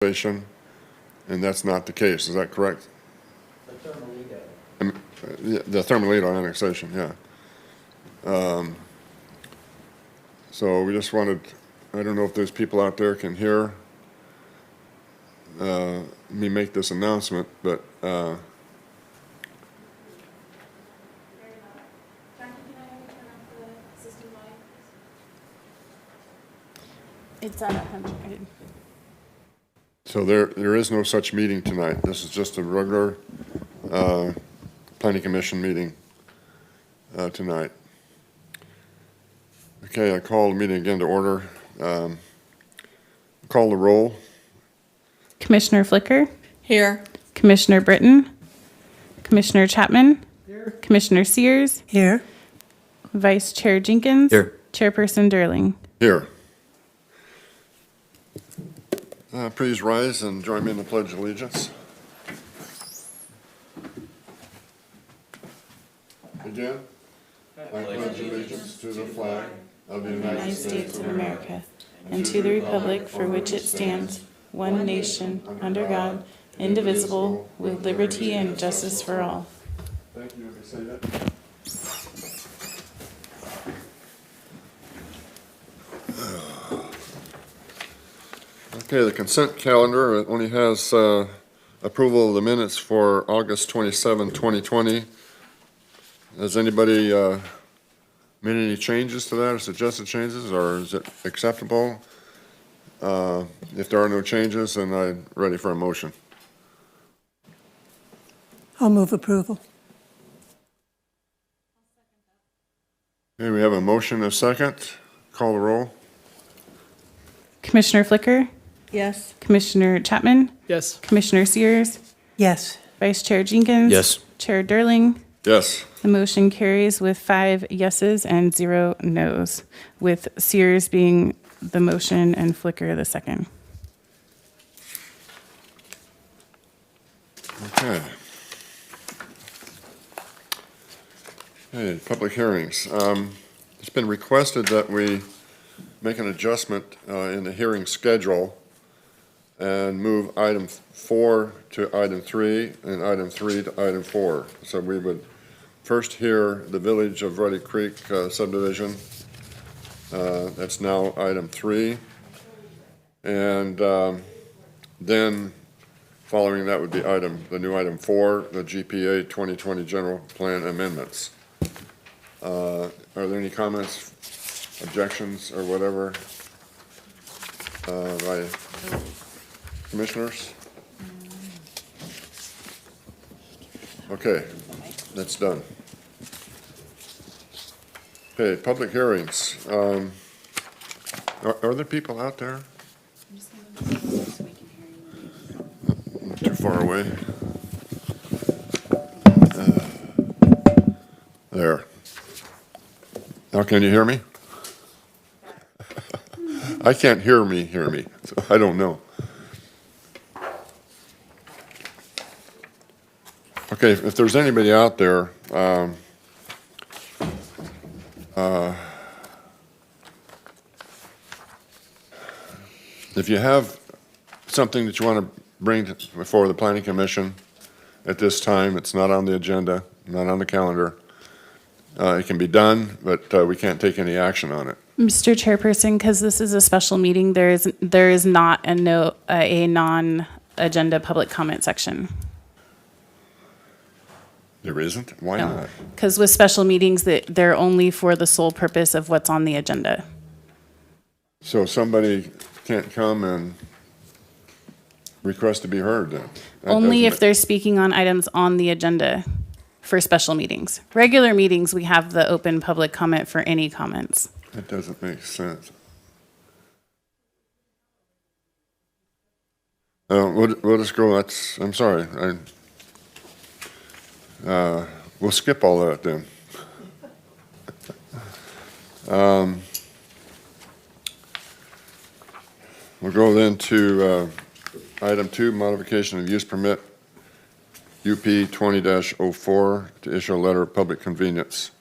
annexation, and that's not the case. Is that correct? The Thermalito annexation, yeah. So we just wanted, I don't know if there's people out there can hear me make this announcement, but It's at 100. so there is no such meeting tonight. This is just a regular planning commission meeting tonight. Okay, I call the meeting again to order. Call the roll. Commissioner Flicker, Here. Commissioner Britton, Commissioner Chapman, here. Commissioner Sears, Here. Vice Chair Jenkins, Here. Chairperson Durling. Here. Please rise and join me in the Pledge of Allegiance. Again, I pledge allegiance to the flag of the United States of America, and to the republic for which it stands, one nation, under God, indivisible, with liberty and justice for all. Thank you. Say that. Okay, the consent calendar only has approval of the minutes for August 27, 2020. Has anybody made any changes to that or suggested changes, or is it acceptable? If there are no changes, then I'm ready for a motion. I'll move approval. Okay, we have a motion and a second. Call the roll. Commissioner Flicker, Yes. Commissioner Chapman, Yes. Commissioner Sears, Yes. Vice Chair Jenkins. Yes. Chair Durling. Yes. The motion carries with 5 yeses and 0 nos, with Sears being the motion and Flicker the second. Okay. Okay, public hearings. It's been requested that we make an adjustment in the hearing schedule and move item 4 to item 3 and item 3 to item 4. So we would first hear the Village of Ruddy Creek subdivision. That's now item 3. And then following that would be the new item 4, the GPA 2020 General Plan Amendments. Are there any comments, objections, or whatever by commissioners? Okay, that's done. Okay, public hearings. Are there people out there? Too far away. There. Now can you hear me? I can't hear me, so I don't know. Okay, if there's anybody out there, if you have something that you want to bring before the Planning Commission at this time, it's not on the agenda, not on the calendar. It can be done, but we can't take any action on it. Mr. Chairperson, because this is a special meeting, there is not a non-agenda public comment section. There isn't? Why not? Because with special meetings, they're only for the sole purpose of what's on the agenda. So somebody can't come and request to be heard then? That Only doesn't if they're speaking on items on the agenda for special meetings. Regular meetings, we have the open public comment for any comments. That doesn't make sense. We'll just go, I'm sorry. We'll skip all that then. We'll go then to item 2, modification of use permit, UP 20-04, to issue a letter of public convenience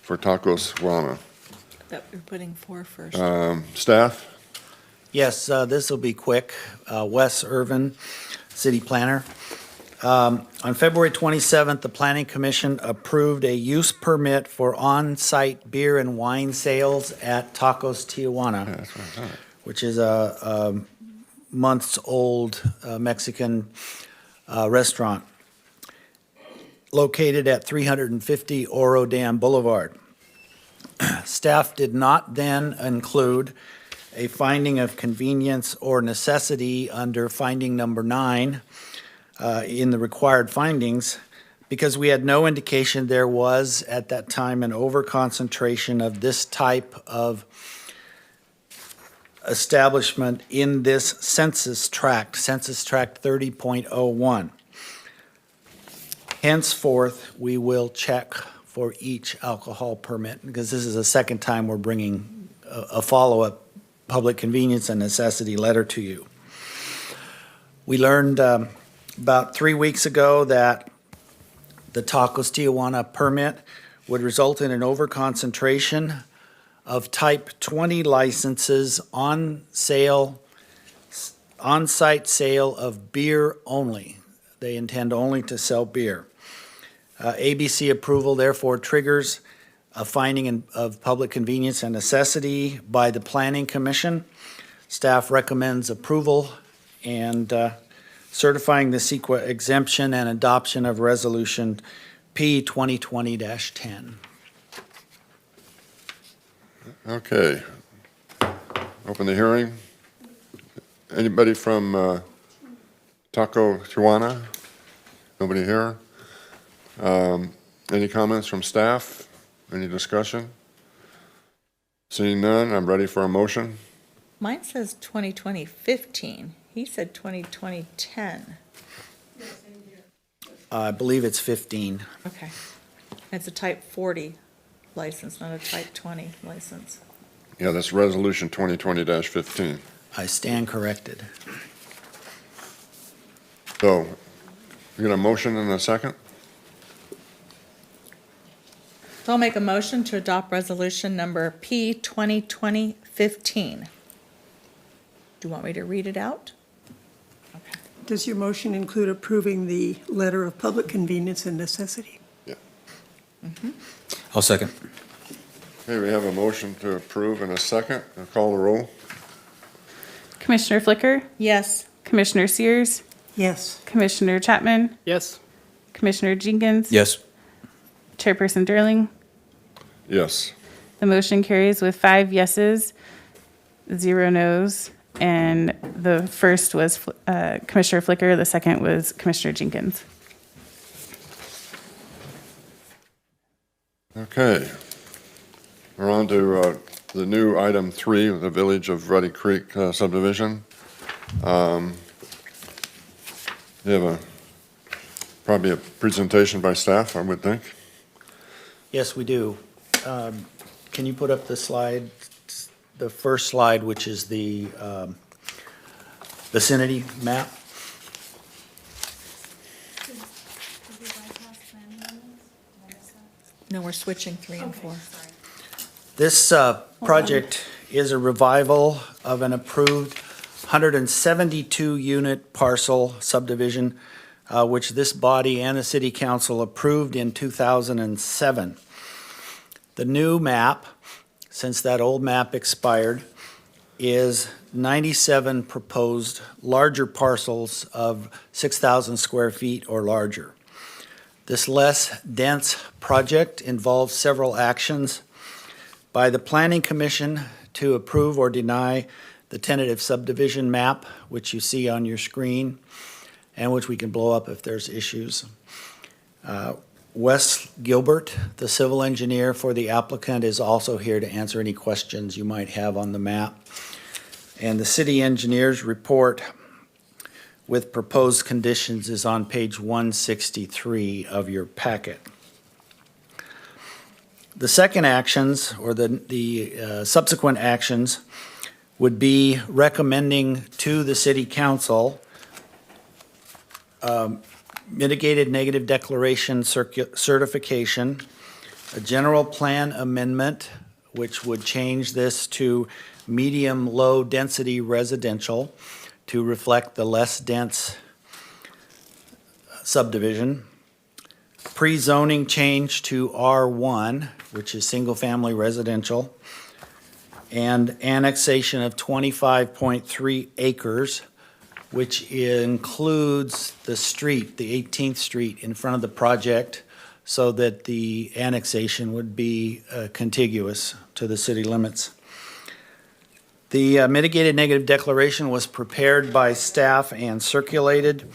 for Tacos Guana. That we're putting 4 first. Staff? Yes, this will be quick. Wes Irvin, City Planner. On February 27th, the Planning Commission approved a use permit for on-site beer and wine sales at Tacos Tijuana, Yeah, that's what I thought. which is a months-old Mexican restaurant located at 350 Oro Dam Boulevard. Staff did not then include a finding of convenience or necessity under finding number 9 in the required findings because we had no indication there was at that time an overconcentration of this type of establishment in this census tract 30.01. Henceforth, we will check for each alcohol permit because this is the second time we're bringing a follow-up public convenience and necessity letter to you. We learned about 3 weeks ago that the Tacos Tijuana permit would result in an overconcentration of type 20 licenses on-site sale of beer only. They intend only to sell beer. ABC approval therefore triggers a finding of public convenience and necessity by the Planning Commission. Staff recommends approval and certifying the CEQA exemption and adoption of Resolution P 2020-10. Okay. Open the hearing. Anybody from Taco Tijuana? Nobody here? Any comments from staff? Any discussion? Seeing none, I'm ready for a motion. Mine says 2020-15. He said 2020-10. I believe it's 15. Okay. It's a type 40 license, not a type 20 license. Yeah, that's Resolution 2020-15. I stand corrected. So, you got a motion and a second? So I'll make a motion to adopt resolution number P 2020-15. Do you want me to read it out? Okay. Does your motion include approving the letter of public convenience and necessity? I'll second. Okay, we have a motion to approve and a second. I'll call the roll. Commissioner Flicker, Yes. Commissioner Sears, Yes. Commissioner Chapman, Yes. Commissioner Jenkins. Yes. Chairperson Durling. Yes. The motion carries with 5 yeses, 0 nos, and the first was Commissioner Flicker, the second was Commissioner Jenkins. Okay. We're on to the new item 3, the Village of Ruddy Creek subdivision. You have probably a presentation by staff, I would think. Yes, we do. Can you put up the slide, the first slide, which is the vicinity map? No, we're switching 3 and 4. This project is a revival of an approved 172-unit parcel subdivision, which this body and the city council approved in 2007. The new map, since that old map expired, is 97 proposed larger parcels of 6,000 square feet or larger. This less dense project involves several actions by the Planning Commission to approve or deny the tentative subdivision map, which you see on your screen, and which we can blow up if there's issues. Wes Gilbert, the civil engineer for the applicant, is also here to answer any questions you might have on the map. And the city engineer's report with proposed conditions is on page 163 of your packet. The second actions, or the subsequent actions, would be recommending to the city council mitigated negative declaration certification, a general plan amendment, which would change this to medium-low density residential to reflect the less dense subdivision. Pre-zoning change to R1, which is single-family residential, and annexation of 25.3 acres, which includes the street, the 18th Street in front of the project, so that the annexation would be contiguous to the city limits. The mitigated negative declaration was prepared by staff and circulated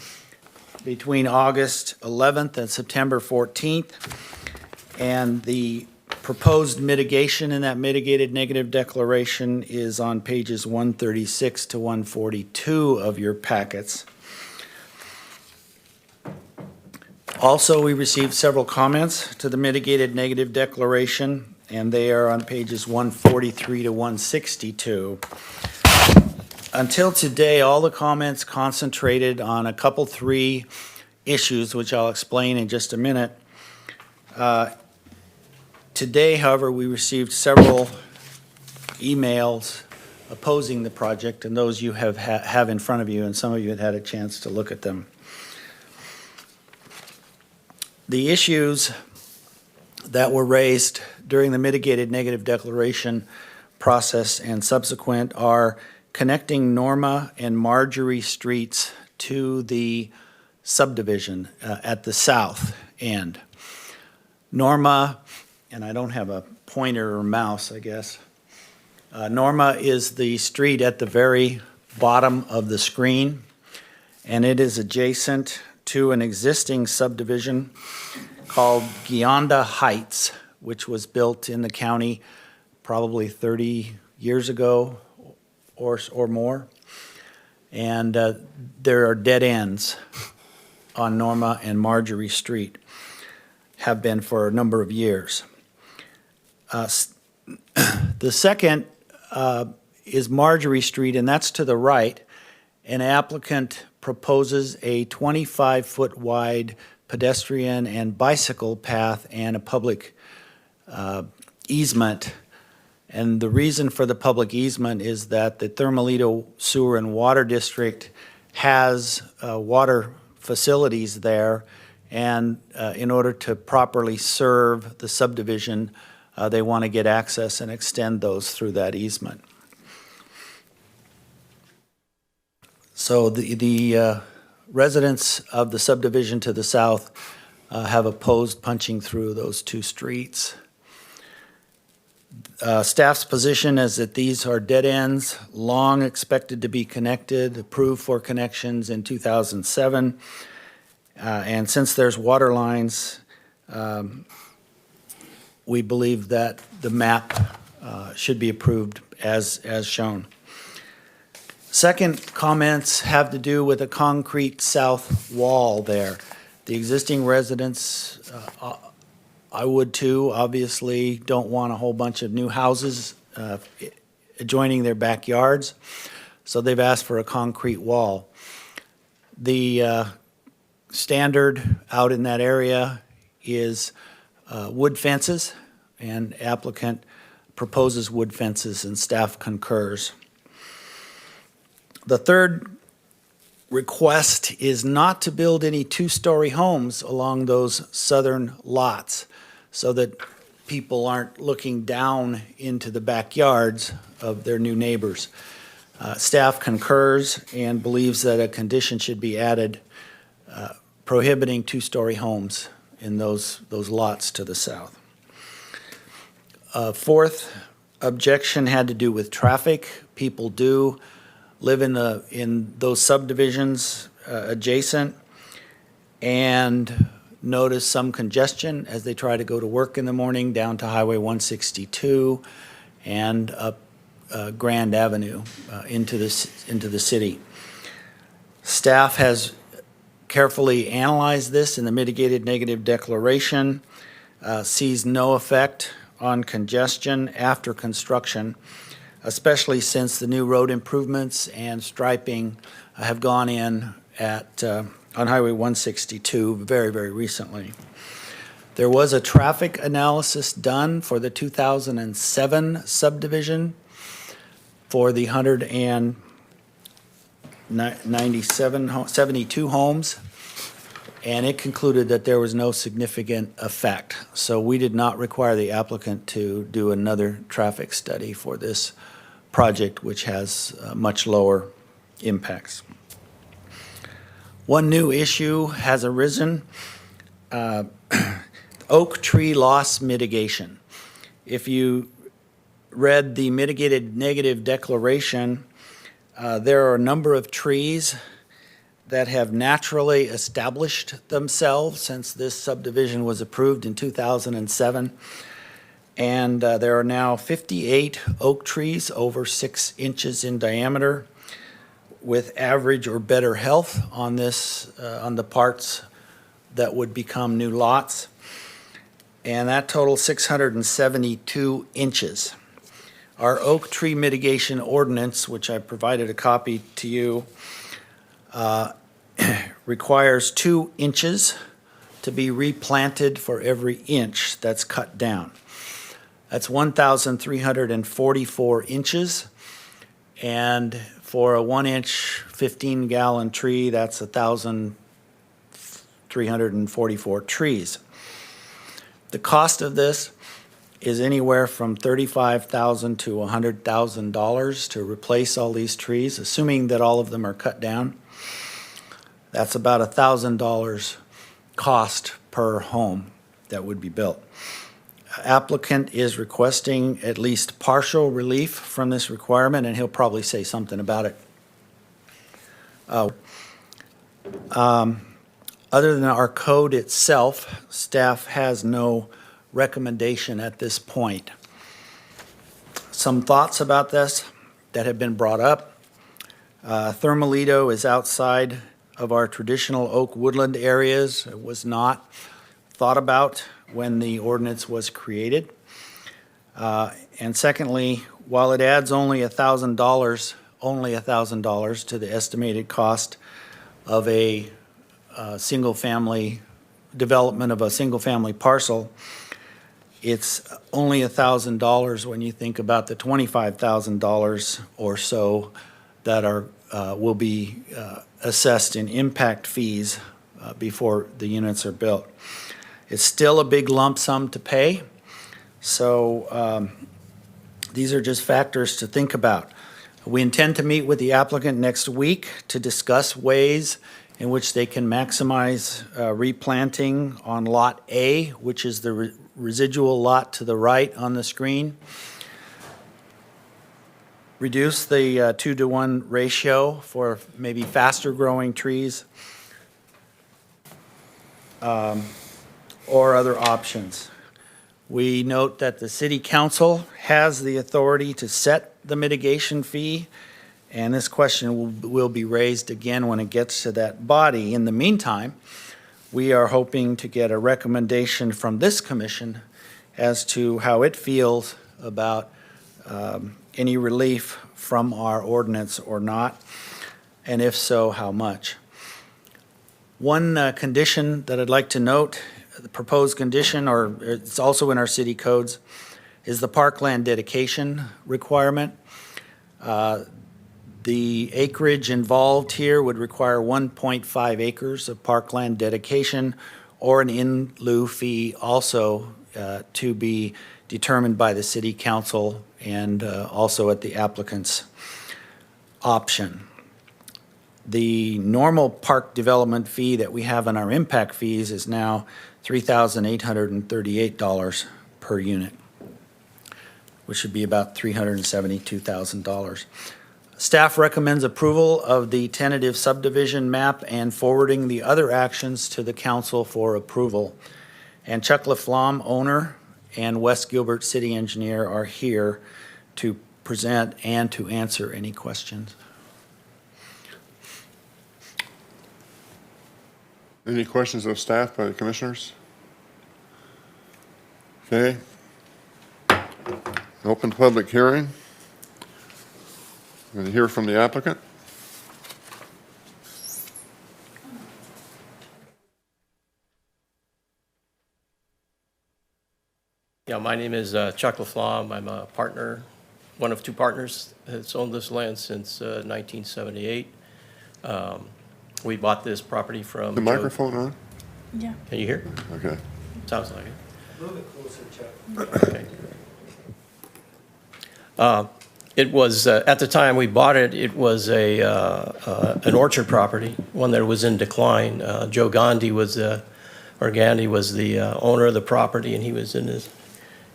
between August 11th and September 14th. And the proposed mitigation in that mitigated negative declaration is on pages 136 to 142 of your packets. Also, we received several comments to the mitigated negative declaration, and they are on pages 143 to 162. Until today, all the comments concentrated on a couple, three issues, which I'll explain in just a minute. Today, however, we received several emails opposing the project, and those you have in front of you, and some of you have had a chance to look at them. The issues that were raised during the mitigated negative declaration process and subsequent are connecting Norma and Marjorie Streets to the subdivision at the south end. Norma, and I don't have a pointer or mouse, I guess. Norma is the street at the very bottom of the screen, and it is adjacent to an existing subdivision called Gionda Heights, which was built in the county probably 30 years ago or more. And there are dead ends on Norma and Marjorie Street, have been for a number of years. The second is Marjorie Street, and that's to the right. An applicant proposes a 25-foot wide pedestrian and bicycle path and a public easement. And the reason for the public easement is that the Thermalito Sewer and Water District has water facilities there, and in order to properly serve the subdivision, they want to get access and extend those through that easement. So the residents of the subdivision to the south have opposed punching through those two streets. Staff's position is that these are dead ends, long expected to be connected, approved for connections in 2007. And since there's water lines, we believe that the map should be approved as shown. Second comments have to do with a concrete south wall there. The existing residents, I would too, obviously don't want a whole bunch of new houses adjoining their backyards, so they've asked for a concrete wall. The standard out in that area is wood fences, and applicant proposes wood fences and staff concurs. The third request is not to build any two-story homes along those southern lots so that people aren't looking down into the backyards of their new neighbors. Staff concurs and believes that a condition should be added prohibiting two-story homes in those lots to the south. Fourth objection had to do with traffic. People do live in those subdivisions adjacent and notice some congestion as they try to go to work in the morning down to Highway 162 and up Grand Avenue into the city. Staff has carefully analyzed this in the mitigated negative declaration, sees no effect on congestion after construction, especially since the new road improvements and striping have gone in on Highway 162 very, very recently. There was a traffic analysis done for the 2007 subdivision. for the 172 homes, and it concluded that there was no significant effect. So we did not require the applicant to do another traffic study for this project, which has much lower impacts. One new issue has arisen, oak tree loss mitigation. If you read the mitigated negative declaration, there are a number of trees that have naturally established themselves since this subdivision was approved in 2007. And there are now 58 oak trees over 6 inches in diameter with average or better health on this, on the parts that would become new lots. And that totals 672 inches. Our oak tree mitigation ordinance, which I provided a copy to you, requires 2 inches to be replanted for every inch that's cut down. That's 1,344 inches. And for a 1-inch, 15-gallon tree, that's 1,344 trees. The cost of this is anywhere from $35,000 to $100,000 to replace all these trees, assuming that all of them are cut down. That's about $1,000 cost per home that would be built. Applicant is requesting at least partial relief from this requirement, and he'll probably say something about it. Other than our code itself, staff has no recommendation at this point. Some thoughts about this that have been brought up. Thermalito is outside of our traditional oak woodland areas. It was not thought about when the ordinance was created. And secondly, while it adds only $1,000 to the estimated cost of a single-family development of a single-family parcel, it's only $1,000 when you think about the $25,000 or so that are will be assessed in impact fees before the units are built. It's still a big lump sum to pay, so these are just factors to think about. We intend to meet with the applicant next week to discuss ways in which they can maximize replanting on Lot A, which is the residual lot to the right on the screen. Reduce the 2-to-1 ratio for maybe faster growing trees or other options. We note that the City Council has the authority to set the mitigation fee, and this question will be raised again when it gets to that body. In the meantime, we are hoping to get a recommendation from this commission as to how it feels about any relief from our ordinance or not, and if so, how much. One condition that I'd like to note, the proposed condition, or it's also in our city codes, is the parkland dedication requirement. The acreage involved here would require 1.5 acres of parkland dedication or an in lieu fee also to be determined by the City Council and also at the applicant's option. The normal park development fee that we have in our impact fees is now $3,838 per unit, which would be about $372,000. Staff recommends approval of the tentative subdivision map and forwarding the other actions to the council for approval. And Chuck Laflamme, owner, and Wes Gilbert, city engineer, are here to present and to answer any questions. Any questions of staff by the commissioners? Okay. Open public hearing. Going to hear from the applicant. Yeah, my name is Chuck Laflamme. I'm a partner one of two partners that's owned this land since 1978. We bought this property from. The microphone on? Yeah. Can you hear? Okay. Sounds like it. Move it closer, Chuck. Okay. It was, at the time we bought it, it was an orchard property, one that was in decline. Joe Gandhi was the owner of the property, and he was in his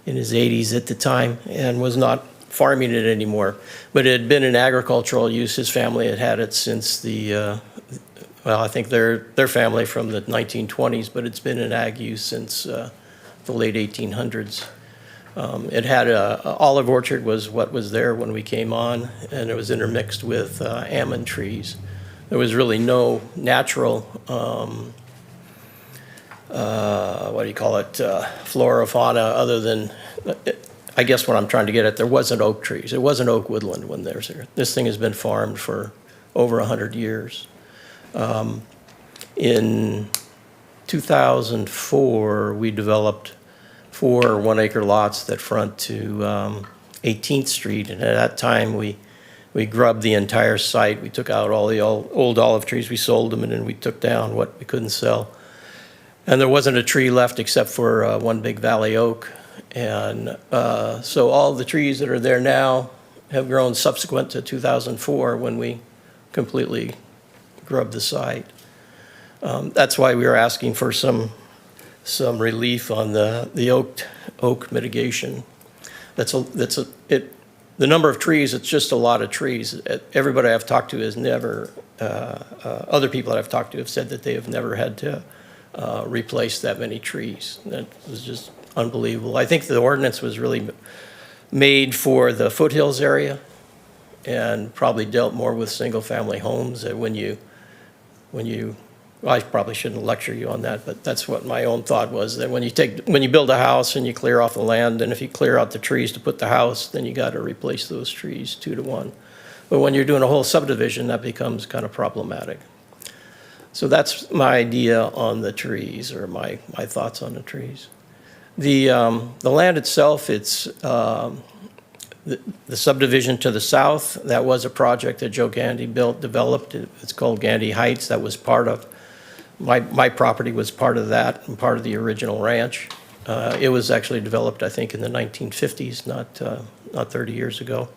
80s at the time and was not farming it anymore. But it had been in agricultural use. His family had had it since well, I think their family from the 1920s, but it's been in ag use since the late 1800s. It had olive orchard was what was there when we came on, and it was intermixed with almond trees. There was really no natural, what do you call it, flora, fauna, other than, I guess what I'm trying to get at, there wasn't oak trees. It wasn't oak woodland when there's here. This thing has been farmed for over 100 years. In 2004, we developed 4 1-acre lots that front to 18th Street, and at that time we grubbed the entire site. We took out all the old olive trees, we sold them, and then we took down what we couldn't sell. And there wasn't a tree left except for one big valley oak. And so all the trees that are there now have grown subsequent to 2004 when we completely grubbed the site. That's why we were asking for some relief on the oak mitigation. The number of trees, it's just a lot of trees. Everybody I've talked to has never, other people that I've talked to have said that they have never had to replace that many trees. That was just unbelievable. I think the ordinance was really made for the foothills area and probably dealt more with single-family homes. That when you, well, I probably shouldn't lecture you on that, but that's what my own thought was, that when you build a house and you clear off the land, and if you clear out the trees to put the house, then you got to replace those trees 2 to 1. But when you're doing a whole subdivision, that becomes kind of problematic. So that's my idea on the trees, or my thoughts on the trees. The land itself, it's the subdivision to the south. That was a project that Joe Gandy developed. It's called Gandy Heights. That was part of my property was part of that and part of the original ranch. It was actually developed, I think, in the 1950s, not 30 years ago.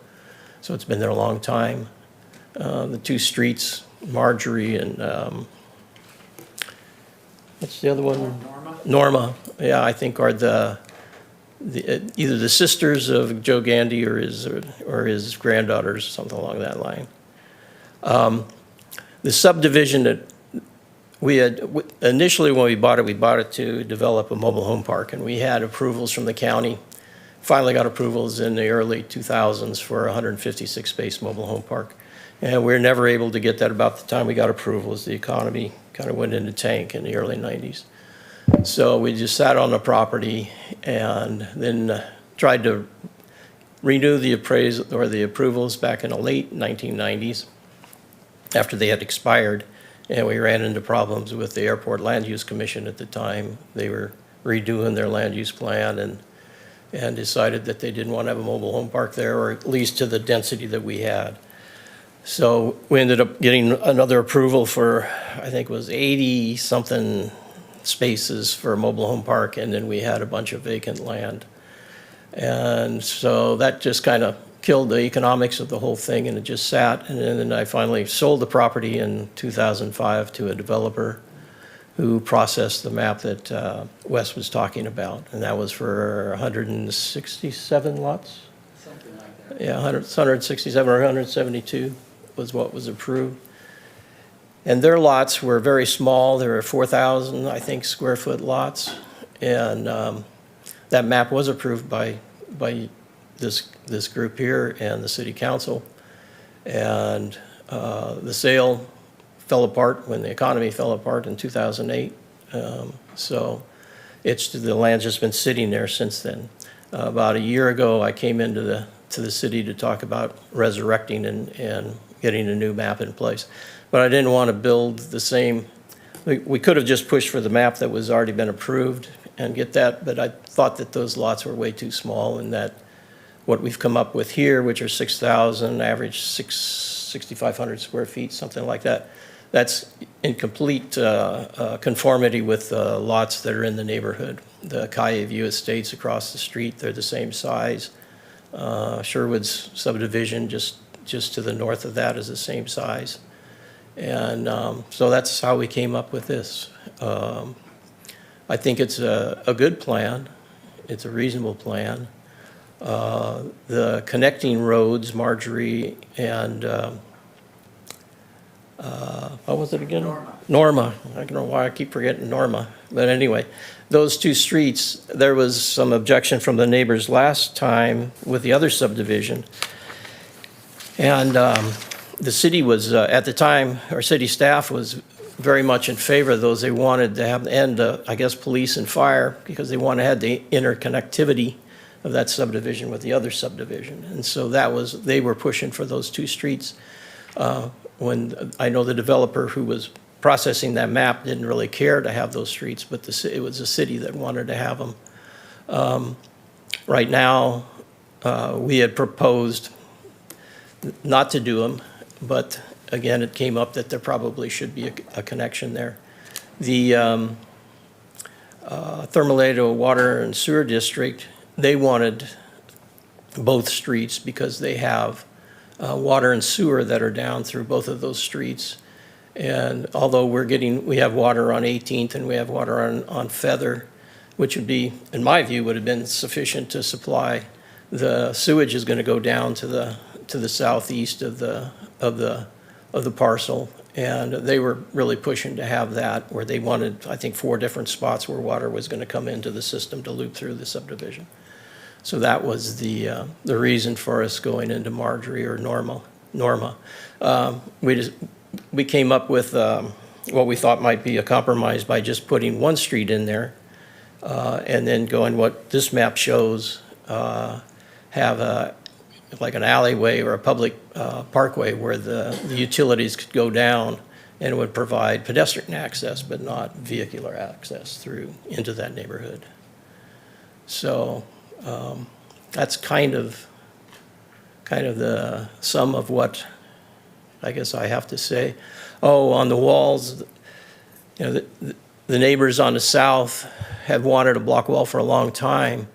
So it's been there a long time. The 2 streets, Marjorie and what's the other one? Norma, yeah, I think are either the sisters of Joe Gandy or his granddaughters, something along that line. The subdivision that we had, initially when we bought it to develop a mobile home park, and we had approvals from the county. Finally got approvals in the early 2000s for a 156 space mobile home park. And we were never able to get that about the time we got approvals. The economy kind of went into tank in the early 90s. So we just sat on the property and then tried to renew the appraisal or the approvals back in the late 1990s after they had expired. And we ran into problems with the Airport Land Use Commission at the time. They were redoing their land use plan and decided that they didn't want to have a mobile home park there, or at least to the density that we had. So we ended up getting another approval for, I think it was 80-something spaces for a mobile home park, and then we had a bunch of vacant land. And so that just kind of killed the economics of the whole thing, and it just sat. And then I finally sold the property in 2005 to a developer who processed the map that Wes was talking about, and that was for 167 lots? Something like that. Yeah, 167 or 172 was what was approved. And their lots were very small. They were 4,000, I think, square foot lots. And that map was approved by this group here and the city council. And the sale fell apart when the economy fell apart in 2008. So the land's just been sitting there since then. About a year ago, I came into the city to talk about resurrecting and getting a new map in place. But I didn't want to build the same. We could have just pushed for the map that was already been approved and get that, but I thought that those lots were way too small and that what we've come up with here, which are 6,000, average 6,500 square feet, something like that. That's in complete conformity with lots that are in the neighborhood. The Kaya View Estates across the street, they're the same size. Sherwood's subdivision just to the north of that is the same size. And so that's how we came up with this. I think it's a good plan. It's a reasonable plan. The connecting roads, Marjorie and, what was it again? Norma. I don't know why I keep forgetting Norma. But anyway, those two streets, there was some objection from the neighbors last time with the other subdivision. And the city was, at the time, our city staff was very much in favor of those. They wanted to have, and I guess police and fire, because they wanted to have the interconnectivity of that subdivision with the other subdivision. And so that was, they were pushing for those two streets. When I know the developer who was processing that map didn't really care to have those streets, but it was the city that wanted to have them. Right now, we had proposed not to do them, but again, it came up that there probably should be a connection there. The Thermoledo Water and Sewer District, they wanted both streets because they have water and sewer that are down through both of those streets. And although we have water on 18th and we have water on Feather, which would be, in my view, would have been sufficient to supply. The sewage is going to go down to the southeast of the parcel, and they were really pushing to have that, where they wanted, I think, 4 different spots where water was going to come into the system to loop through the subdivision. So that was the reason for us going into Marjorie or Norma. We came up with what we thought might be a compromise by just putting one street in there, and then going what this map shows, have like an alleyway or a public parkway where the utilities could go down, and it would provide pedestrian access but not vehicular access through into that neighborhood. So that's kind of the sum of what I guess I have to say. Oh, on the walls, you know, the neighbors on the south have wanted a block wall for a long time,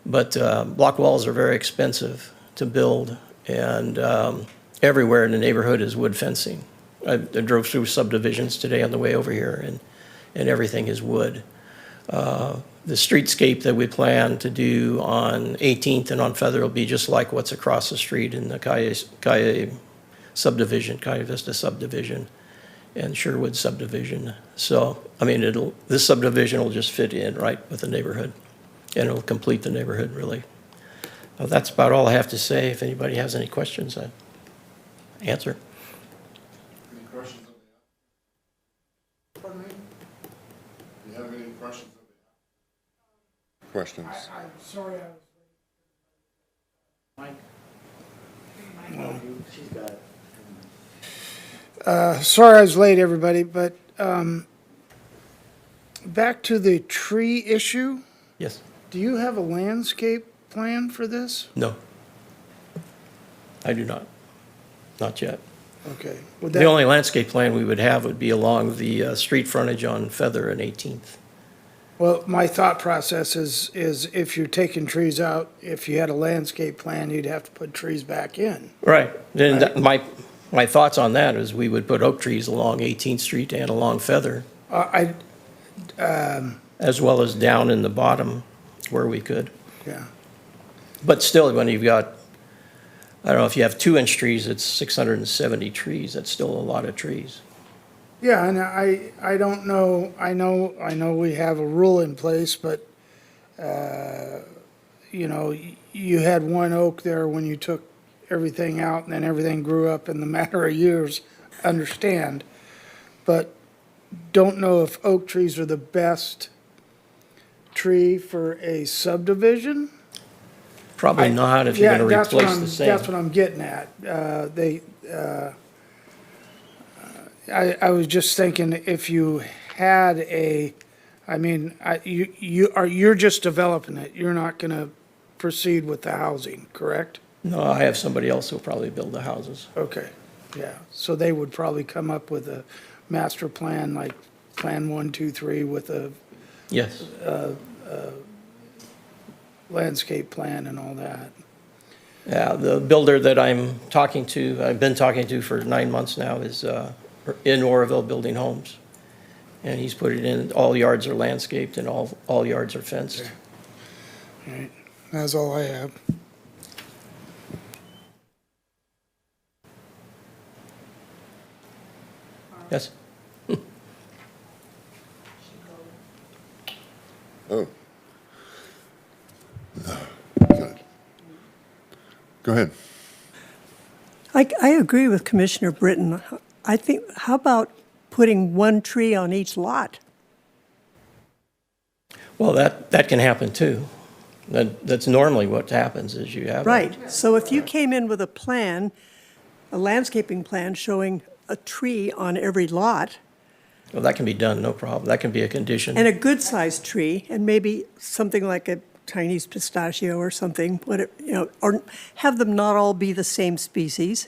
but block walls are very expensive to build, and everywhere in the neighborhood is wood fencing. I drove through subdivisions today on the way over here, and everything is wood. The streetscape that we plan to do on 18th and on Feather will be just like what's across the street in the Kaya subdivision, Kaya Vista subdivision, and Sherwood subdivision. So, I mean, this subdivision will just fit in right with the neighborhood, and it'll complete the neighborhood, really. Well, that's about all I have to say. If anybody has any questions, I'll answer. Any questions of the Pardon me? Do you have any questions of the questions? I'm sorry I was sorry I was late, everybody, but back to the tree issue. Yes? Do you have a landscape plan for this? No. I do not. Not yet. Okay. Would The that, only landscape plan we would have would be along the street frontage on Feather and 18th. well, my thought process is if you're taking trees out, if you had a landscape plan, you'd have to put trees back in. Right. Then my thoughts on that is we would put oak trees along 18th Street and along Feather, as well as down in the bottom where we could. Yeah. But still, when you've got, I don't know, if you have 2-inch trees, it's 670 trees. That's still a lot of trees. Yeah, and I don't know, I know we have a rule in place, but, you know, you had one oak there when you took everything out, and then everything grew up in the matter of years, understand. But don't know if oak trees are the best tree for a subdivision. Probably not if you're Yeah, going to replace the same. That's what I'm getting at. I was just thinking if you had a, I mean, you're just developing it. You're not gonna proceed with the housing, correct? No, I have somebody else who'll probably build the houses. Okay, yeah. So they would probably come up with a master plan, like Plan 1, 2, 3, with a Yes. landscape plan and all that. Yeah, the builder that I've been talking to for 9 months now is in Oroville building homes. And he's put it in, all yards are landscaped and all yards are fenced. All right, that's all I have. Yes? Oh. Good. Go ahead. I agree with Commissioner Britton. I think, how about putting one tree on each lot? Well, that can happen too. That's normally what happens is you have. Right, so if you came in with a plan, a landscaping plan showing a tree on every lot, Well, that can be done, no problem. That can be a condition. and a good-sized tree, and maybe something like a Chinese pistachio or something, or have them not all be the same species,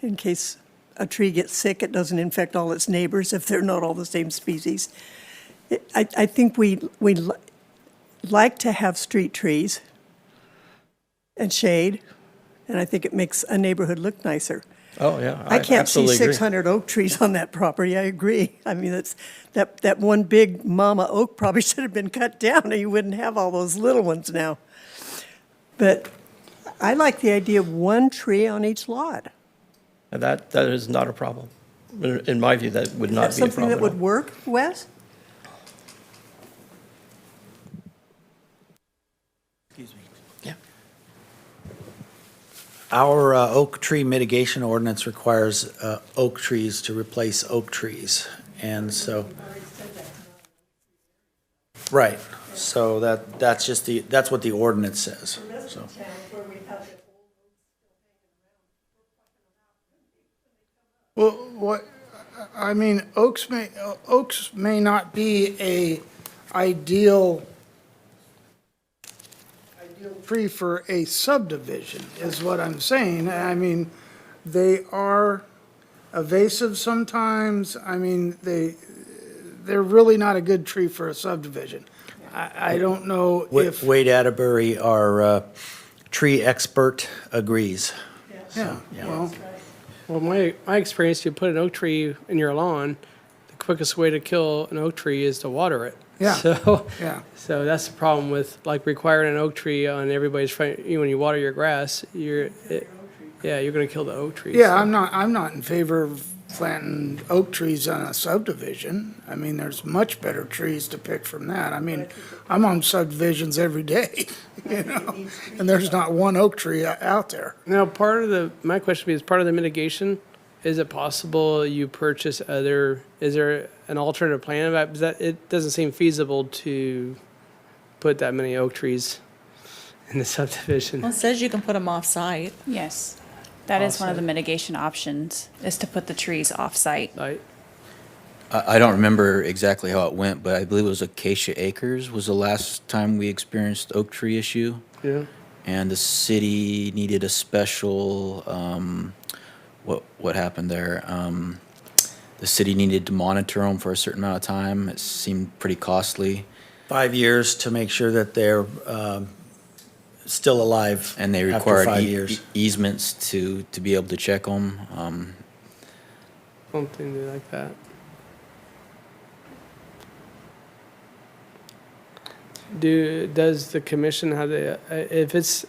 in case a tree gets sick, it doesn't infect all its neighbors if they're not all the same species. I think we like to have street trees and shade, and I think it makes a neighborhood look nicer. Oh, yeah. I can't see absolutely agree. 600 oak trees on that property, I agree. I mean, that one big mama oak probably should have been cut down, or you wouldn't have all those little ones now. But I like the idea of one tree on each lot. And that is not a problem. In my view, that would not That's be a something problem that at would all. work, Wes? Yeah. Our oak tree mitigation ordinance requires oak trees to replace oak trees. And so, right, so that's just that's what the ordinance says, so. Well, I mean, oaks may not be a ideal tree for a subdivision, is what I'm saying. I mean, they are evasive sometimes. I mean, they're really not a good tree for a subdivision. I don't know if, Wade Atterbury, our tree expert, agrees. yeah, well, Well, my experience, you put an oak tree in your lawn, the quickest way to kill an oak tree is to water it. Yeah. So, yeah. so that's the problem with like requiring an oak tree on everybody's front. When you water your grass, you're going to kill the oak tree. Yeah, So- I'm not in favor of planting oak trees on a subdivision. I mean, there's much better trees to pick from that. I mean, I'm on subdivisions every day, and there's not one oak tree out there. Now, my question is part of the mitigation. Is it possible you purchase is there an alternative plan about, because that, it doesn't seem feasible to put that many oak trees in the subdivision. Well, it says you can put them off-site. Yes, that is one of the Offsite. mitigation options, is to put the trees off-site. Like, I don't remember exactly how it went, but I believe it was Acacia Acres was the last time we experienced oak tree issue. yeah. And the city needed a special, what happened there? The city needed to monitor them for a certain amount of time. It seemed pretty costly. 5 years to make sure that they're still alive And they after required 5 years. easements to be able to check them. Something like that. Does the commission have if it's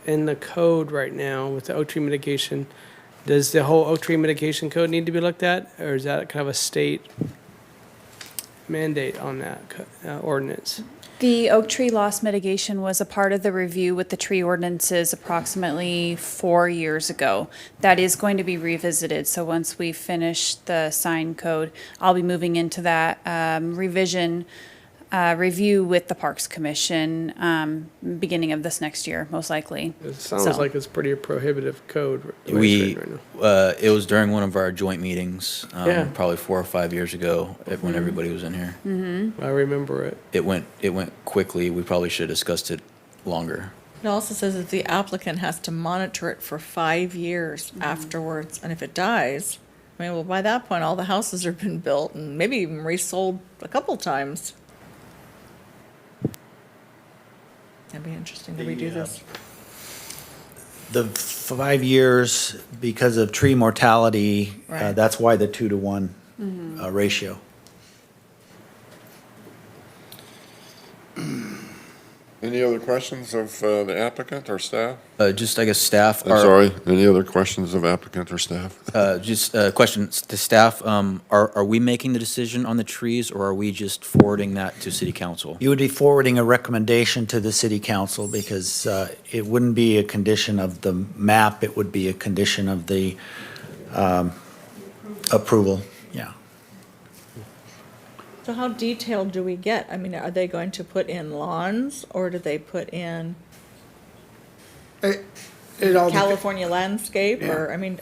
in the code right now with the oak tree mitigation, does the whole oak tree mitigation code need to be looked at, or is that kind of a state mandate on that ordinance? The oak tree loss mitigation was a part of the review with the tree ordinances approximately 4 years ago. That is going to be revisited, so once we finish the sign code, I'll be moving into that review with the Parks Commission beginning of this next year, most likely. It sounds So- like it's pretty prohibitive code. the way it's written right now. It was during one of our joint meetings, Yeah. probably 4 or 5 years ago, when everybody was in here. I remember it. It went quickly. We probably should have discussed it longer. It also says that the applicant has to monitor it for 5 years afterwards, and if it dies, I mean, well, by that point, all the houses have been built and maybe even resold a couple times. That'd be interesting to redo this. The 5 years, because of tree mortality, Right. that's why the 2-to-1 ratio. Any other questions of the applicant or staff? Just, I guess, staff I'm are. sorry, any other questions of applicant or staff? Just a question to staff, are we making the decision on the trees, or are we just forwarding that to city council? You would be forwarding a recommendation to the city council because it wouldn't be a condition of the map, it would be a condition of the approval, yeah. So how detailed do we get? I mean, are they going to put in lawns, or do they put in It all dep- California landscape, or, Yeah. I mean,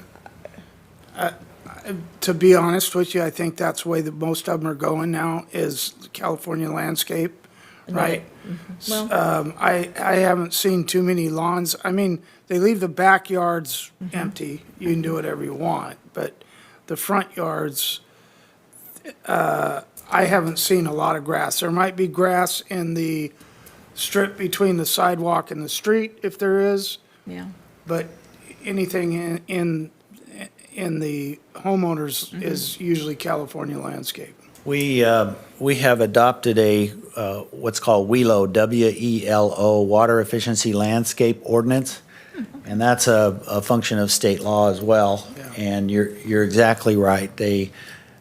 To be honest with you, I think that's the way that most of them are going now, is California landscape, right? well, I haven't seen too many lawns. I mean, they leave the backyards empty. You can do whatever you want, but the front yards, I haven't seen a lot of grass. There might be grass in the strip between the sidewalk and the street, if there is, yeah. but anything in the homeowners is usually California landscape. We have adopted a, what's called WELO, W-E-L-O, Water Efficiency Landscape Ordinance. And that's a function of state law as well. Yeah. And you're exactly right. They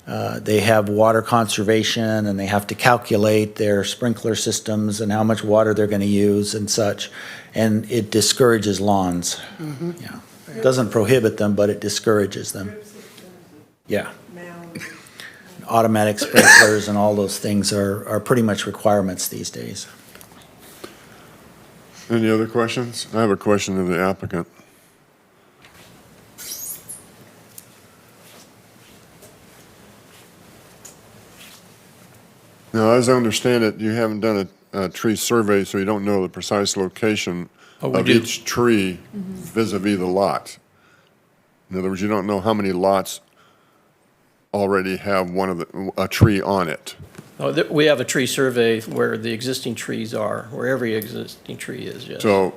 have water conservation, and they have to calculate their sprinkler systems and how much water they're going to use and such. And it discourages lawns. Yeah. It doesn't prohibit them, but it discourages them. Yeah. Automatic sprinklers and all those things are pretty much requirements these days. Any other questions? I have a question of the applicant. Now, as I understand it, you haven't done a tree survey, so you don't know the precise location Oh, we of do. each tree vis-à-vis the lot. In other words, you don't know how many lots already have a tree on it. Oh, we have a tree survey where the existing trees are, where every existing tree is, yes. So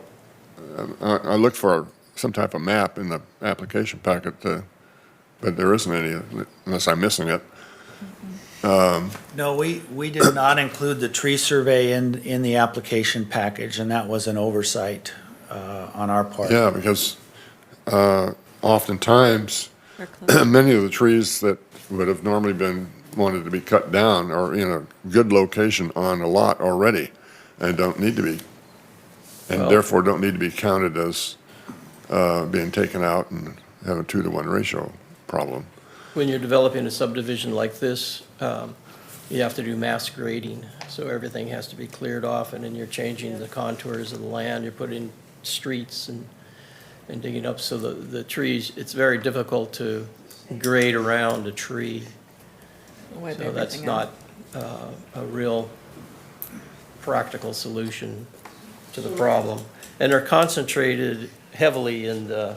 I looked for some type of map in the application packet, but there isn't any, unless I'm missing it. No, we did not include the tree survey in the application package, and that was an oversight on our part. Yeah, because oftentimes, many of the trees that would have normally been wanted to be cut down are in a good location on a lot already and don't need to be, and Well- therefore don't need to be counted as being taken out and have a 2-to-1 ratio problem. When you're developing a subdivision like this, you have to do mass grading, so everything has to be cleared off, and then you're changing the contours of the land, you're putting streets and digging up, so the trees, it's very difficult to grade around a tree. Wipe So that's everything not out. a real practical solution to the problem. And they're concentrated heavily in the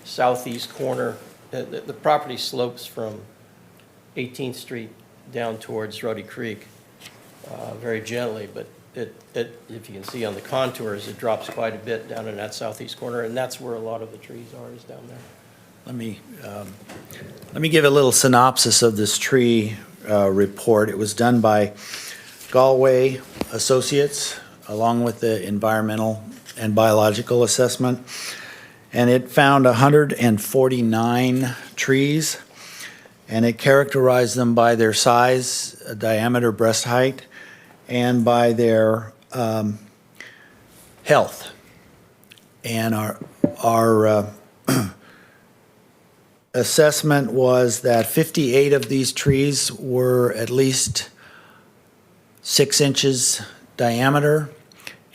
southeast corner. The property slopes from 18th Street down towards Ruddy Creek very gently, but if you can see on the contours, it drops quite a bit down in that southeast corner, and that's where a lot of the trees are, is down there. Let me give a little synopsis of this tree report. It was done by Galway Associates, along with the environmental and biological assessment. And it found 149 trees, and it characterized them by their size, diameter, breast height, and by their health. And our assessment was that 58 of these trees were at least 6 inches diameter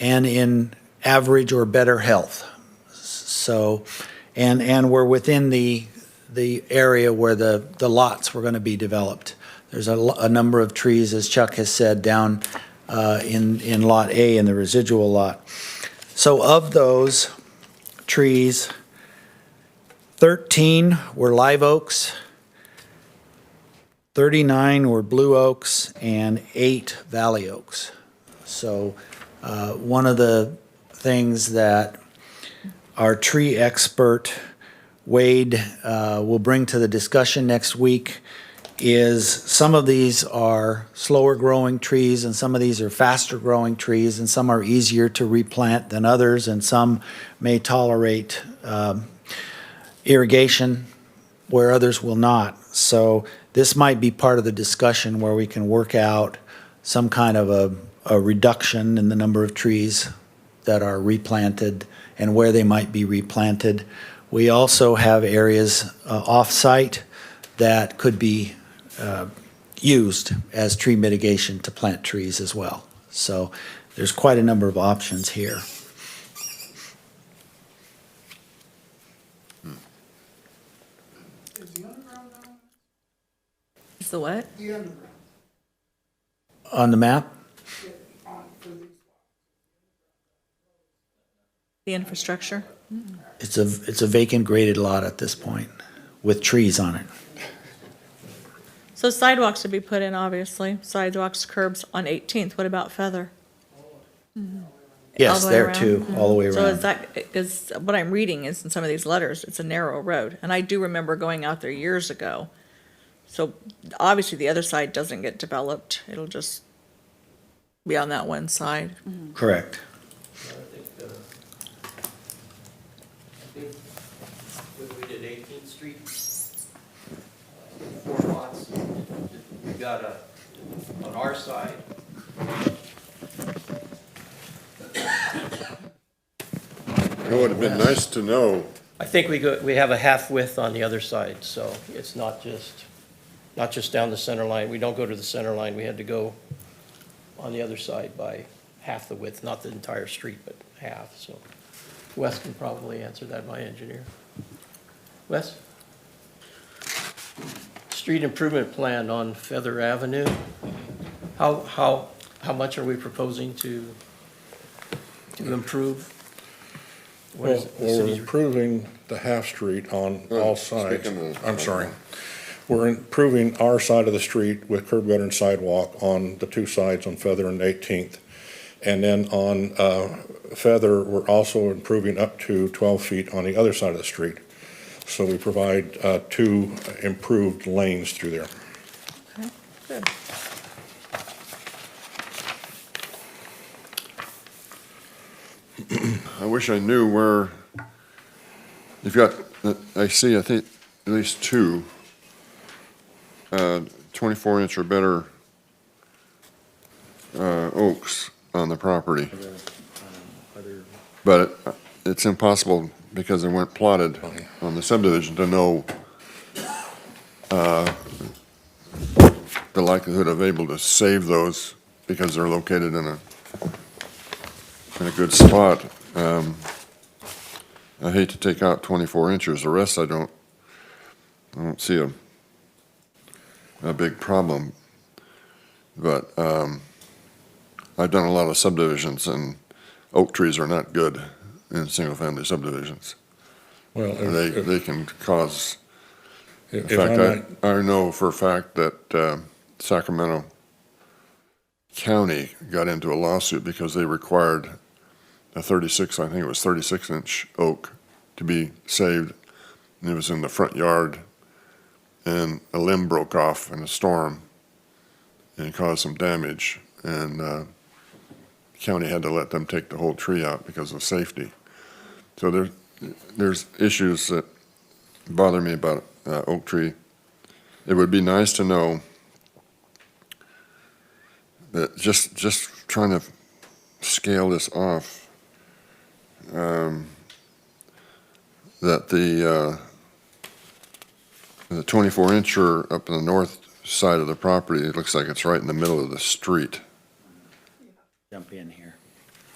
and in average or better health. So, and we're within the area where the lots were going to be developed. There's a number of trees, as Chuck has said, down in Lot A, in the residual lot. So of those trees, 13 were live oaks, 39 were blue oaks, and 8 valley oaks. So one of the things that our tree expert, Wade, will bring to the discussion next week is some of these are slower growing trees and some of these are faster growing trees and some are easier to replant than others and some may tolerate irrigation where others will not. So this might be part of the discussion where we can work out some kind of a reduction in the number of trees that are replanted and where they might be replanted. We also have areas off-site that could be used as tree mitigation to plant trees as well. So there's quite a number of options here. Is the what? On the map, The infrastructure? it's a vacant graded lot at this point with trees on it. So sidewalks would be put in, obviously. Sidewalks, curbs on 18th. What about Feather? Yes, All the way there around? too, all the way So is around. that, is, what I'm reading is in some of these letters, it's a narrow road. And I do remember going out there years ago. So obviously the other side doesn't get developed. It'll just be on that one side. Correct. When we did 18th Street, 4 lots, we got on our side. It would have been nice to know, I think we have a half width on the other side, so it's not just down the center line. We don't go to the center line. We had to go on the other side by half the width, not the entire street, but half, so. Wes can probably answer that, my engineer. Wes? Street improvement plan on Feather Avenue. How much are we proposing to improve? What is Well, it? The we're city's- improving the half street on all sides. speaking of- I'm sorry. We're improving our side of the street with curb gutter and sidewalk on the 2 sides on Feather and 18th. And then on Feather, we're also improving up to 12 feet on the other side of the street. So we provide 2 improved lanes through there. Okay, good. I wish I knew where, you've got, I see, I think, at least 2 24-inch or better oaks on the property. But it's impossible, because they weren't plotted on the subdivision, to know the likelihood of able to save those, because they're located in a good spot. I hate to take out 24 inches. The rest I don't see a big problem. But I've done a lot of subdivisions, and oak trees are not good in single-family subdivisions. Well, They can cause, in if I fact, might, I know for a fact that Sacramento County got into a lawsuit because they required a 36-inch oak to be saved. And it was in the front yard, and a limb broke off in a storm and caused some damage. And the county had to let them take the whole tree out because of safety. So there's issues that bother me about oak tree. It would be nice to know that just trying to scale this off, that the 24-incher up in the north side of the property, it looks like it's right in the middle of the street. Jump in here.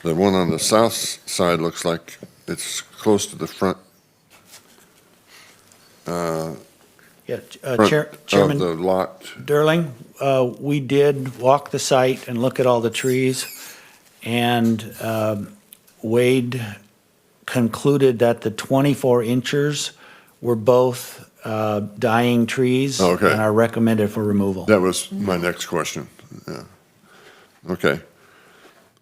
The one on the south side looks like it's close to the front, Yeah, front of Chairman the lot. Derling, we did walk the site and look at all the trees, and Wade concluded that the 24 inchers were both dying trees. Okay. And are recommended for removal. That was my next question, yeah. Okay.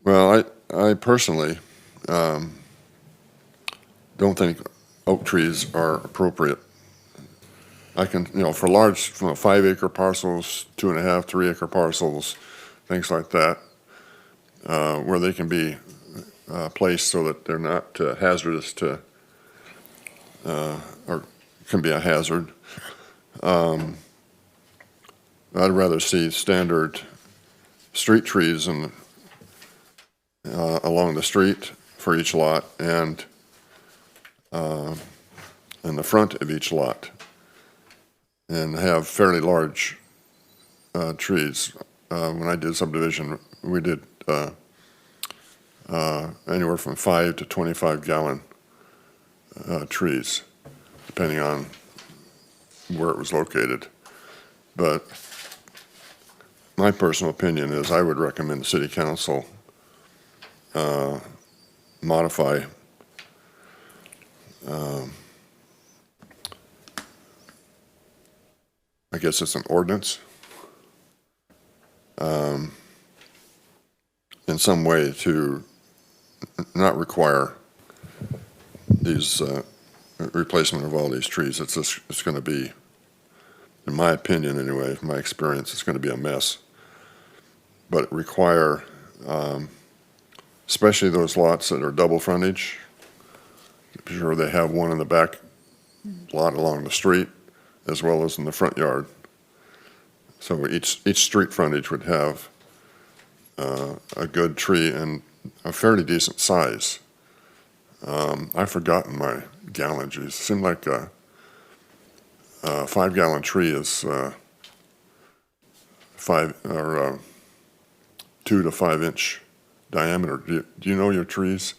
Well, I personally don't think oak trees are appropriate. I can, for large, 5-acre parcels, 2.5, 3-acre parcels, things like that, where they can be placed so that they're not hazardous to, or can be a hazard. I'd rather see standard street trees along the street for each lot and in the front of each lot, and have fairly large trees. When I did subdivision, we did anywhere from 5 to 25 gallon trees, depending on where it was located. But my personal opinion is I would recommend the city council modify I guess it's an ordinance in some way to not require these replacement of all these trees. It's going to be, in my opinion anyway, from my experience, it's going to be a mess. But require, especially those lots that are double frontage, be sure they have one in the back lot along the street as well as in the front yard. So each street frontage would have a good tree and a fairly decent size. I've forgotten my gallonage. It seemed like a 5-gallon tree is 2 to 5 inch diameter. Do you know your trees?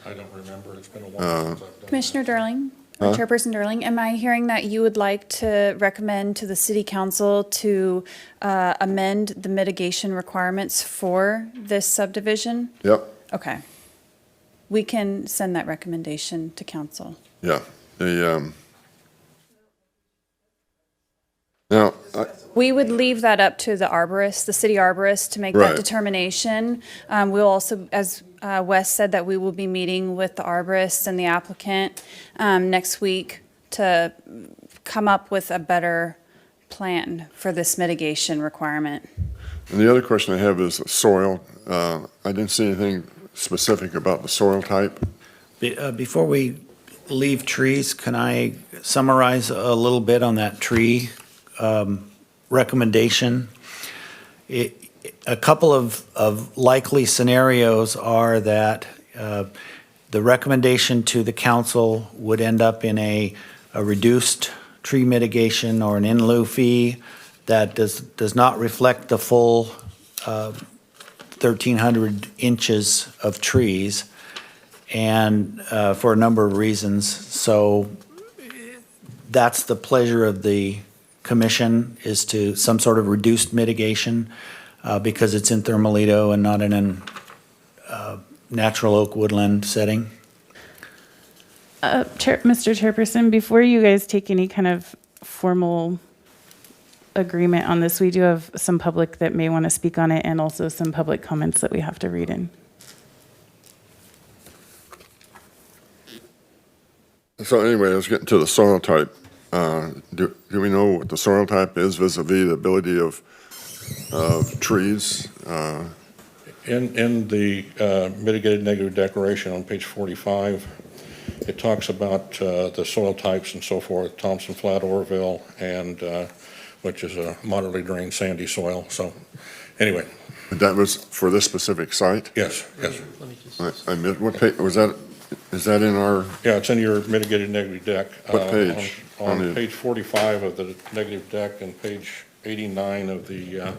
I don't remember, it's been a while since I've done that. Commissioner Darling, or Chairperson Darling, am I hearing that you would like to recommend to the city council to amend the mitigation requirements for this subdivision? Yep, Okay. We can send that recommendation to council. yeah. Now, We would leave that up to the arborist, the city arborist, to make Right. that determination. We'll also, as Wes said, that we will be meeting with the arborist and the applicant next week to come up with a better plan for this mitigation requirement. and the other question I have is soil. I didn't see anything specific about the soil type. Before we leave trees, can I summarize a little bit on that tree recommendation? A couple of likely scenarios are that the recommendation to the council would end up in a reduced tree mitigation or an in lieu fee that does not reflect the full 1,300 inches of trees, and for a number of reasons. So that's the pleasure of the commission, is to some sort of reduced mitigation because it's in Thermalito and not in a natural oak woodland setting. Mr. Chairperson, before you guys take any kind of formal agreement on this, we do have some public that may want to speak on it, and also some public comments that we have to read in. So anyway, let's get into the soil type. Do we know what the soil type is vis-a-vis the ability of trees? In the mitigated negative declaration on page 45, it talks about the soil types and so forth, Thompson Flat, Oroville, and which is a moderately drained sandy soil. So anyway, That was for this specific site? yes. I missed, what page, was that, is that in our, Yeah, it's in your mitigated negative deck. What page? On On the- page 45 of the negative deck and page 89 of the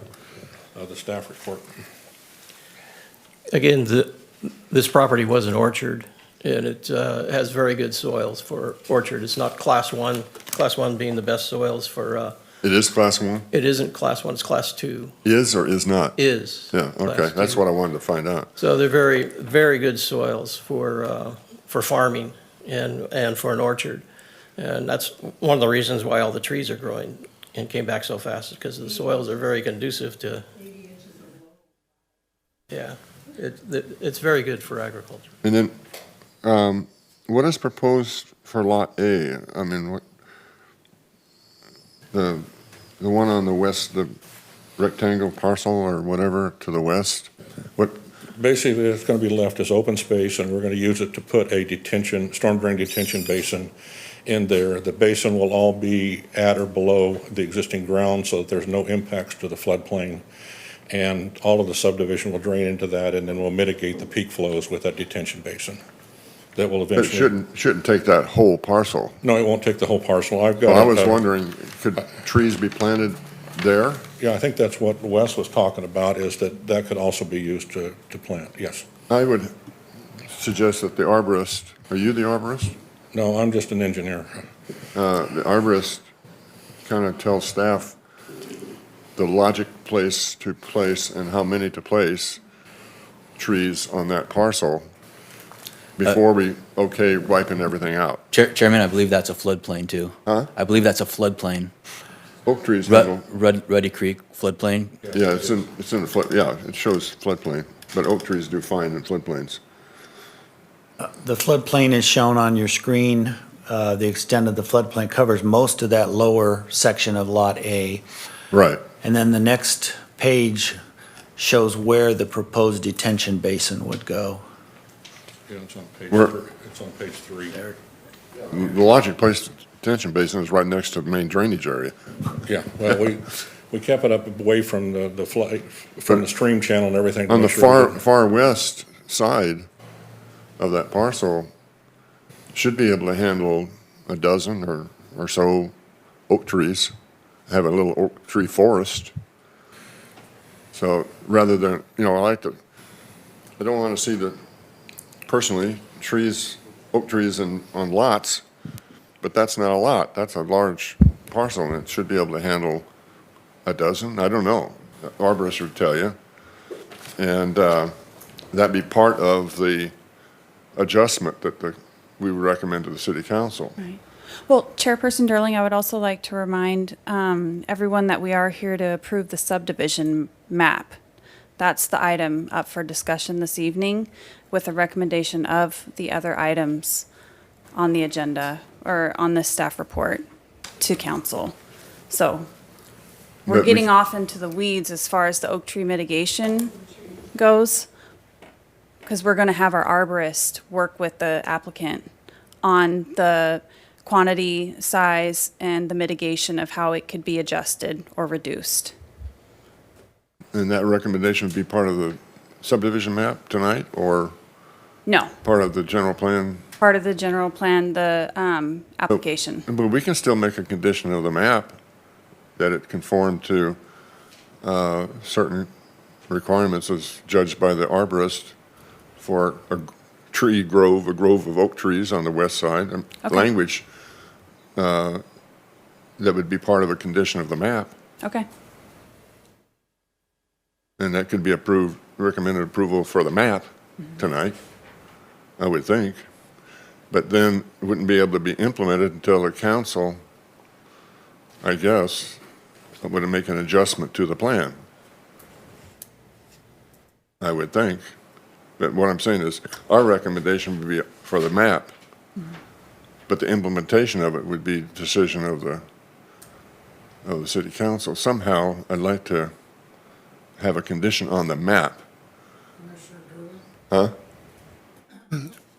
staff report. Again, this property was an orchard, and it has very good soils for orchard. It's not class one being the best soils for It is class one? It isn't class 1, it's class 2. Is or is not? Is. Yeah, okay, class that's 2. what I wanted to find out. So they're very, very good soils for farming and for an orchard. And that's one of the reasons why all the trees are growing and came back so fast, is because the soils are very conducive to. Yeah, it's very good for agriculture. And then, what is proposed for Lot A? I mean, what, the one on the west, the rectangle parcel or whatever to the west? What, Basically, it's going to be left as open space, and we're going to use it to put a storm drain detention basin in there. The basin will all be at or below the existing ground so that there's no impacts to the floodplain. And all of the subdivision will drain into that, and then we'll mitigate the peak flows with that detention basin. That will it eventually. shouldn't take that whole parcel. No, it won't take the whole parcel. I've got. Well, I was wondering, could trees be planted there? Yeah, I think that's what Wes was talking about, is that could also be used to plant, yes. I would suggest that the arborist, are you the arborist? No, I'm just an engineer. The arborist kind of tells staff the logic place to place and how many to place trees on that parcel before we wiping everything out. Chairman, I believe that's a floodplain too. Huh? I believe that's a floodplain. Oak trees handle, Ruddy Creek floodplain. yeah, it's in the flood, yeah, it shows floodplain, but oak trees do fine in floodplains. The floodplain is shown on your screen. The extent of the floodplain covers most of that lower section of Lot A. Right. And then the next page shows where the proposed detention basin would go. Yeah, it's on Where- page 3. The logic place detention basin is right next to the main drainage area. Yeah, well, we kept it up away from the flood, from the stream channel and everything. to On the make sure we didn't- far west side of that parcel should be able to handle a dozen or so oak trees, have a little oak tree forest. So rather than, I don't want to see personally, oak trees on lots, but that's not a lot. That's a large parcel, and it should be able to handle a dozen. I don't know. The arborist would tell you. And that'd be part of the adjustment that we would recommend to the city council. Right. Well, Chairperson Durling, I would also like to remind everyone that we are here to approve the subdivision map. That's the item up for discussion this evening, with a recommendation of the other items on the agenda or on the staff report to council. So we're But we- getting off into the weeds as far as the oak tree mitigation goes, because we're going to have our arborist work with the applicant on the quantity, size, and the mitigation of how it could be adjusted or reduced. And that recommendation would be part of the subdivision map tonight, or No, part of the general plan? part of the general plan, the application. But we can still make a condition of the map that it conform to certain requirements as judged by the arborist for a grove of oak trees on the west side, and Okay. language that would be part of a condition of the map. Okay, And that could be recommended approval for the map tonight, I would think. But then it wouldn't be able to be implemented until the council, I guess, would make an adjustment to the plan. I would think. But what I'm saying is, our recommendation would be for the map, but the implementation of it would be decision of the city council. Somehow, I'd like to have a condition on the map. Huh?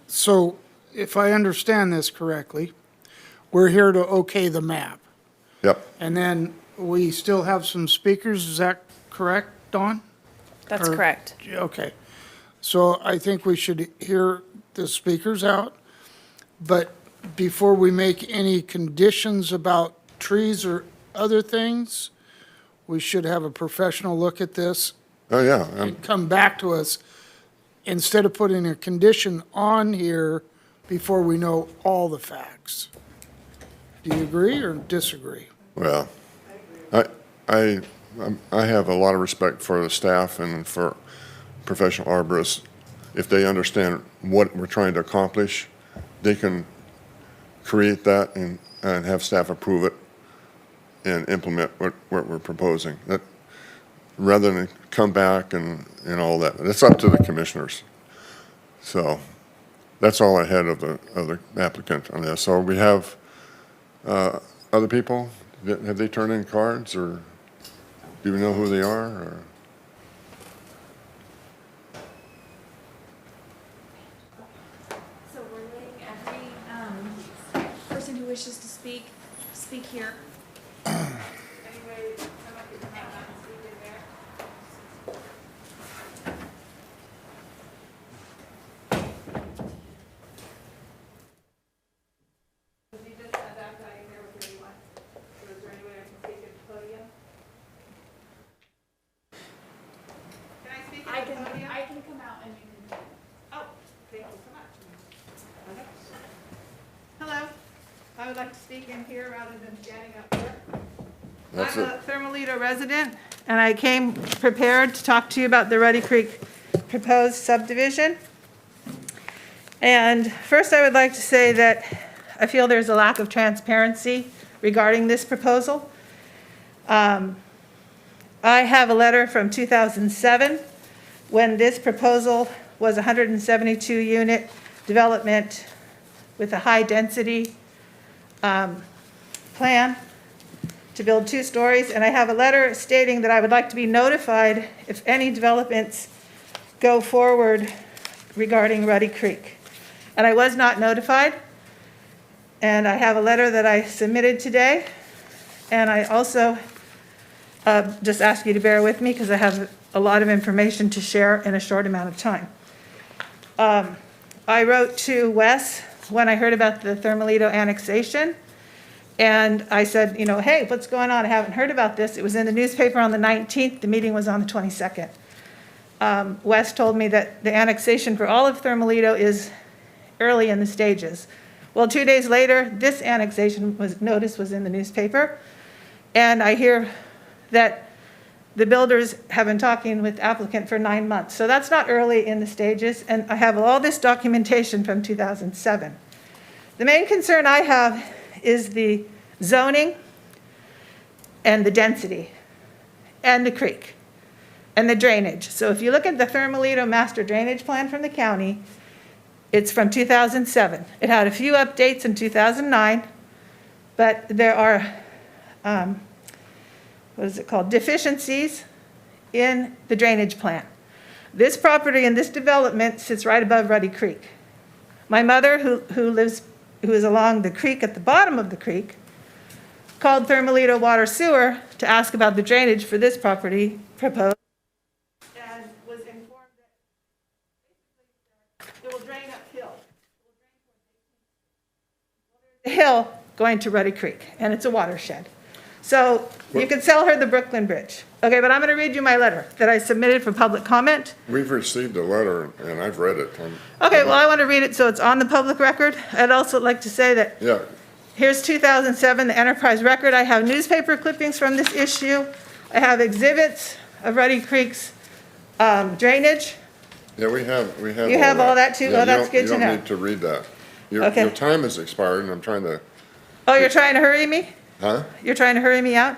So if I understand this correctly, we're here to okay the map. Yep. And then we still have some speakers, is that correct, Dawn? that's Or- correct. Okay. So I think we should hear the speakers out. But before we make any conditions about trees or other things, we should have a professional look at this Oh, yeah. and come back to us instead of putting a condition on here before we know all the facts. Do you agree or disagree? Well, I have a lot of respect for the staff and for professional arborists. If they understand what we're trying to accomplish, they can create that and have staff approve it and implement what we're proposing. That, rather than come back and all that. It's up to the commissioners. So that's all I had of the applicant on this. So we have other people. Have they turned in cards, or do we know who they are? Or? So we're letting every person who wishes to speak here. I can come out and you can. Oh, thank you so much. Okay. Hello, I would like to speak in here rather than standing up here. That's I'm it. a Thermalito resident, and I came prepared to talk to you about the Ruddy Creek proposed subdivision. And first, I would like to say that I feel there's a lack of transparency regarding this proposal. I have a letter from 2007 when this proposal was a 172-unit development with a high-density plan to build 2 stories. And I have a letter stating that I would like to be notified if any developments go forward regarding Ruddy Creek. And I was not notified. And I have a letter that I submitted today. And I also just ask you to bear with me because I have a lot of information to share in a short amount of time. I wrote to Wes when I heard about the Thermalito annexation, and I said, you know, hey, what's going on? I haven't heard about this. It was in the newspaper on the 19th. The meeting was on the 22nd. Wes told me that the annexation for all of Thermalito is early in the stages. Well, 2 days later, this annexation notice was in the newspaper, and I hear that the builders have been talking with the applicant for 9 months. So that's not early in the stages, and I have all this documentation from 2007. The main concern I have is the zoning and the density and the creek and the drainage. So if you look at the Thermalito master drainage plan from the county, it's from 2007. It had a few updates in 2009, but there are deficiencies in the drainage plan. This property and this development sits right above Ruddy Creek. My mother, who is along the creek at the bottom of the creek, called Thermalito Water Sewer to ask about the drainage for this property proposed, and was informed that it will drain uphill. The hill going to Ruddy Creek, and it's a watershed. So you can sell her the Brooklyn Bridge. Okay, but I'm going to read you my letter that I submitted for public comment. We've received a letter, and I've read it. Okay, well, I want to read it so it's on the public record. I'd also like to say that Yeah, here's 2007, the Enterprise record. I have newspaper clippings from this issue. I have exhibits of Ruddy Creek's drainage. yeah, we have. You have all that too? Yeah, Oh, that's good to You know. don't need to read that. Okay. Your time has expired, and I'm trying to, Oh, you're trying to hurry me? huh? You're trying to hurry me out?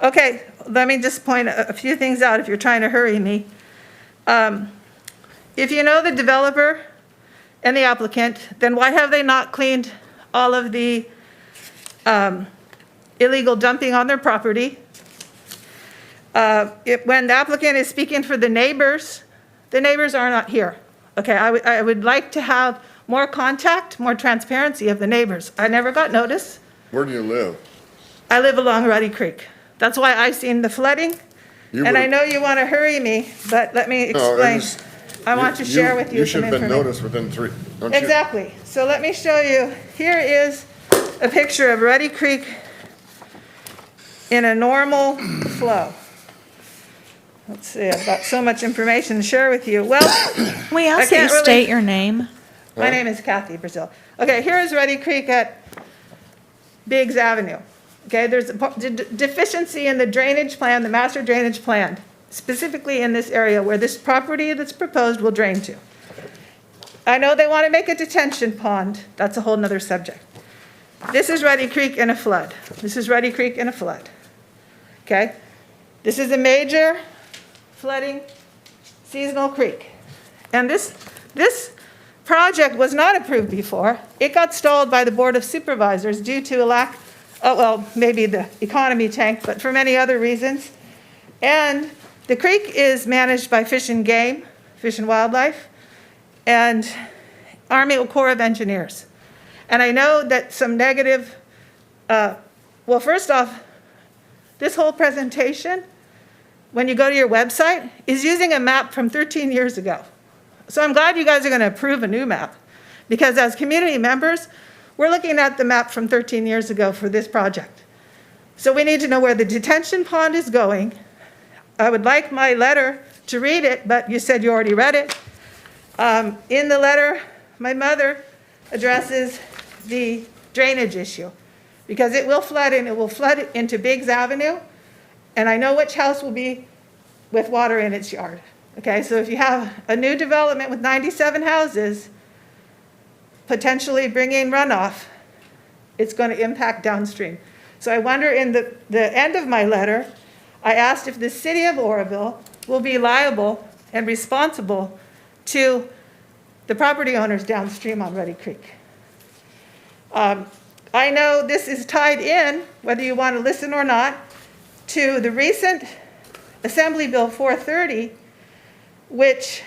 Okay, let me just point a few things out if you're trying to hurry me. If you know the developer and the applicant, then why have they not cleaned all of the illegal dumping on their property? When the applicant is speaking for the neighbors are not here. Okay, I would like to have more contact, more transparency of the neighbors. I never got notice. Where do you live? I live along Ruddy Creek. That's why I've seen the flooding. You And I would've- know you want to hurry me, but let me No, I explain. just- I want to share with you some You should have been information. noticed within three, don't you? Exactly. So let me show you. Here is a picture of Ruddy Creek in a normal flow. Let's see, I've got so much information to share with you. Well, We I ask that you can't really- state your name. my name is Kathy Brazil. Okay, here is Ruddy Creek at Biggs Avenue. Okay, there's a deficiency in the drainage plan, the master drainage plan, specifically in this area where this property that's proposed will drain to. I know they want to make a detention pond. That's a whole nother subject. This is Ruddy Creek in a flood. This is Ruddy Creek in a flood. Okay? This is a major flooding seasonal creek. And this project was not approved before. It got stalled by the Board of Supervisors due to a lack, well, maybe the economy tanked, but for many other reasons. And the creek is managed by Fish and Game, Fish and Wildlife, and Army Corps of Engineers. And I know that some negative, well, first off, this whole presentation, when you go to your website, is using a map from 13 years ago. So I'm glad you guys are going to approve a new map, because as community members, we're looking at the map from 13 years ago for this project. So we need to know where the detention pond is going. I would like my letter to read it, but you said you already read it. In the letter, my mother addresses the drainage issue, because it will flood, and it will flood into Biggs Avenue, and I know which house will be with water in its yard. Okay, so if you have a new development with 97 houses, potentially bringing runoff, it's going to impact downstream. So I wonder, in the end of my letter, I asked if the city of Oroville will be liable and responsible to the property owners downstream on Ruddy Creek. I know this is tied in, whether you want to listen or not, to the recent Assembly Bill 430, which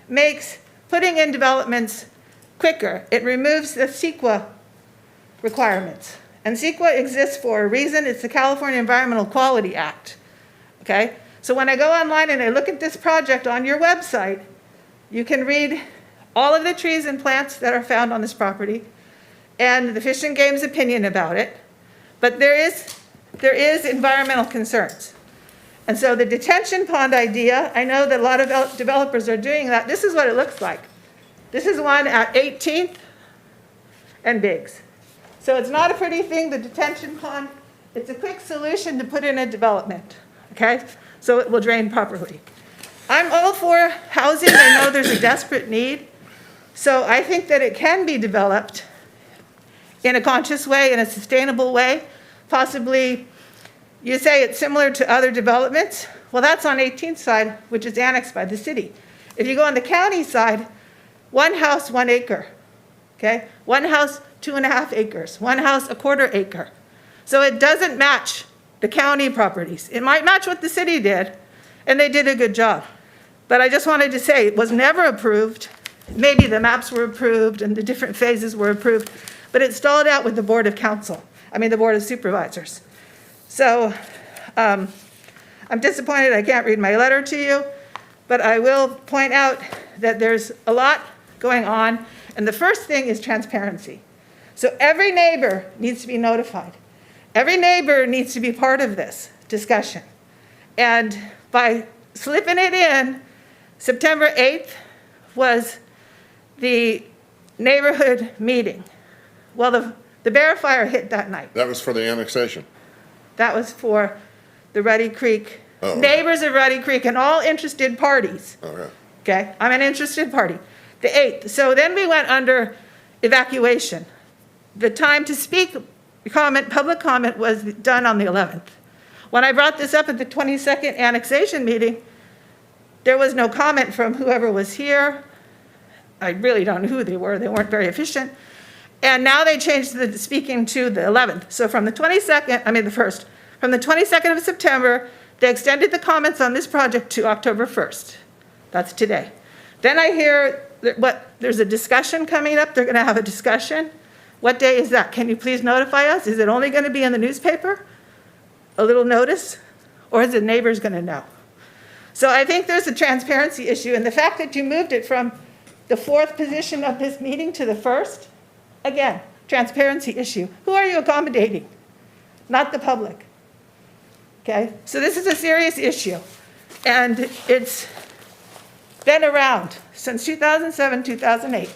makes putting in developments quicker. It removes the CEQA requirements. And CEQA exists for a reason. It's the California Environmental Quality Act. Okay? So when I go online and I look at this project on your website, you can read all of the trees and plants that are found on this property and the Fish and Game's opinion about it. But there is environmental concerns. And so the detention pond idea, I know that a lot of developers are doing that. This is what it looks like. This is one at 18th and Biggs. So it's not a pretty thing, the detention pond. It's a quick solution to put in a development, okay? So it will drain properly. I'm all for housing. I know there's a desperate need. So I think that it can be developed in a conscious way, in a sustainable way. Possibly, you say it's similar to other developments. Well, that's on 18th side, which is annexed by the city. If you go on the county side, one house, 1 acre, okay? One house, 2.5 acres. One house, 1/4 acre. So it doesn't match the county properties. It might match what the city did, and they did a good job. But I just wanted to say, it was never approved. Maybe the maps were approved and the different phases were approved, but it stalled out with the Board of the Board of Supervisors. So I'm disappointed I can't read my letter to you, but I will point out that there's a lot going on, and the first thing is transparency. So every neighbor needs to be notified. Every neighbor needs to be part of this discussion. And by slipping it in, September 8th was the neighborhood meeting. Well, the Bear Fire hit that night. That was for the annexation. That was for the Ruddy Creek, Oh, okay. neighbors of Ruddy Creek and all interested parties. Okay. Okay, I'm an interested party. The 8th. So then we went under evacuation. The time to speak, public comment was done on the 11th. When I brought this up at the 22nd annexation meeting, there was no comment from whoever was here. I really don't know who they were. They weren't very efficient. And now they changed the speaking to the 11th. So from the 1st, from the 22nd of September, they extended the comments on this project to October 1st. That's today. Then I hear there's a discussion coming up. They're going to have a discussion. What day is that? Can you please notify us? Is it only going to be in the newspaper? A little notice? Or is the neighbors going to know? So I think there's a transparency issue. And the fact that you moved it from the 4th position of this meeting to the 1st, again, transparency issue. Who are you accommodating? Not the public. Okay? So this is a serious issue. And it's been around since 2007, 2008.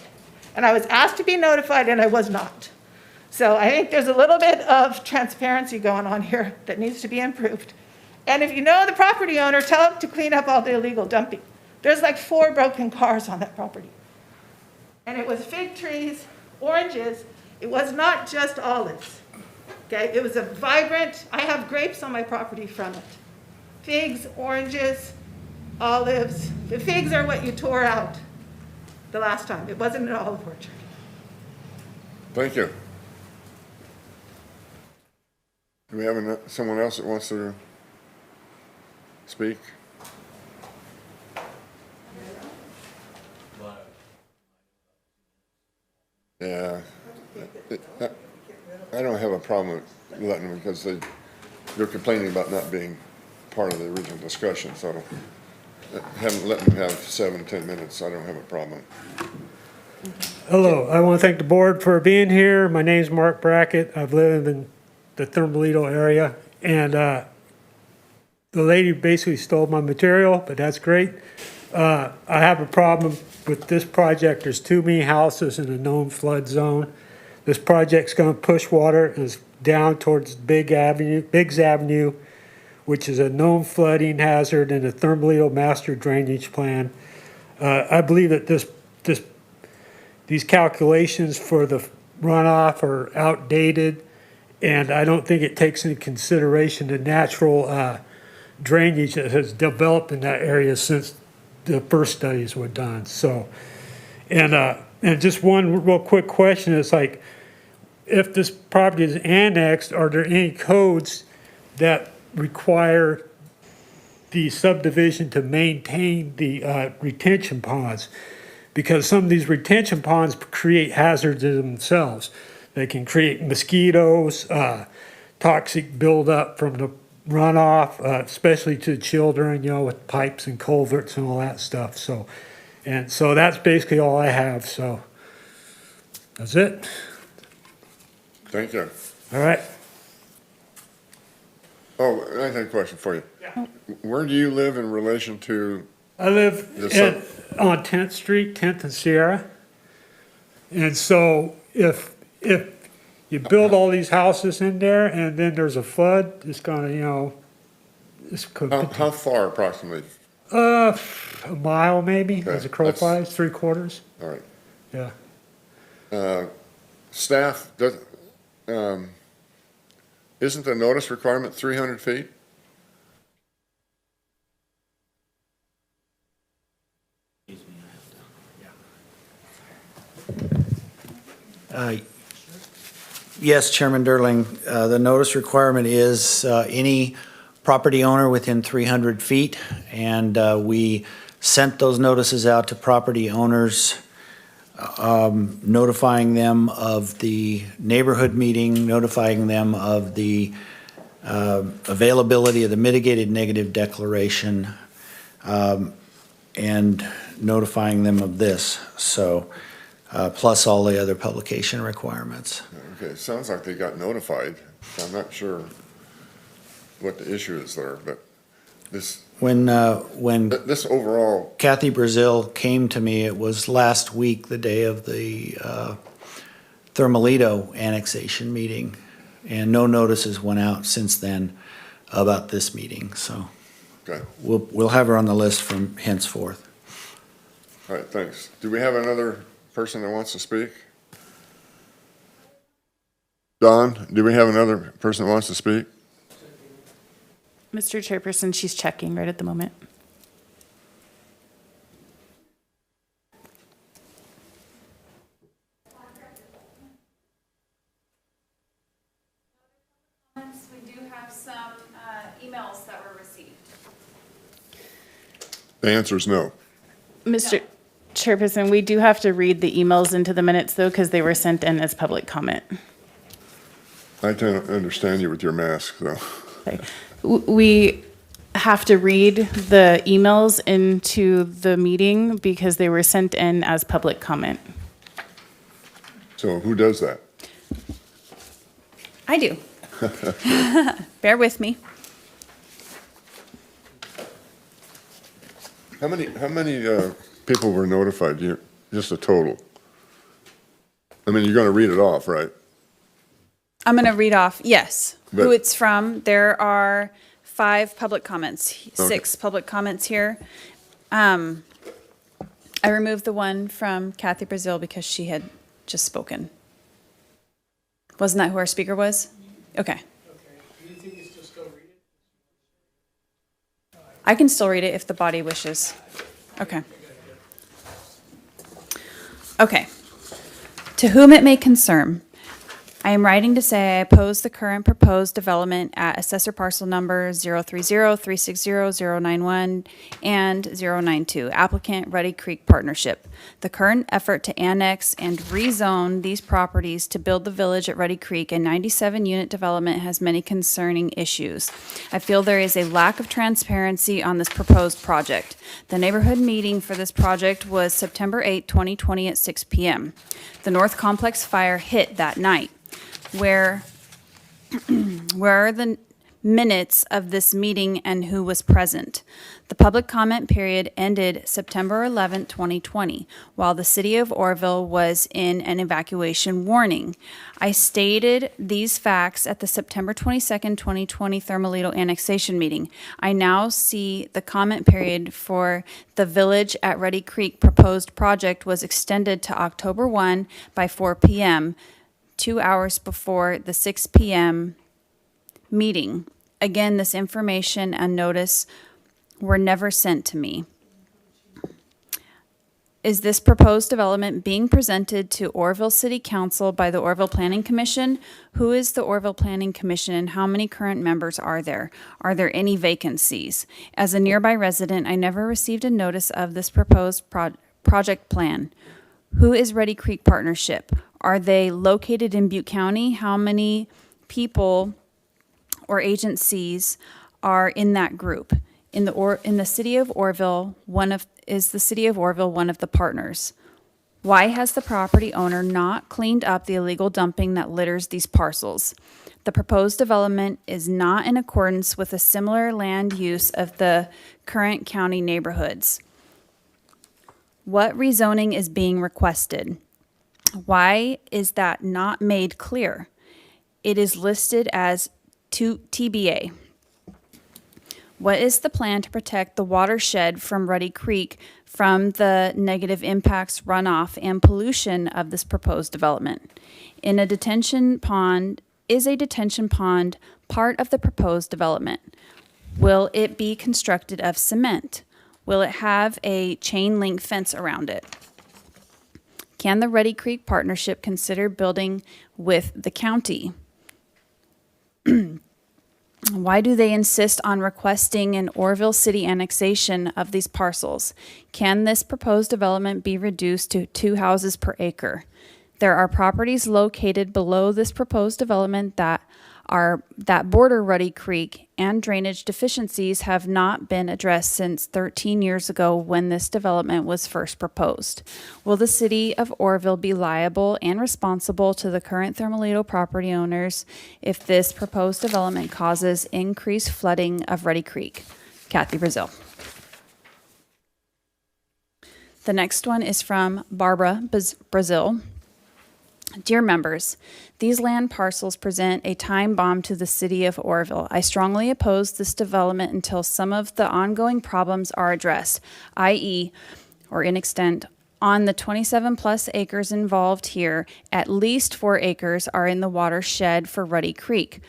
And I was asked to be notified, and I was not. So I think there's a little bit of transparency going on here that needs to be improved. And if you know the property owner, tell him to clean up all the illegal dumping. There's like 4 broken cars on that property. And it was fig trees, oranges. It was not just olives. Okay, it was a vibrant, I have grapes on my property from it. Figs, oranges, olives. The figs are what you tore out the last time. It wasn't an olive orchard. Thank you. Do we have someone else that wants to speak? Yeah. I don't have a problem with letting them because they're complaining about not being part of the original discussion, so let them have 7, 10 minutes. I don't have a problem. Hello, I want to thank the board for being here. My name's Mark Brackett. I've lived in the Thermalito area, and the lady basically stole my material, but that's great. I have a problem with this project. There's too many houses in a known flood zone. This project's going to push water down towards Biggs Avenue, which is a known flooding hazard in the Thermalito Master Drainage Plan. I believe that these calculations for the runoff are outdated, and I don't think it takes into consideration the natural drainage that has developed in that area since the first studies were done. So, and just one real quick question is like, if this property is annexed, are there any codes that require the subdivision to maintain the retention ponds? Because some of these retention ponds create hazards in themselves. They can create mosquitoes, toxic buildup from the runoff, especially to children, with pipes and culverts and all that stuff. So that's basically all I have. So that's it. Thank you. All right. Oh, I have a question for you. Yeah. Where do you live in relation to? I live on 10th Street, 10th and Sierra. And so if you build all these houses in there and then there's a flood, it's gonna, it's How far approximately? a mile maybe, Okay, as a crow flies, 3/4. All right. Yeah. Staff, isn't the notice requirement 300 feet? Yes, Chairman Durling, the notice requirement is any property owner within 300 feet, and we sent those notices out to property owners, notifying them of the neighborhood meeting, notifying them of the availability of the mitigated negative declaration, and notifying them of this. So, plus all the other publication requirements. Okay, sounds like they got notified. I'm not sure what the issue is there, but this overall, Kathy Brazil came to me, it was last week, the day of the Thermalito annexation meeting, and no notices went out since then about this meeting, so okay. we'll have her on the list from henceforth. All right, thanks. Do we have another person that wants to speak? Don, do we have another person that wants to speak? Mr. Chairperson, she's checking right at the moment. We do have some emails that were received. The answer is no. Mr. Chairperson, we do have to read the emails into the minutes though, because they were sent in as public comment. I don't understand you with your mask, though. Okay. We have to read the emails into the meeting because they were sent in as public comment. So who does that? I do. Bear with me. How many people were notified? Just a total? I mean, you're going to read it off, right? I'm going to read off, yes, who But- it's from. There are 5 public comments, 6 public comments here. I removed the one from Kathy Brazil because she had just spoken. Wasn't that who our speaker was? Okay. I can still read it if the body wishes. Okay. Okay. To whom it may concern, I am writing to say I oppose the current proposed development at assessor parcel number 030-360-091 and 092, applicant Ruddy Creek Partnership. The current effort to annex and rezone these properties to build the village at Ruddy Creek, a 97-unit development, has many concerning issues. I feel there is a lack of transparency on this proposed project. The neighborhood meeting for this project was September 8, 2020 at 6 p.m. The North Complex fire hit that night. Where are the minutes of this meeting and who was present? The public comment period ended September 11, 2020, while the city of Oroville was in an evacuation warning. I stated these facts at the September 22, 2020 Thermalito annexation meeting. I now see the comment period for the Village at Ruddy Creek proposed project was extended to October 1 by 4 p.m., 2 hours before the 6 p.m. meeting. Again, this information and notice were never sent to me. Is this proposed development being presented to Oroville City Council by the Oroville Planning Commission? Who is the Oroville Planning Commission and how many current members are there? Are there any vacancies? As a nearby resident, I never received a notice of this proposed project plan. Who is Ruddy Creek Partnership? Are they located in Butte County? How many people or agencies are in that group? In the city of Oroville, is the city of Oroville one of the partners? Why has the property owner not cleaned up the illegal dumping that litters these parcels? The proposed development is not in accordance with a similar land use of the current county neighborhoods. What rezoning is being requested? Why is that not made clear? It is listed as TBA. What is the plan to protect the watershed from Ruddy Creek from the negative impacts, runoff, and pollution of this proposed development? Is a detention pond part of the proposed development? Will it be constructed of cement? Will it have a chain link fence around it? Can the Ruddy Creek Partnership consider building with the county? Why do they insist on requesting an Oroville City annexation of these parcels? Can this proposed development be reduced to 2 houses per acre? There are properties located below this proposed development that border Ruddy Creek, and drainage deficiencies have not been addressed since 13 years ago when this development was first proposed. Will the city of Oroville be liable and responsible to the current Thermalito property owners if this proposed development causes increased flooding of Ruddy Creek? Kathy Brazil. The next one is from Barbara Brazil. Dear members, these land parcels present a time bomb to the city of Oroville. I strongly oppose this development until some of the ongoing problems are addressed, i.e., or in extent, on the 27 plus acres involved here, at least 4 acres are in the watershed for Ruddy Creek,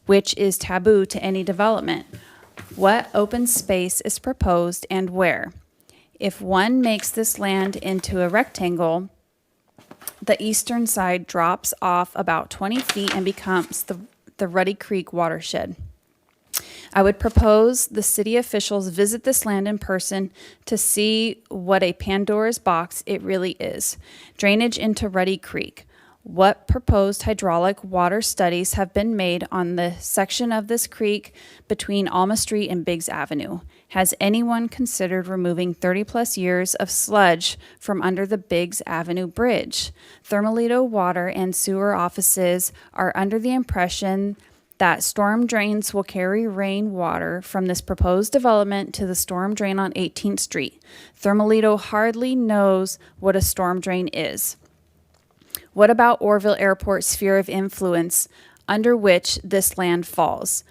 which is taboo to any development. What open space is proposed and where? If one makes this land into a rectangle, the eastern side drops off about 20 feet and becomes the Ruddy Creek watershed. I would propose the city officials visit this land in person to see what a Pandora's box it really is. Drainage into Ruddy Creek. What proposed hydraulic water studies have been made on the section of this creek between Alma Street and Biggs Avenue? Has anyone considered removing 30 plus years of sludge from under the Biggs Avenue Bridge? Thermalito Water and Sewer offices are under the impression that storm drains will carry rainwater from this proposed development to the storm drain on 18th Street. Thermalito hardly knows what a storm drain is. What about Oroville Airport's sphere of influence under which this land falls.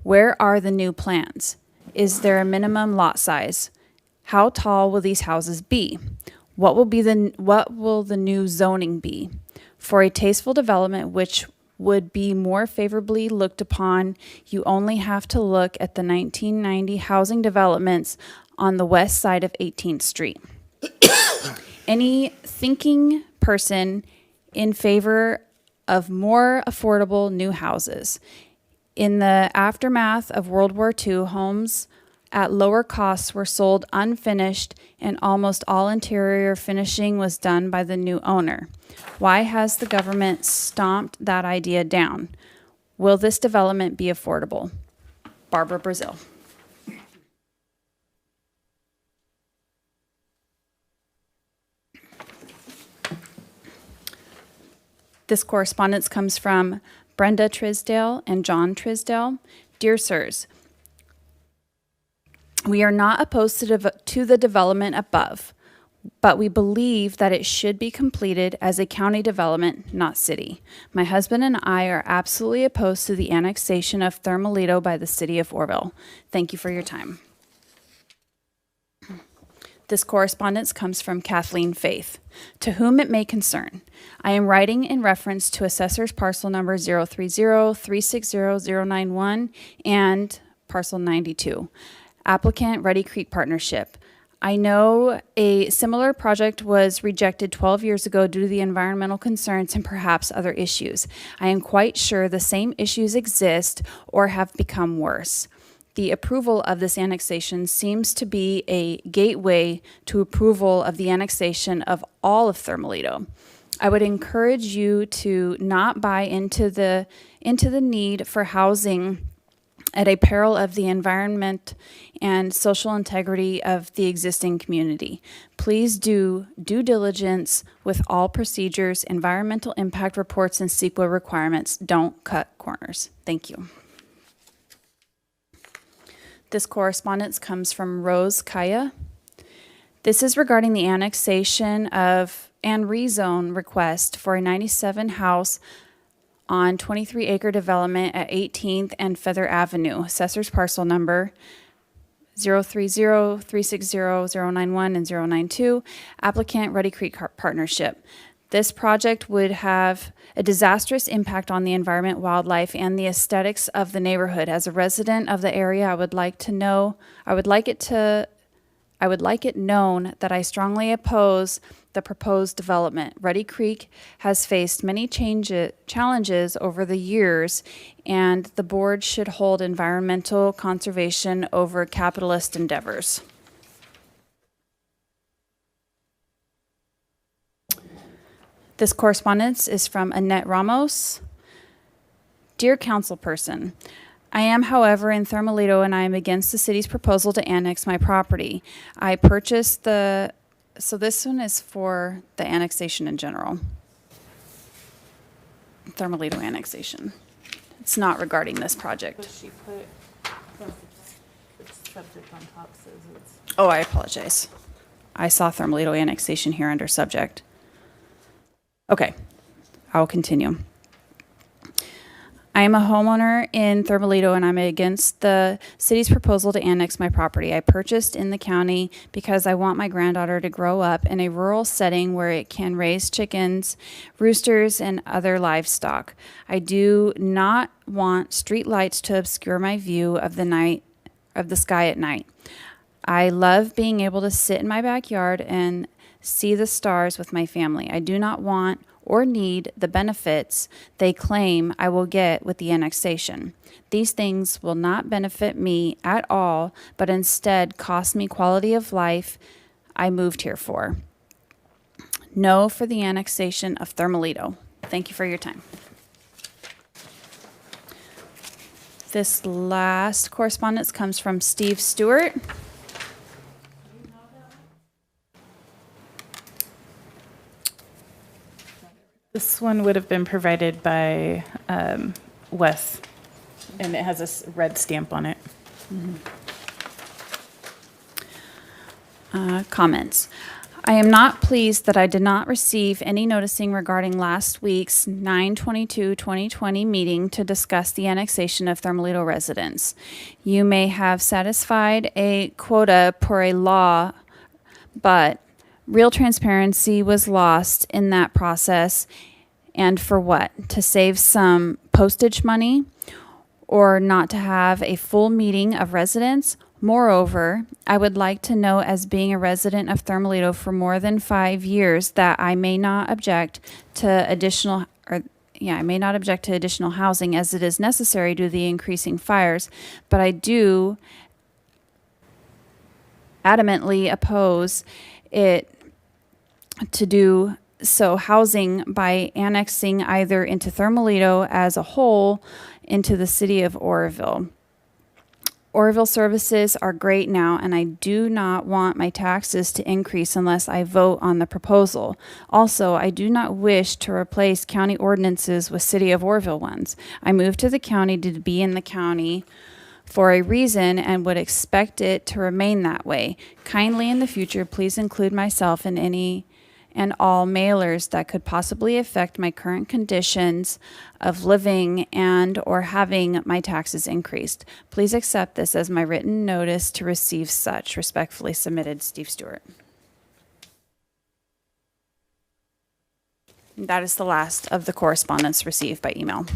Where are the new plans? Is there a minimum lot size? How tall will these houses be? What will the new zoning be? For a tasteful development which would be more favorably looked upon, you only have to look at the 1990 housing developments on the west side of 18th Street. Any thinking person in favor of more affordable new houses. In the aftermath of World War II, homes at lower costs were sold unfinished, and almost all interior finishing was done by the new owner. Why has the government stomped that idea down? Will this development be affordable? Barbara Brazil. This correspondence comes from Brenda Trisdale and John Trisdale. Dear Sirs, we are not opposed to the development above, but we believe that it should be completed as a county development, not city. My husband and I are absolutely opposed to the annexation of Thermalito by the city of Oroville. Thank you for your time. This correspondence comes from Kathleen Faith. To whom it may concern, I am writing in reference to Assessor's Parcel Number 030-360-091 and Parcel 92. Applicant Ready Creek Partnership. I know a similar project was rejected 12 years ago due to the environmental concerns and perhaps other issues. I am quite sure the same issues exist or have become worse. The approval of this annexation seems to be a gateway to approval of the annexation of all of Thermalito. I would encourage you to not buy into the need for housing at a peril of the environment and social integrity of the existing community. Please do due diligence with all procedures, environmental impact reports, and CEQA requirements. Don't cut corners. Thank you. This correspondence comes from Rose Kaya. This is regarding the annexation of and rezone request for a 97 house on 23-acre development at 18th and Feather Avenue. Assessor's parcel number 030-360-091 and 092. Applicant Ready Creek Partnership. This project would have a disastrous impact on the environment, wildlife, and the aesthetics of the neighborhood. As a resident of the area, I would like it known that I strongly oppose the proposed development. Ready Creek has faced many challenges over the years, and the board should hold environmental conservation over capitalist endeavors. This correspondence is from Annette Ramos. Dear councilperson, I am, however, in Thermalito, and I am against the city's proposal to annex my property. I purchased so this one is for the annexation in general. Thermalito annexation. It's not regarding this project. But she put subject on top says it's. Oh, I apologize. I saw Thermalito annexation here under subject. Okay, I'll continue. I am a homeowner in Thermalito, and I'm against the city's proposal to annex my property. I purchased in the county because I want my granddaughter to grow up in a rural setting where it can raise chickens, roosters, and other livestock. I do not want street lights to obscure my view of the sky at night. I love being able to sit in my backyard and see the stars with my family. I do not want or need the benefits they claim I will get with the annexation. These things will not benefit me at all, but instead cost me quality of life I moved here for. No for the annexation of Thermalito. Thank you for your time. This last correspondence comes from Steve Stewart. This one would have been provided by Wes, and it has a red stamp on it. Comments. I am not pleased that I did not receive any noticing regarding last week's 9/22/2020 meeting to discuss the annexation of Thermalito residents. You may have satisfied a quota per a law, but real transparency was lost in that process. And for what? To save some postage money or not to have a full meeting of residents? Moreover, I would like to know, as being a resident of Thermalito for more than 5 years, that I may not object to additional housing as it is necessary due to the increasing fires, but I do adamantly oppose it to do so housing by annexing either into Thermalito as a whole into the city of Oroville. Oroville services are great now, and I do not want my taxes to increase unless I vote on the proposal. Also, I do not wish to replace county ordinances with city of Oroville ones. I moved to the county to be in the county for a reason and would expect it to remain that way. Kindly in the future, please include myself in any and all mailers that could possibly affect my current conditions of living and or having my taxes increased. Please accept this as my written notice to receive such. Respectfully submitted, Steve Stewart. That is the last of the correspondence received by email.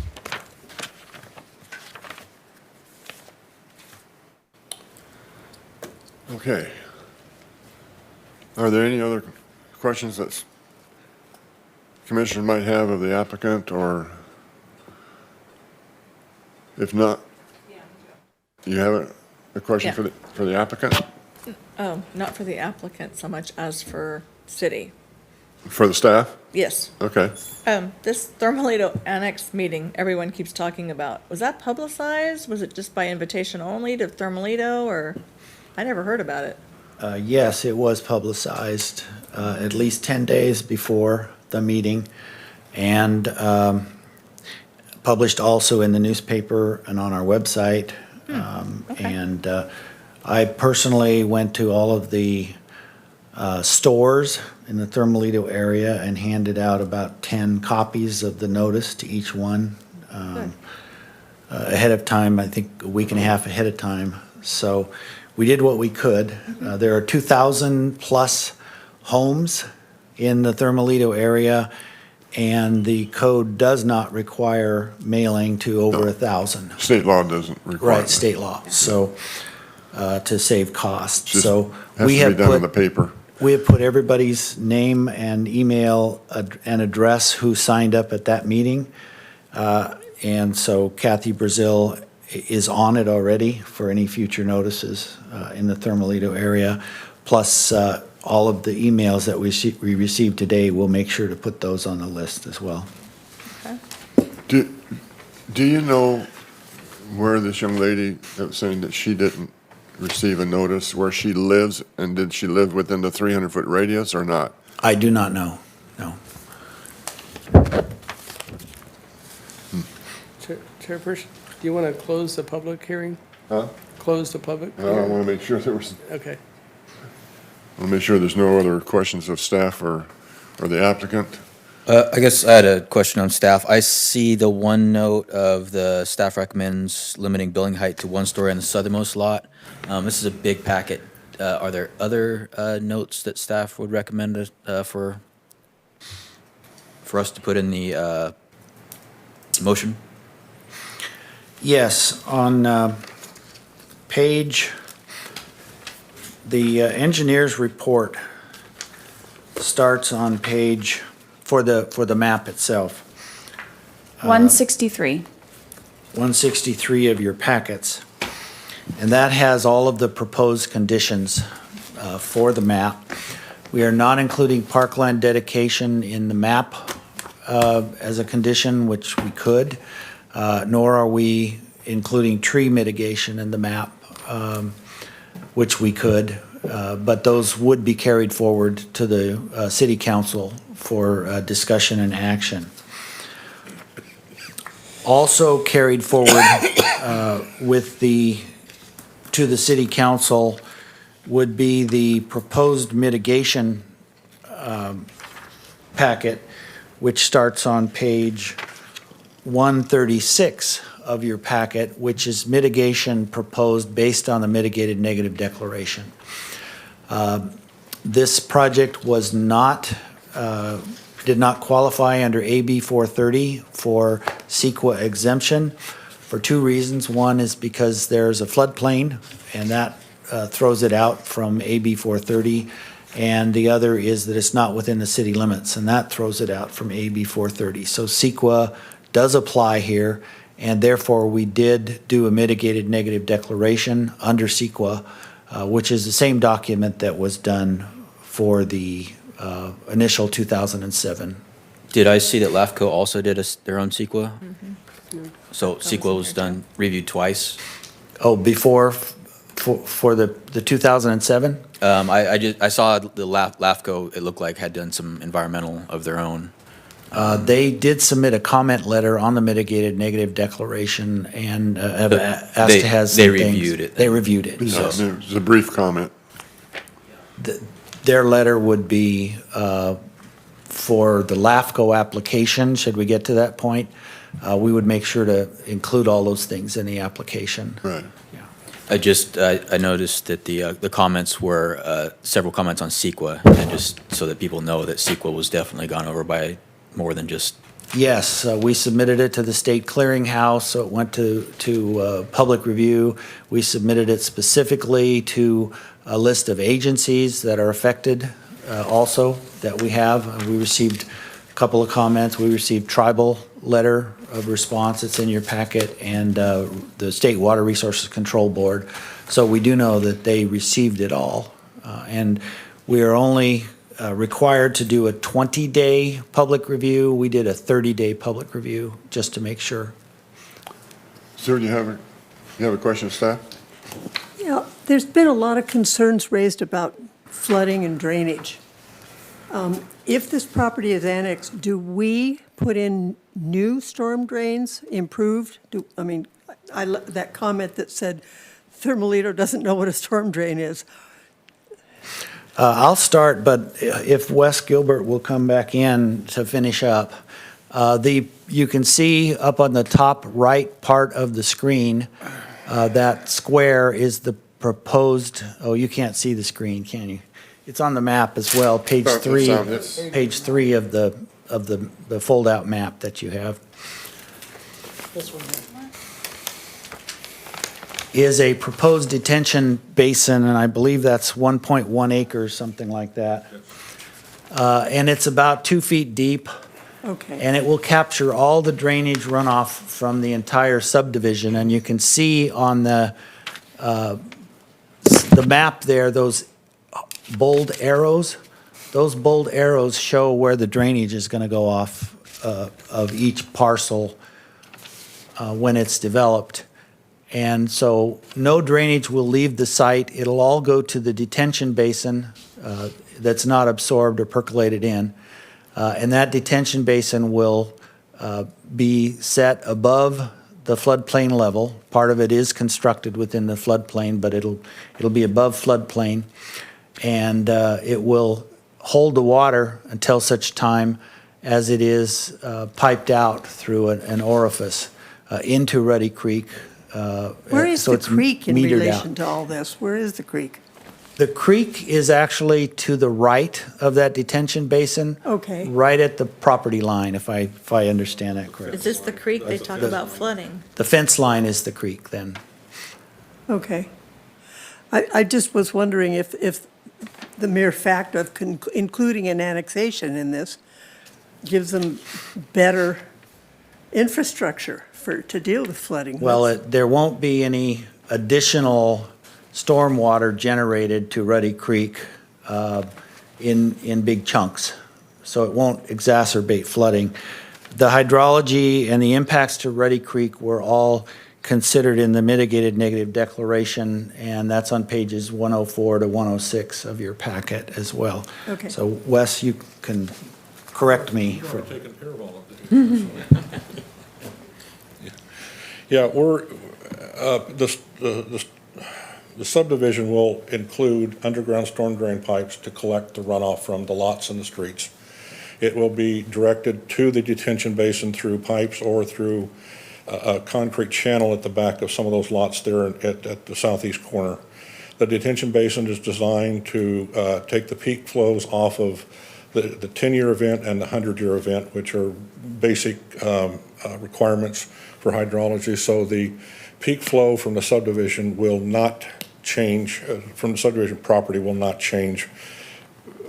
Okay. Are there any other questions that commissioner might have of the applicant, or if not, you have a question Yeah. for the applicant? Not for the applicant so much as for city. For the staff? Yes. Okay. This Thermalito Annex meeting everyone keeps talking about, was that publicized? Was it just by invitation only to Thermalito, or? I never heard about it. Yes, it was publicized at least 10 days before the meeting, and published also in the newspaper and on our website. Okay. And I personally went to all of the stores in the Thermalito area and handed out about 10 copies of the notice to each one ahead of time, I think a week and a half ahead of time. So we did what we could. There are 2,000 plus homes in the Thermalito area, and the code does not require mailing to over 1,000. State law doesn't require Right, state law. So, to save costs. Just So has we to have be done in the put, paper. we have put everybody's name and email and address who signed up at that meeting. And so Kathy Brazil is on it already for any future notices in the Thermalito area. Plus, all of the emails that we received today, we'll make sure to put those on the list as well. Do you know where this young lady that was saying that she didn't receive a notice, where she lives, and did she live within the 300-foot radius or not? I do not know, no. Chairperson, do you want to close the public hearing? Huh? Close the public? I want to make sure there was, Okay. I want to make sure there's no other questions of staff or the applicant. I guess I had a question on staff. I see the one note of the staff recommends limiting building height to 1 story on the southernmost lot. This is a big packet. Are there other notes that staff would recommend for us to put in the motion? Yes, on page, the engineer's report starts on page, for the map itself, 163. 163 of your packets. And that has all of the proposed conditions for the map. We are not including parkland dedication in the map as a condition, which we could, nor are we including tree mitigation in the map, which we could, but those would be carried forward to the city council for discussion and action. Also carried forward to the city council would be the proposed mitigation packet, which starts on page 136 of your packet, which is mitigation proposed based on the mitigated negative declaration. This project was not, did not qualify under AB 430 for CEQA exemption for two reasons. One is because there's a floodplain, and that throws it out from AB 430. And the other is that it's not within the city limits, and that throws it out from AB 430. So CEQA does apply here, and therefore we did do a mitigated negative declaration under CEQA, which is the same document that was done for the initial 2007. Did I see that LAFCO also did their own CEQA? So CEQA was done, reviewed twice? Oh, before, for the 2007? I saw the LAFCO, it looked like, had done some environmental of their own. They did submit a comment letter on the mitigated negative declaration and have asked to have some They things. reviewed it. They reviewed it. Yeah, it was a brief comment. Their letter would be for the LAFCO application, should we get to that point, we would make sure to include all those things in the application. Right. I noticed that the comments were, several comments on CEQA, and just so that people know that CEQA was definitely gone over by more than just. Yes, we submitted it to the state clearinghouse, so it went to public review. We submitted it specifically to a list of agencies that are affected also that we have. We received a couple of comments. We received tribal letter of response. It's in your packet, and the State Water Resources Control Board. So we do know that they received it all. And we are only required to do a 20-day public review. We did a 30-day public review just to make sure. Sir, you have a question, staff? Yeah, there's been a lot of concerns raised about flooding and drainage. If this property is annexed, do we put in new storm drains, improved? That comment that said Thermalito doesn't know what a storm drain is. I'll start, but if Wes Gilbert will come back in to finish up. You can see up on the top right part of the screen, that square is the proposed, oh, you can't see the screen, can you? It's on the map as well, page Oh, three, it's- page 3 of the fold-out map that you have. This one. Is a proposed detention basin, and I believe that's 1.1 acres, something like that. And it's about 2 feet deep, Okay. and it will capture all the drainage runoff from the entire subdivision. And you can see on the map there, those bold arrows. Those bold arrows show where the drainage is going to go off of each parcel when it's developed. And so no drainage will leave the site. It'll all go to the detention basin that's not absorbed or percolated in. And that detention basin will be set above the floodplain level. Part of it is constructed within the floodplain, but it'll be above floodplain. And it will hold the water until such time as it is piped out through an orifice into Ruddy Creek. Where is so the it's creek in metered relation out. to all this? Where is the creek? The creek is actually to the right of that detention basin. Okay. Right at the property line, if I understand that Is correctly. this the creek they talk about flooding? The fence line is the creek then. Okay. I just was wondering if the mere fact of including an annexation in this gives them better infrastructure to deal with flooding. Well, there won't be any additional stormwater generated to Ruddy Creek in big chunks, so it won't exacerbate flooding. The hydrology and the impacts to Ruddy Creek were all considered in the mitigated negative declaration, and that's on pages 104 to 106 of your packet as well. Okay. So Wes, you can correct me. Yeah, we're, the subdivision will include underground storm drain pipes to collect the runoff from the lots and the streets. It will be directed to the detention basin through pipes or through a concrete channel at the back of some of those lots there at the southeast corner. The detention basin is designed to take the peak flows off of the 10-year event and the 100-year event, which are basic requirements for hydrology. So the peak flow from the subdivision will not change, from the subdivision property will not change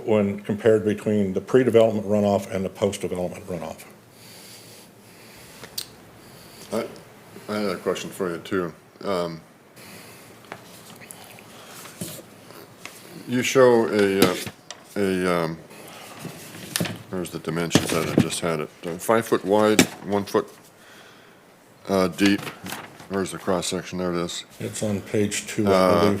when compared between the pre-development runoff and the post-development runoff. I had a question for you too. You show where's the dimensions that I just had it? 5 foot wide, 1 foot deep. Where's the cross section? There it is. It's on page 2, I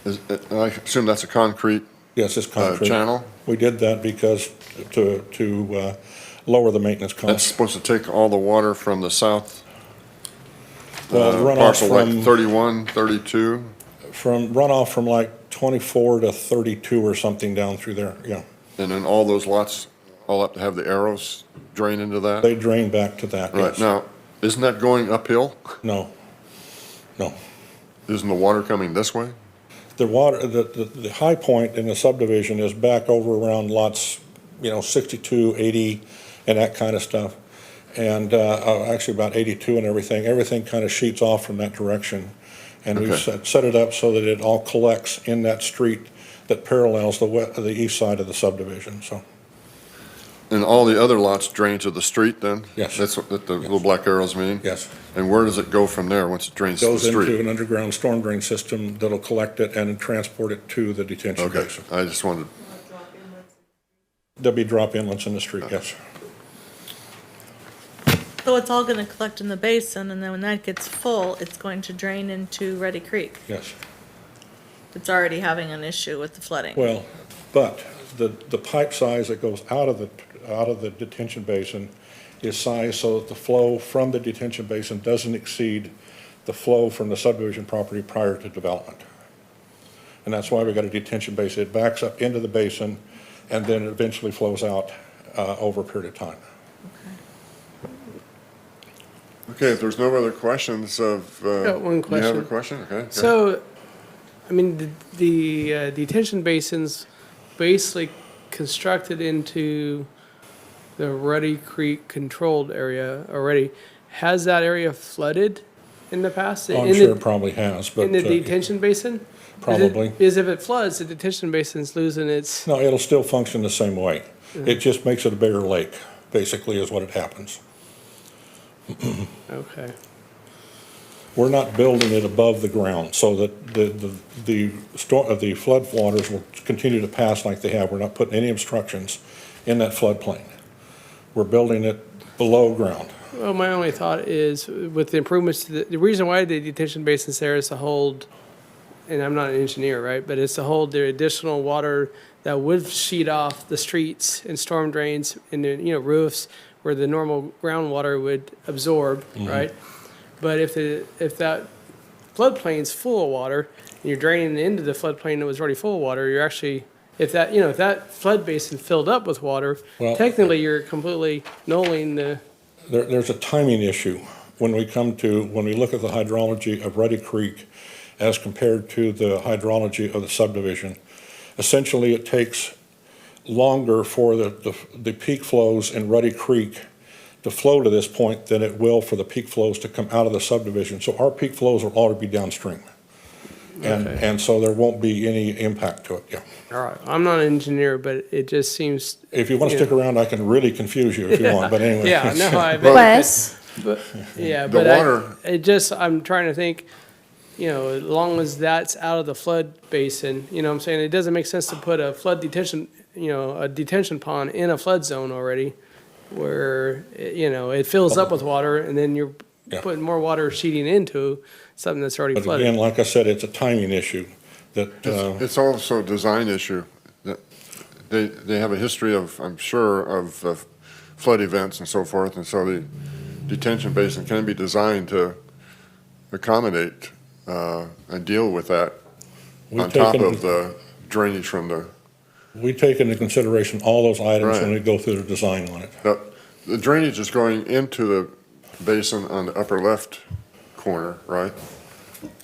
believe. I assume that's a concrete Yes, it's concrete. channel? We did that because to lower the maintenance That's costs. supposed to take all the water from the south Well, runoff parcel, like from 31, 32? runoff from like 24 to 32 or something down through there, yeah. And then all those lots all have to have the arrows drain into that? They drain back to that, Right, yes. now, isn't that going uphill? No, no. Isn't the water coming this way? The water, the high point in the subdivision is back over around lots, 62, 80, and that kind of stuff. And actually about 82 and everything. Everything kind of sheets off from that direction. And we've Okay. set it up so that it all collects in that street that parallels the east side of the subdivision, so. And all the other lots drain to the street then? Yes. That's what the little black arrows mean? Yes. And where does it go from there once it drains to the Goes into street? an underground storm drain system that'll collect it and transport it to the detention Okay, basin. I just wanted, There'll be drop inlets in the street, yes. So it's all gonna collect in the basin, and then when that gets full, it's going to drain into Ready Creek. Yes. It's already having an issue with the flooding. Well, but the pipe size that goes out of the detention basin is sized so that the flow from the detention basin doesn't exceed the flow from the subdivision property prior to development. And that's why we got a detention basin. It backs up into the basin and then it eventually flows out over a period of time. okay, if there's no other questions of, Got one you have a question. question? Okay. go So, I mean, the detention basins basically constructed into the Ruddy Creek controlled area already. Has that area flooded in the past? Oh, I'm In sure the- it probably has, but. In the detention basin? Probably. Because if it floods, the detention basin's losing its, No, it'll still function the same way. It just makes it a bigger lake, basically is what it happens. okay. We're not building it above the ground so that the flood waters will continue to pass like they have. We're not putting any obstructions in that floodplain. We're building it below ground. Well, my only thought is with the improvements to the reason why the detention basin's there is to hold, and I'm not an engineer, right? But it's to hold the additional water that would sheet off the streets and storm drains and the, roofs where the normal groundwater would absorb, right? But if that floodplain's full of water and you're draining into the floodplain that was already full of water, you're actually, if that flood basin filled up with water, Well- technically you're completely nulling the, There's a timing issue when we look at the hydrology of Ruddy Creek as compared to the hydrology of the subdivision. Essentially, it takes longer for the peak flows in Ruddy Creek to flow to this point than it will for the peak flows to come out of the subdivision. So our peak flows will already be downstream. Okay. And so there won't be any impact to it, yeah. all right, I'm not an engineer, but it just seems. If you want to stick around, I can really confuse you if you want, but anyway. Yeah, no, I. Wes? But, yeah, The but water- I'm trying to think, as long as that's out of the flood basin, what I'm saying? It doesn't make sense to put a flood detention, a detention pond in a flood zone already where, it fills up with water and then you're Yeah. putting more water sheeting into something that's already But flooded. again, like I said, it's a timing issue that, It's also a design issue. That They have a history of, I'm sure, of flood events and so forth, and so the detention basin can be designed to accommodate and deal with that We've on top taken- of the drainage from the, We take into consideration all those items when Right. we go through the design on it. the drainage is going into the basin on the upper left corner, right?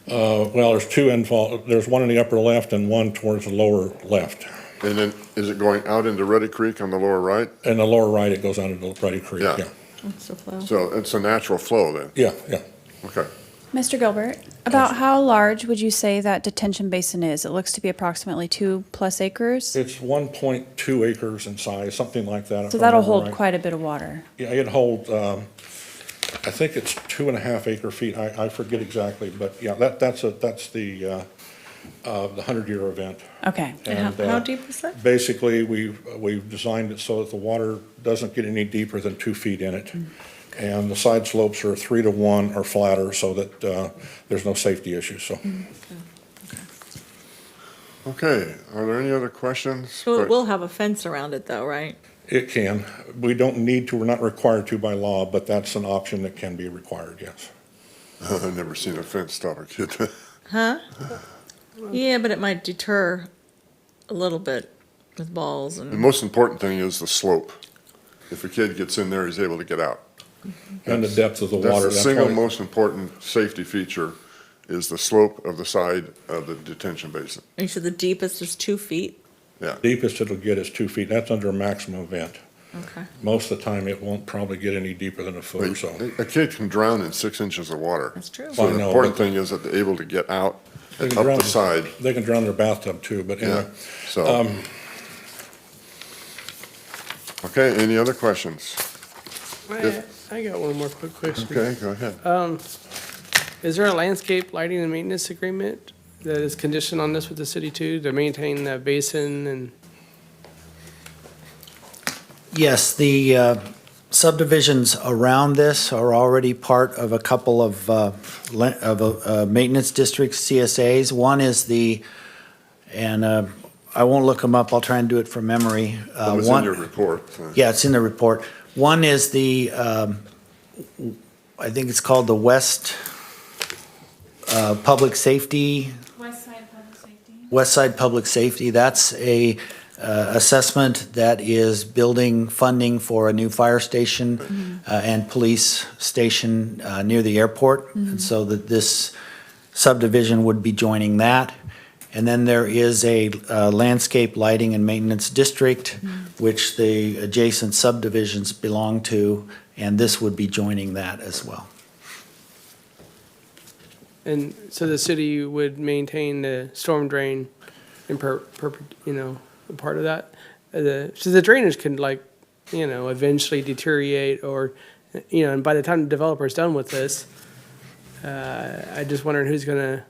Well, there's two involved, there's one in the upper left and one towards the lower left. And then, is it going out into Ruddy Creek on the lower right? In the lower right, it goes out into Ruddy Creek, Yeah. yeah. That's the flow. So it's a natural flow then? Yeah, yeah. Okay. Mr. Gilbert, about how large would you say that detention basin is? It looks to be approximately 2+ acres. It's 1.2 acres in size, something like that. So if I that'll remember hold right. quite a bit of water. Yeah, it holds, I think it's 2.5 acre feet. I forget exactly, but yeah, that's the 100-year event. Okay. And how deep is that? Basically, we've designed it so that the water doesn't get any deeper than 2 feet in it. And the side slopes are 3 to 1 or flatter so that there's no safety issues, so. Okay, are there any other questions? So it will have a fence around it though, right? It can. We don't need to, we're not required to by law, but that's an option that can be required, yes. I've never seen a fence stop a kid. Huh? Yeah, but it might deter a little bit with balls The and, most important thing is the slope. If a kid gets in there, he's able to get out. And the depth of the That's water. the single why- most important safety feature, is the slope of the side of the detention basin. you said the deepest is 2 feet? Yeah. Deepest it'll get is 2 feet. That's under a maximum vent. Okay. Most of the time, it won't probably get any deeper than a foot or so. A kid can drown in 6 inches of water. That's true. So I the know, important but- thing is that they're able to get out They and can up drown- the side. They can drown their bathtub too, but Yeah, anyway. so. Okay, any other questions? I got one more quick question. Okay, go ahead. Is there a landscape lighting and maintenance agreement that is conditioned on this with the city too, to maintain that basin and? Yes, the subdivisions around this are already part of a couple of maintenance districts, CSAs. One is and I won't look them up, I'll try and do it from memory. It was in your report. so. Yeah, it's in the report. One is I think it's called the West Public Safety. West Side Public Safety. West Side Public Safety, that's a assessment that is building funding for a new fire station and police station near the airport. And so that this subdivision would be joining that. And then there is a landscape lighting and maintenance district, which the adjacent subdivisions belong to, and this would be joining that as well. And so the city would maintain the storm drain and part of that? So the drainage can eventually deteriorate or, and by the time the developer's done with this, I just wondering who's gonna,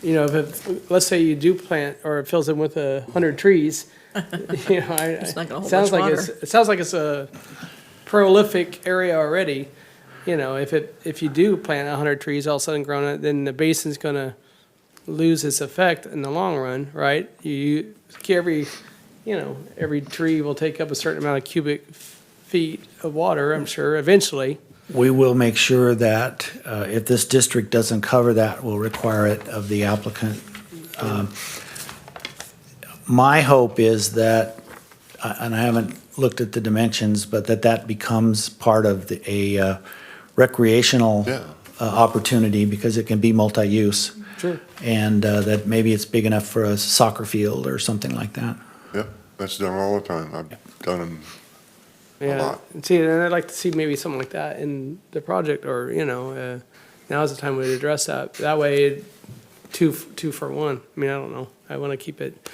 let's say you do plant, or it fills in with 100 trees, It's not gonna hold sounds much like water. it sounds like it's a prolific area already. If you do plant 100 trees all of a sudden growing, then the basin's gonna lose its effect in the long run, right? Every tree will take up a certain amount of cubic feet of water, I'm sure, eventually. We will make sure that if this district doesn't cover that, we'll require it of the applicant. My hope is that, and I haven't looked at the dimensions, but that becomes part of a recreational Yeah. opportunity because it can be multi-use. Sure. And that maybe it's big enough for a soccer field or something like that. Yep, that's done all the time. I've done them a Yeah, lot. and see, and I'd like to see maybe something like that in the project, or, now's the time we address that. That way, two for one. I mean, I don't know. I want to keep it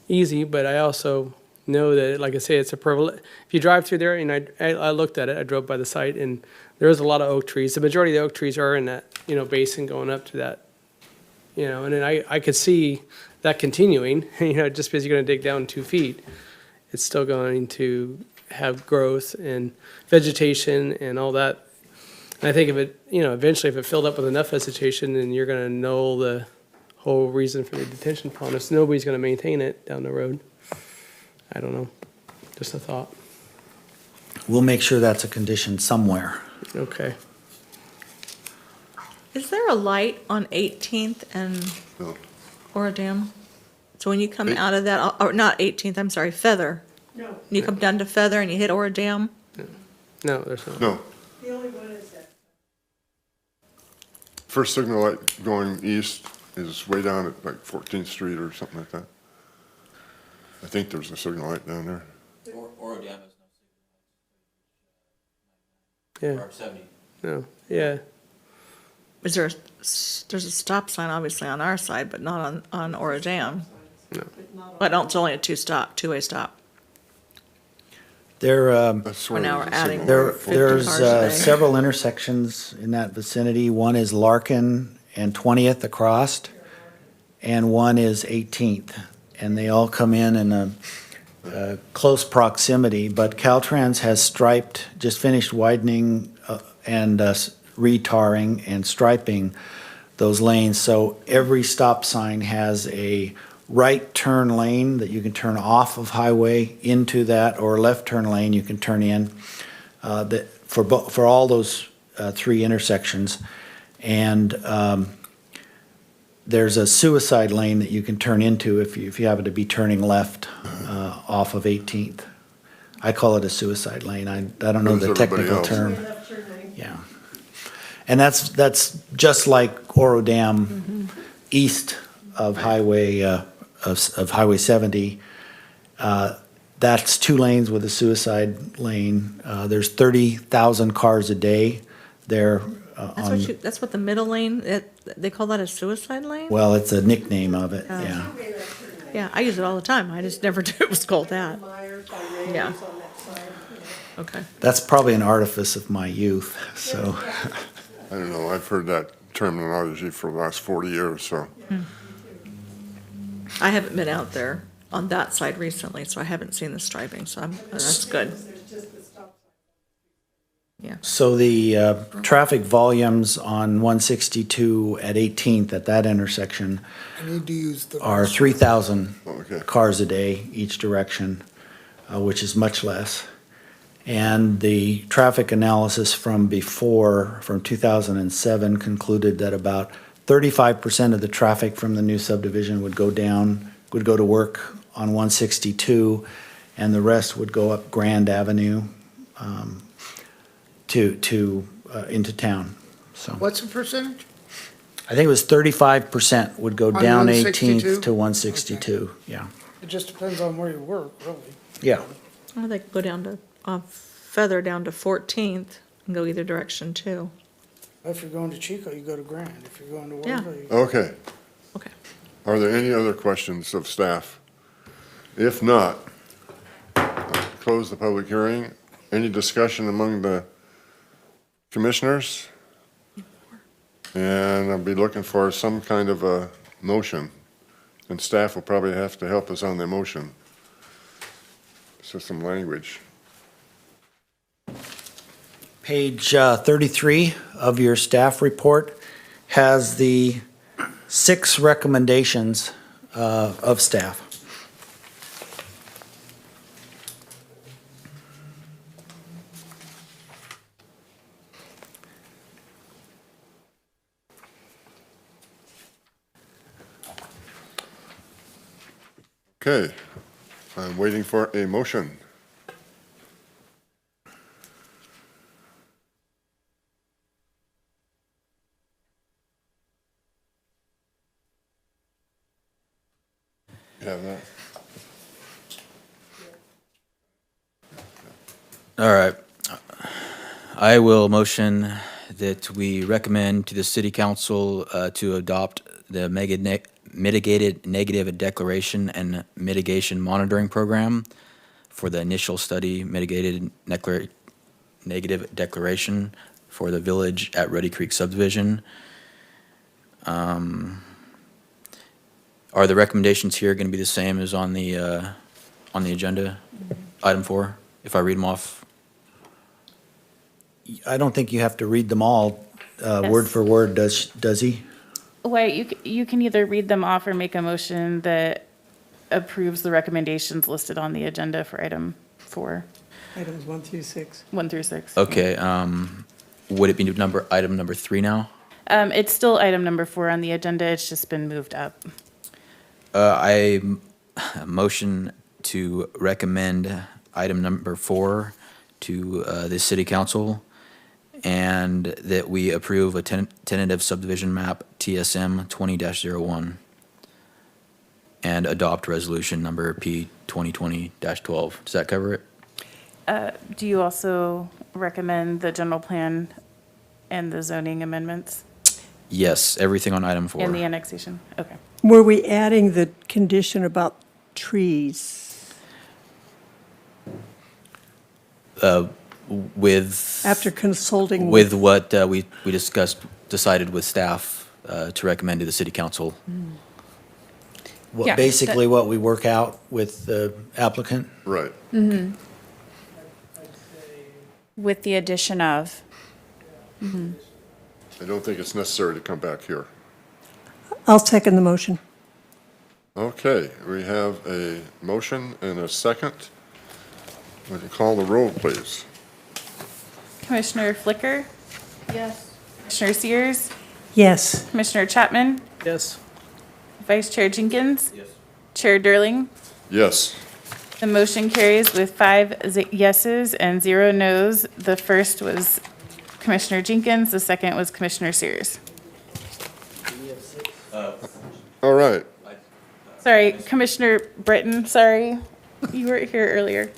easy, but I also know that, like I say, it's a privilege. If you drive through there, and I looked at it, I drove by the site, and there's a lot of oak trees. The majority of the oak trees are in that, basin going up to that, and then I could see that continuing, just because you're going to dig down 2 feet, it's still going to have growth and vegetation and all that. And I think if it, eventually if it filled up with enough vegetation, then you're going to null the whole reason for the detention pond. If nobody's going to maintain it down the road. I don't know. Just a thought. We'll make sure that's a condition somewhere. Okay. Is there a light on 18th and No. Orodam? So when you come Eight- out of that, or not 18th, I'm sorry, Feather. No. You come down to Feather and you hit Orodam? No, there's not. No. The only one is that. First signal light going east is way down at like 14th Street or something like that. I think there's a signal light down there. Orodam has Yeah, 70. no, yeah. Is there, there's a stop sign obviously on our side, but not on Orodam? No. But no, it's only a two-way stop. There, That's For where now there's we're a adding signal There, light. 50 there's cars a day. several intersections in that vicinity. One is Larkin and 20th across, and one is 18th. And they all come in a close proximity, but Caltrans has striped, just finished widening and retarring and striping those lanes. So every stop sign has a right turn lane that you can turn off of highway into that, or a left turn lane you can turn in, for all those three intersections. And there's a suicide lane that you can turn into if you happen to be turning left off of 18th. I call it a suicide lane. I don't know Who's the everybody technical else? term. Yeah. And that's just like Orodam east of Highway of Highway 70. That's two lanes with a suicide lane. There's 30,000 cars a day there. That's what the middle lane, they call that a suicide lane? Well, it's a nickname of it, Oh. yeah. Yeah, I use it all the time. I just never knew it was called that. Yeah. Okay. That's probably an artifice of my youth, so. I don't know, I've heard that terminology for the last 40 years, so. I haven't been out there on that side recently, so I haven't seen the striping, so that's good. Yeah. So the traffic volumes on 162 at 18th at that intersection I need to use the. are 3,000 Okay. cars a day each direction, which is much less. And the traffic analysis from before, from 2007, concluded that about 35% of the traffic from the new subdivision would go to work on 162, and the rest would go up Grand Avenue into town. So What's the percentage? I think it was 35% would go On down 162? 18th to 162, yeah. It just depends on where you work, really. Yeah. Well, they could go down to, Feather down to 14th and go either direction too. If you're going to Chico, you go to Grand. If you're going to Yeah. Oroville, you Okay. Okay. Are there any other questions of staff? If not, close the public hearing. Any discussion among the commissioners? And I'll be looking for some kind of a motion, and staff will probably have to help us on the motion. So some language. Page 33 of your staff report has the 6 recommendations of staff. Okay, I'm waiting for a motion. You have that? All right. I will motion that we recommend to the city council to adopt the mitigated negative declaration and mitigation monitoring program for the initial study mitigated negative declaration for the village at Ruddy Creek subdivision. Are the recommendations here going to be the same as on the agenda, item 4, if I read them off? I don't think you have to read them all word Yes. for word, does he? Wait, you can either read them off or make a motion that approves the recommendations listed on the agenda for item 4, Items 1 through 6. 1 through 6. Okay, would it be item number 3 now? It's still item number 4 on the agenda. It's just been moved up. Motion to recommend item number 4 to the city council, and that we approve a tentative subdivision map TSM 20-01 and adopt resolution number P 2020-12. Does that cover it? Do you also recommend the general plan and the zoning amendments Yes, everything on item 4. and the annexation? Okay. Were we adding the condition about trees With after consulting? with what we decided with staff to recommend to the city council. Yeah, Basically what we work out with the applicant. Right. With the addition of, I don't think it's necessary to come back here. I'll second the motion. Okay, we have a motion and a second. Would you call the roll, please? Commissioner Flicker? Yes. Commissioner Sears? Yes. Commissioner Chapman? Yes. Vice Chair Jenkins? Yes. Chair Durling? Yes. The motion carries with 5 yeses and 0 nos. The first was Commissioner Jenkins, the second was Commissioner Sears. All right. Sorry, Commissioner Britton, sorry. You weren't here earlier.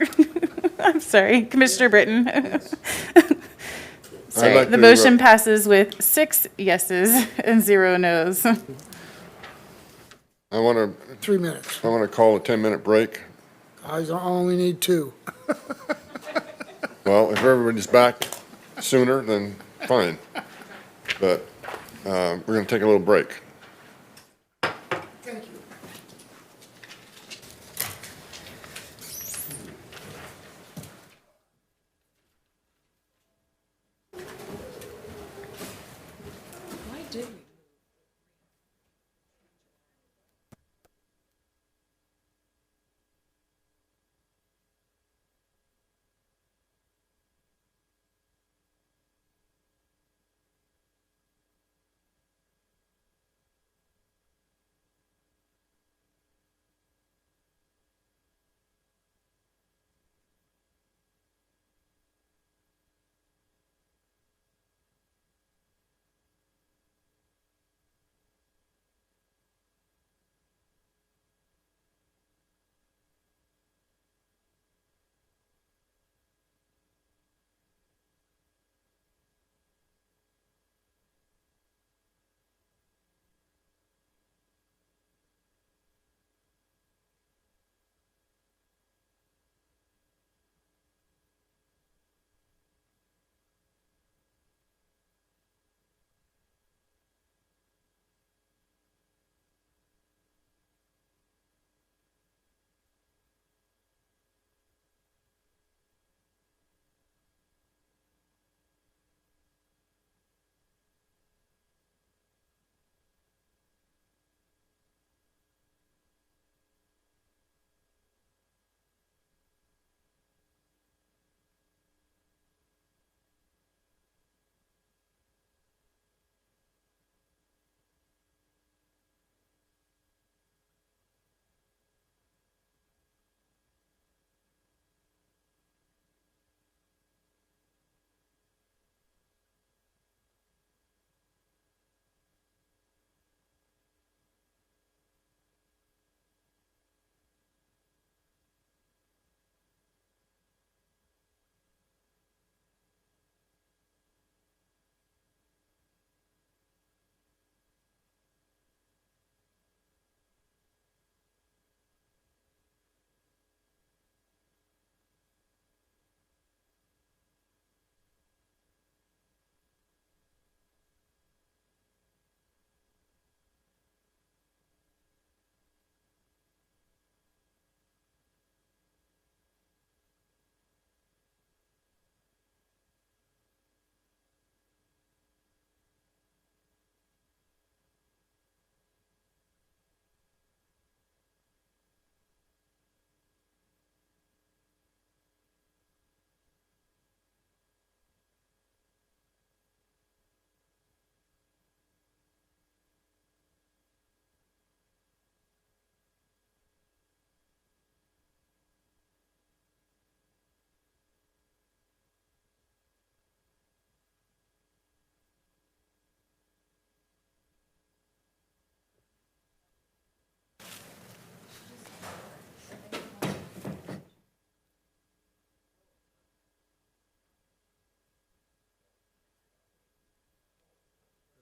I'm sorry, Commissioner Britton. Sorry, like the to, motion passes with 6 yeses and 0 nos. I want 3 minutes. to call a 10-minute break. I only need 2. Well, if everybody's back sooner, then fine. But we're going to take a little break. Thank you.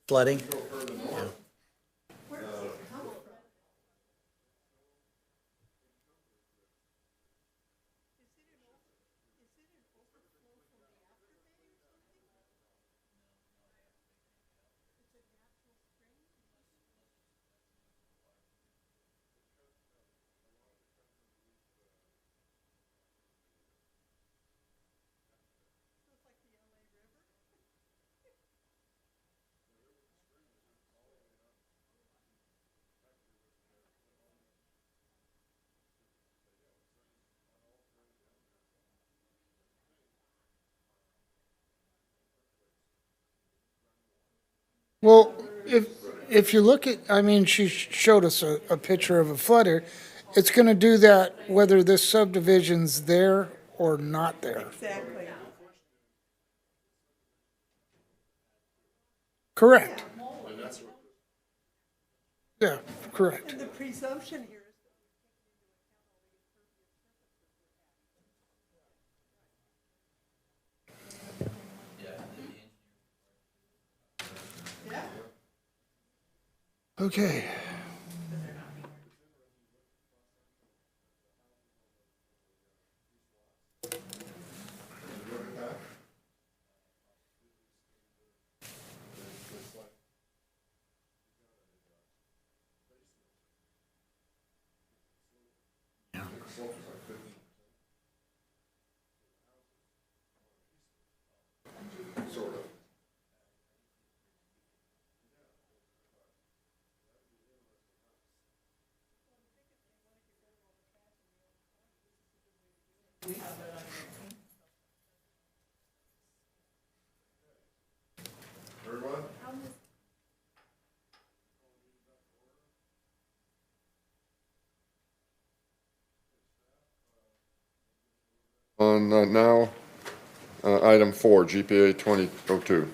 Flooding? Well, if you look at, I mean, she showed us a picture of a flooder. It's gonna do that whether this subdivision's there or not there. Exactly. Correct. Yeah, correct. And the presumption here is Okay. On now, item 4, GPA 2002.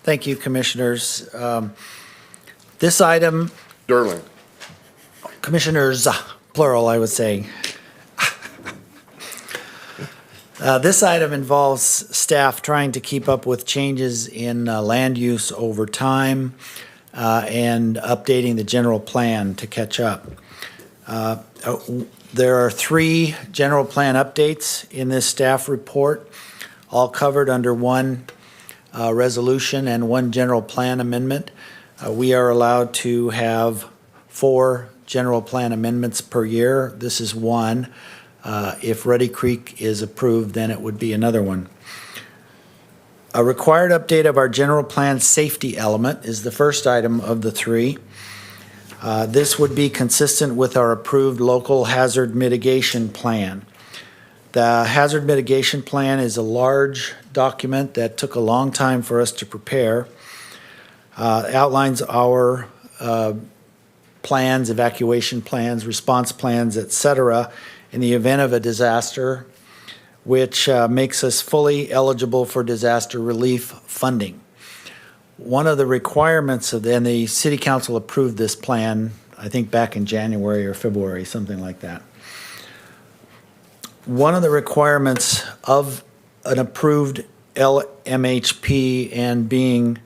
Thank you, Commissioners. This item, Durling. Commissioners, plural, I would say. This item involves staff trying to keep up with changes in land use over time and updating the general plan to catch up. There are 3 general plan updates in this staff report, all covered under one resolution and one general plan amendment. We are allowed to have 4 general plan amendments per year. This is one. If Ruddy Creek is approved, then it would be another one. A required update of our general plan safety element is the first item of the 3. This would be consistent with our approved local hazard mitigation plan. The hazard mitigation plan is a large document that took a long time for us to prepare. Outlines our plans, evacuation plans, response plans, et cetera, in the event of a disaster, which makes us fully eligible for disaster relief funding. One of the requirements of, and the City Council approved this plan, I think back in January or February, something like that. One of the requirements of an approved LMHP and being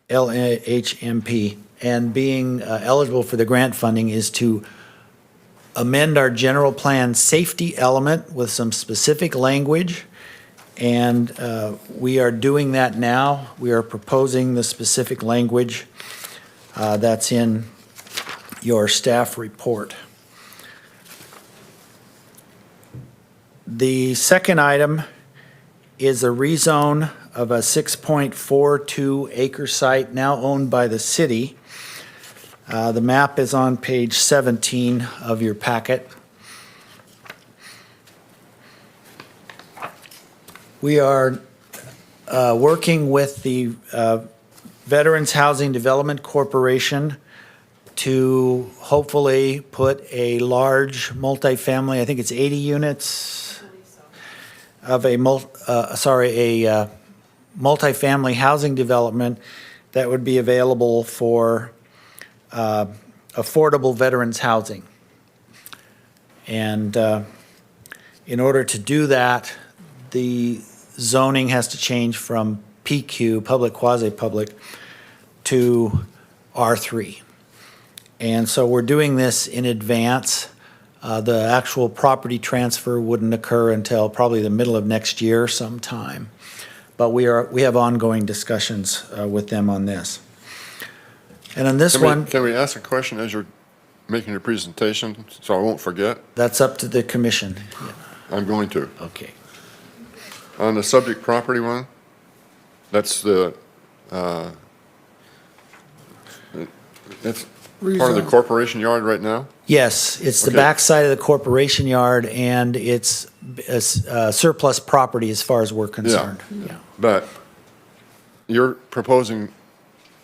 LHMP and being eligible for the grant funding is to amend our general plan safety element with some specific language. And we are doing that now. We are proposing the specific language that's in your staff report. The second item is a rezone of a 6.42 acre site now owned by the city. The map is on page 17 of your packet. We are working with the Veterans Housing Development Corporation to hopefully put a large multifamily, I think it's 80 units of a multifamily housing development that would be available for affordable veterans housing. And in order to do that, the zoning has to change from PQ, public quasi-public, to R3. And so we're doing this in advance. The actual property transfer wouldn't occur until probably the middle of next year sometime. But we have ongoing discussions with them on this. And on this one, Can we ask a question as you're making your presentation, so I won't forget? that's up to the commission. I'm going to. Okay. On the subject property one, that's the, that's part of the Rezone. corporation yard right now? Yes, it's the Okay. backside of the corporation yard, and it's surplus property as far as we're concerned. Yeah. But you're proposing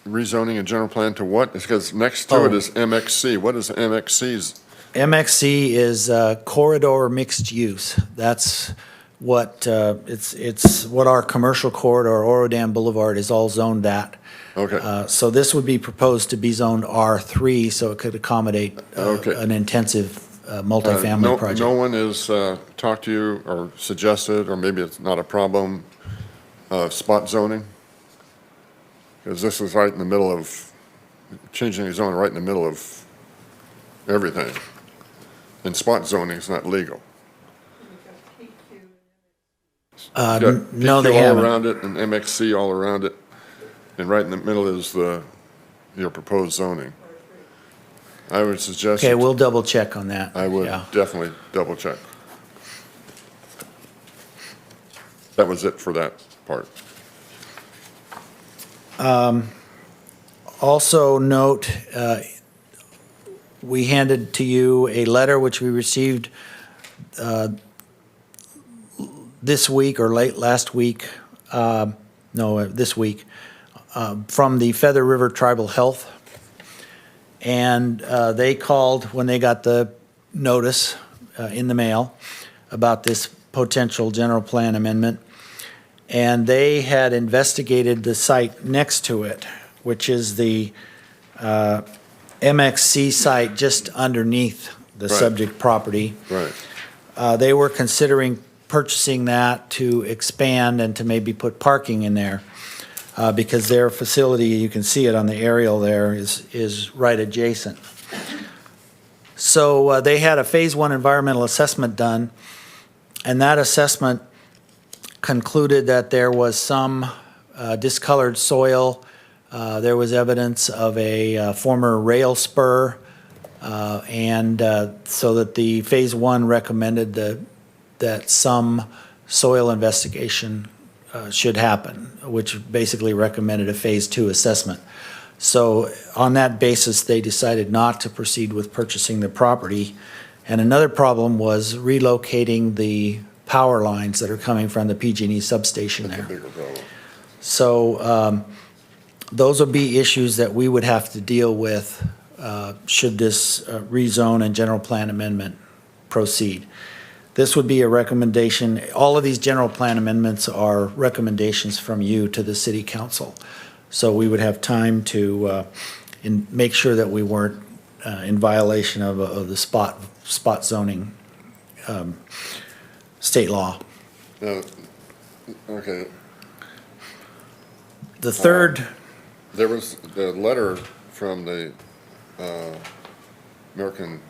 rezoning and general plan to what? It's because next to it Oh. is MXC. What is MXC's? MXC is corridor mixed use. That's what, it's what our commercial corridor, Oro Boulevard, is all zoned at. Okay, So this would be proposed to be zoned R3, so it could accommodate Okay. an intensive No- multifamily project. No one has talked to you or suggested, or maybe it's not a problem, spot zoning? Because this is right in the middle of, changing the zone right in the middle of everything. And spot zoning is not legal. You got No, they PQ all haven't. around it and MXC all around it, and right in the middle is your proposed zoning. I would suggest. Okay, we'll double check on that. I would Yeah. definitely double check. That was it for that part. Also note, we handed to you a letter which we received this week or late last week, this week, from the Feather River Tribal Health. And they called when they got the notice in the mail about this potential general plan amendment. And they had investigated the site next to it, which is the MXC site just underneath the Right. subject property. Right. They were considering purchasing that to expand and to maybe put parking in there. Because their facility, you can see it on the aerial there, is right adjacent. So they had a Phase 1 environmental assessment done, and that assessment concluded that there was some discolored soil. There was evidence of a former rail spur, and so that the Phase 1 recommended that some soil investigation should happen, which basically recommended a Phase 2 assessment. So on that basis, they decided not to proceed with purchasing the property. And another problem was relocating the power lines that are coming from the PG&E substation That's a there. bigger problem. So those would be issues that we would have to deal with should this rezone and general plan amendment proceed. This would be a recommendation. All of these general plan amendments are recommendations from you to the city council. So we would have time to make sure that we weren't in violation of the spot zoning state law. Okay, The third, there was the letter from the American,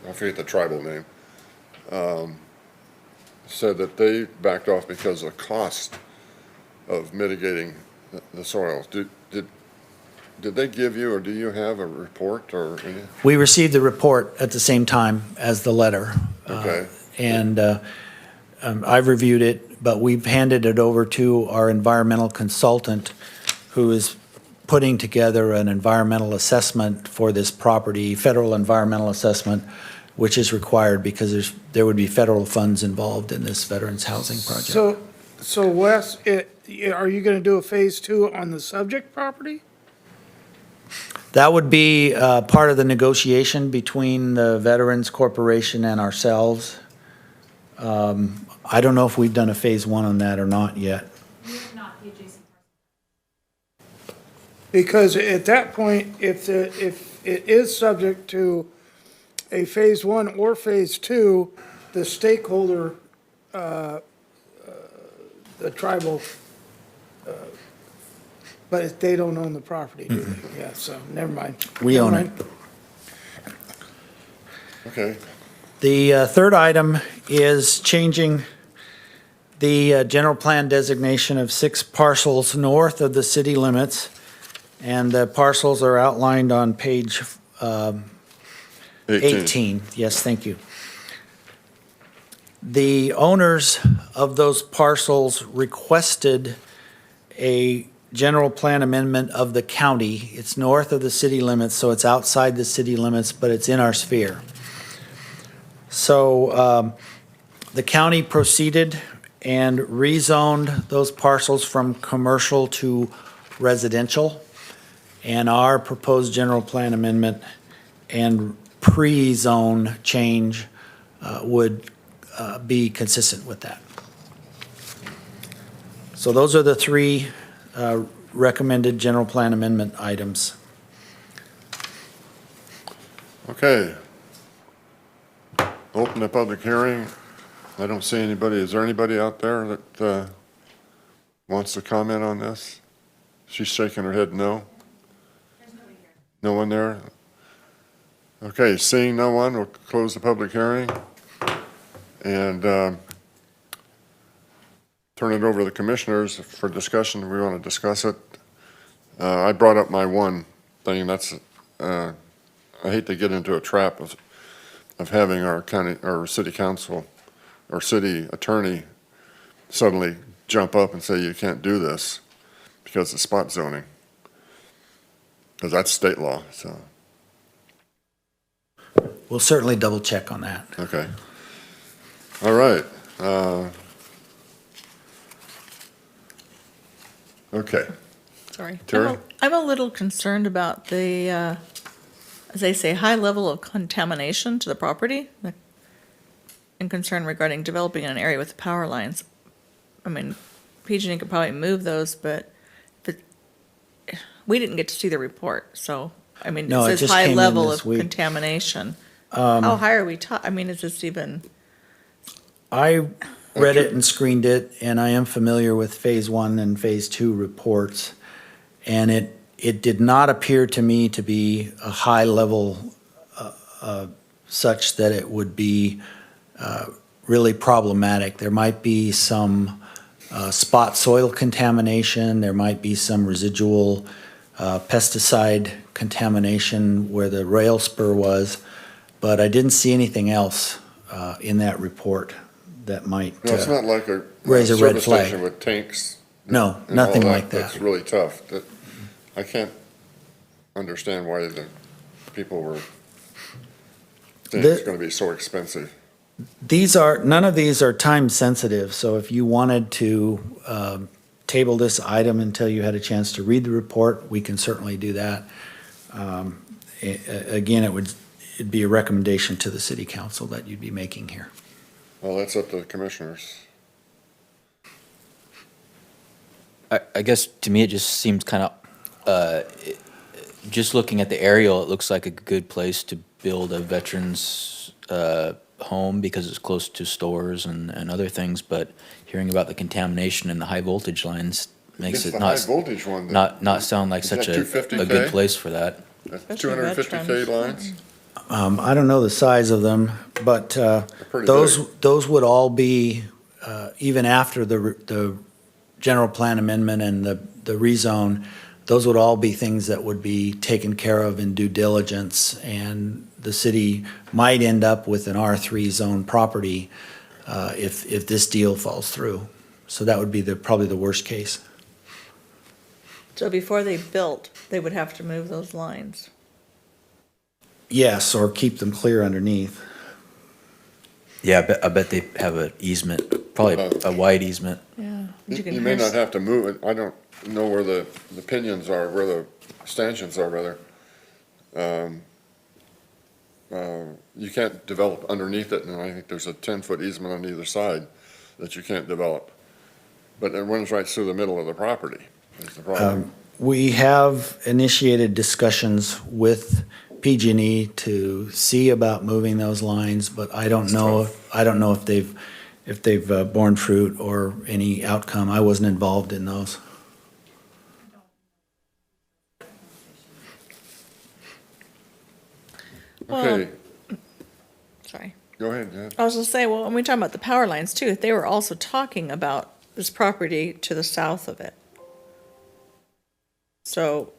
I forget the tribal name, said that they backed off because of the cost of mitigating the soils. Did they give you, or do you have a report or any? we received the report at the same time as the letter. Okay. And I've reviewed it, but we've handed it over to our environmental consultant, who is putting together an environmental assessment for this property, federal environmental assessment, which is required because there would be federal funds involved in this veterans housing project. So Wes, are you gonna do a Phase 2 on the subject property? That would be part of the negotiation between the Veterans Corporation and ourselves. I don't know if we've done a Phase 1 on that or not yet. Because at that point, if it is subject to a Phase 1 or Phase 2, the stakeholder the tribal, but they don't own the property, do they? Yeah, so, never mind. We Never own it. mind. Okay, The third item is changing the general plan designation of 6 parcels north of the city limits. And the parcels are outlined on page 18. Yes, thank you. The owners of those parcels requested a general plan amendment of the county. It's north of the city limits, so it's outside the city limits, but it's in our sphere. So the county proceeded and rezoned those parcels from commercial to residential. And our proposed general plan amendment and pre-zone change would be consistent with that. So those are the 3 recommended general plan amendment items. okay. Open the public hearing. I don't see anybody. Is there anybody out there that wants to comment on this? She's shaking her head no. No one there? Okay, seeing no one, we'll close the public hearing and turn it over to the commissioners for discussion. We want to discuss it. I brought up my one thing. That's I hate to get into a trap of having our county, or city council, or city attorney suddenly jump up and say you can't do this because of spot zoning. Because that's state law, so, We'll certainly double check on that. okay. All right. Okay, Sorry. Terry? I'm a little concerned about the, as they say, high level of contamination to the property, and concern regarding developing an area with power lines. I mean, PG&E could probably move those, but we didn't get to see the report, so, I mean, No, it it says just high came in level this of week. contamination. How high are we I mean, is this even, I read it and screened it, and I am familiar with Phase 1 and Phase 2 reports. And it did not appear to me to be a high level such that it would be really problematic. There might be some spot soil contamination, there might be some residual pesticide contamination where the rail spur was, but I didn't see anything else in that report that might no, it's not like a raise a red service flag. station with tanks. No, and all nothing like That's that. really tough. I can't understand why the people were saying it's going to be so expensive. None of these are time sensitive, so if you wanted to table this item until you had a chance to read the report, we can certainly do that. Again, it'd be a recommendation to the city council that you'd be making here. Well, that's up to the commissioners. I guess to me, it just seems kind of, just looking at the aerial, it looks like a good place to build a veterans home because it's close to stores and other things, but hearing about the contamination and the high voltage lines makes It's it the high voltage one that- not sound like Is such that a 250K? good place for that. That's Especially 250K veterans. lines? I don't know the size of them, but pretty those would all be, even after the general plan amendment and the rezone, those would all be things that would be taken care of in due diligence, and the city might end up with an R3 zone property if this deal falls through. So that would be probably the worst case. so before they built, they would have to move those lines? Yes, or keep them clear underneath. Yeah, I bet they have an easement, probably a wide easement. Yeah. You may not have to move it. I don't know where the pinions are, where the stanchions are, rather. You can't develop underneath it, and I think there's a 10-foot easement on either side that you can't develop. But it runs right through the middle of the property, is the problem. We have initiated discussions with PG&E to see about moving those lines, but I don't know if they've if they've borne fruit or any outcome. I wasn't involved in those. Okay, Sorry. go ahead, Jen. I was gonna say, well, when we talk about the power lines too, they were also talking about this property to the south of it. So,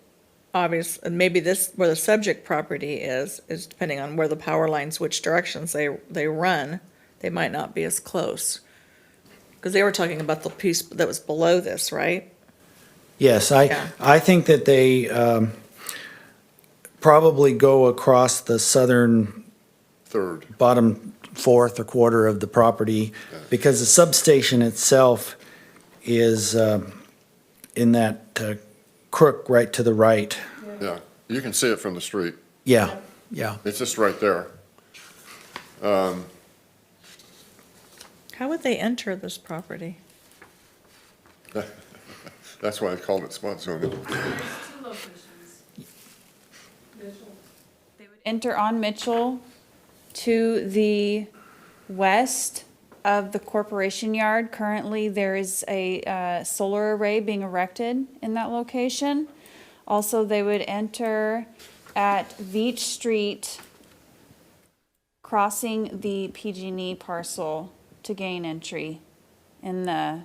obvious, and maybe this, where the subject property is depending on where the power lines, which directions they run, they might not be as close. Because they were talking about the piece that was below this, right? Yes, Yeah. I think that they probably go across the southern Third. bottom fourth or quarter of the property, because the substation itself is in that crook right to the right. Yeah, you can see it from the street. Yeah, yeah. It's just right there. How would they enter this property? That's why I called it spot zoning. They would enter on Mitchell to the west of the corporation yard. Currently, there is a solar array being erected in that location. Also, they would enter at Veach Street, crossing the PG&E parcel to gain entry in the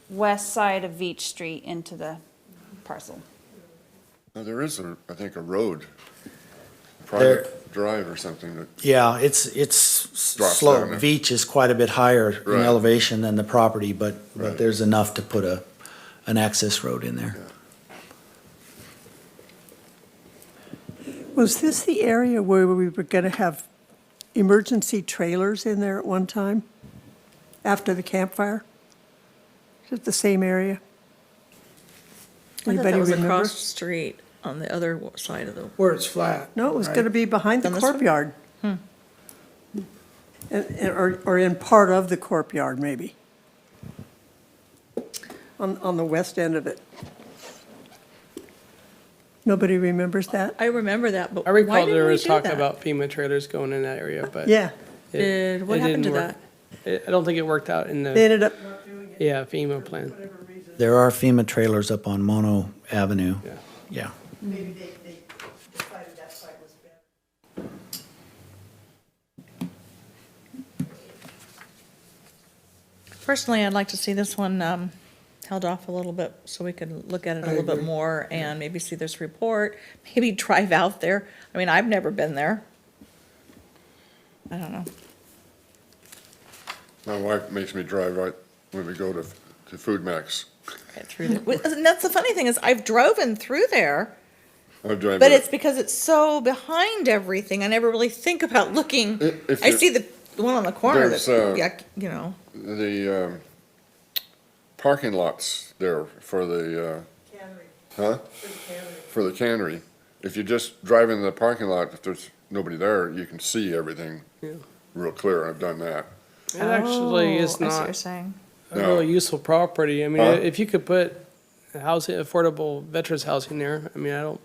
west side of Veach Street into the parcel. Now, there is, I think, a road, There- private drive or something that, Yeah, it's Drops slow. down there. Veach is quite a bit higher in Right. elevation than the property, but Right. there's enough to put an access road in there. Was this the area where we were going to have emergency trailers in there at one time? After the campfire? Is it the same area? I thought Anybody that was remember? across the street on the other side of the. Where it's flat. No, it was right? going to be behind the On this one? courtyard. Or in part of the courtyard, maybe. On the west end of it. Nobody remembers that? I remember that, but I why recall didn't there we was do talk that? about FEMA trailers going in that area, but. Yeah, What it happened didn't to work. that? I don't think it worked out in they the, ended up, yeah, FEMA plan. There are FEMA trailers up on Mono Avenue. Yeah. Yeah. maybe they decided that site was better. Personally, I'd like to see this one held off a little bit so we can look at it a little bit more and maybe see this report, maybe drive out there. I mean, I've never been there. I don't know. my wife makes me drive right when we go to Food Max. Right through there. And that's the funny thing is I've driven through there, I drive but there. it's because it's so behind everything. I never really think about looking. If I you- see the one on the corner There's, that, yeah, you know. The parking lots there for the, huh? For the cannery. If you just drive in the parking lot, if there's nobody there, you can see everything real clear. I've done that. It actually is I see what you're not saying. a really useful property. I mean, Huh? if you could put housing, affordable veterans housing there, I mean, I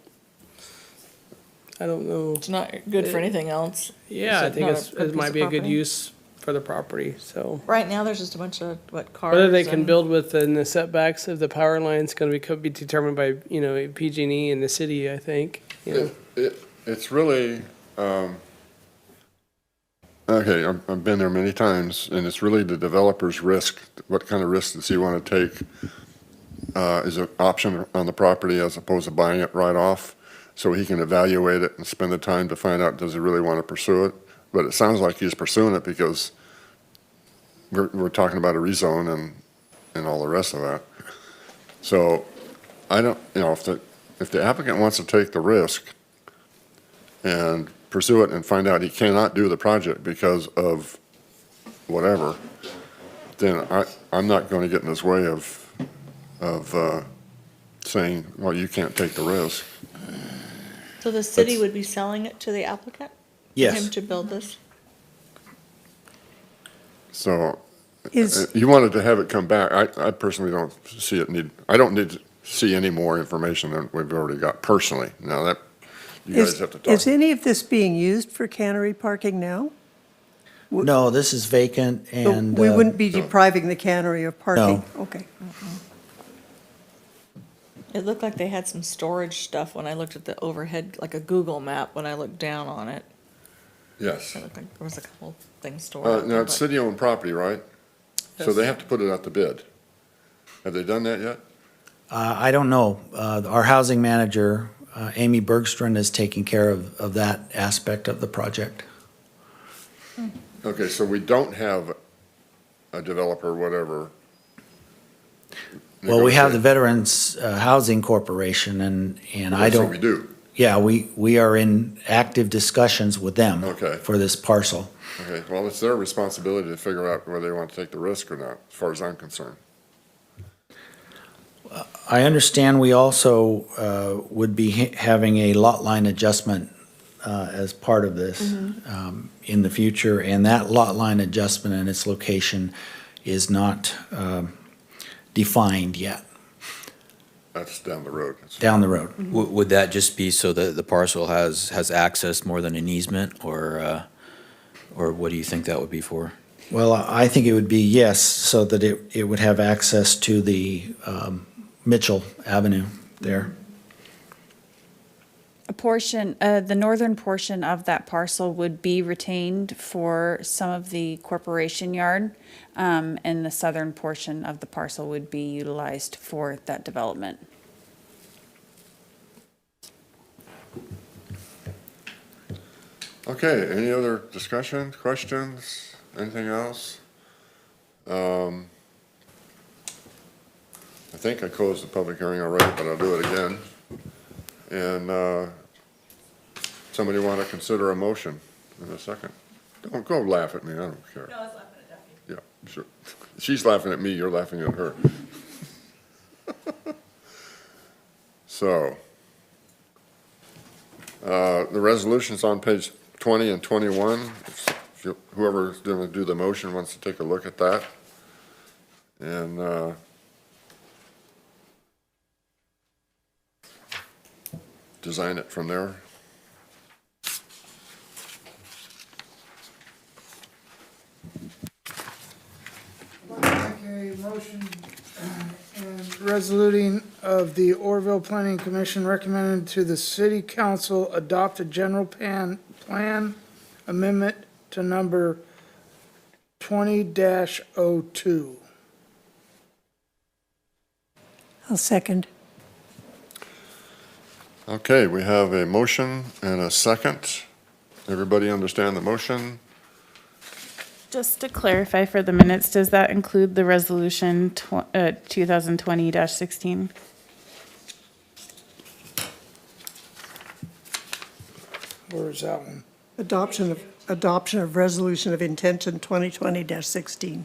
don't know. It's not good for anything else. Yeah, I Is it think not it's, a good it piece might of be a good property? use for the property, so. Right now, there's just a bunch of, cars. Whether they can and- build within the setbacks of the power lines could be determined by, PG&E and the city, I think, you know. It's really, okay, I've been there many times, and it's really the developer's risk. What kind of risk does he want to take as an option on the property as opposed to buying it right off? So he can evaluate it and spend the time to find out, does he really want to pursue it? But it sounds like he's pursuing it because we're talking about a rezone and all the rest of that. So I don't, if the applicant wants to take the risk and pursue it and find out he cannot do the project because of whatever, then I'm not going to get in his way of saying, well, you can't take the risk. So the city That's- would be selling it to the applicant? For Yes. him to build this? So Is, you wanted to have it come back. I personally don't see I don't need to see any more information than we've already got personally. Now that, you guys have to talk. is any of this being used for cannery parking now? No, this is vacant So and. we wouldn't be depriving the cannery of parking? No. Okay. It looked like they had some storage stuff when I looked at the overhead, like a Google map, when I looked down on it. Yes. It looked like there was a couple things stored out Now, there, it's but- city-owned property, right? So they have to put it out to bid. Have they done that yet? I don't know. Our housing manager, Amy Bergstrand, is taking care of that aspect of the project. Okay, so we don't have a developer, whatever. Well, we have the negotiate. Veterans Housing Corporation and I So don't. we do. Yeah, we are in active discussions with them. Okay. For this parcel. Okay, well, it's their responsibility to figure out whether they want to take the risk or not, as far as I'm concerned. I understand we also would be having a lot line adjustment as part of this in the future, and that lot line adjustment and its location is not defined yet, That's down the road. It's- down the road. Would that just be so that the parcel has access more than an easement, or what do you think that would be for? Well, I think it would be yes, so that it would have access to the Mitchell Avenue there. A portion, the northern portion of that parcel would be retained for some of the corporation yard, and the southern portion of the parcel would be utilized for that development. Okay, any other discussion, questions, anything else? I think I closed the public hearing already, but I'll do it again. And somebody want to consider a motion in a second? Don't go laugh at me, I don't care. No, I was laughing at Duffy. Yeah, sure. She's laughing at me, you're laughing at her. So, the resolution's on page 20 and 21. Whoever's going to do the motion wants to take a look at that. And design it from there. Okay, motion and resoluting of the Oroville Planning Commission recommended to the city council adopt a general plan amendment to number 20-02. I'll second. Okay, we have a motion and a second. Everybody understand the motion? Just to clarify for the minutes, does that include the resolution 2020-16? Where is that one? Adoption of resolution of intention 2020-16.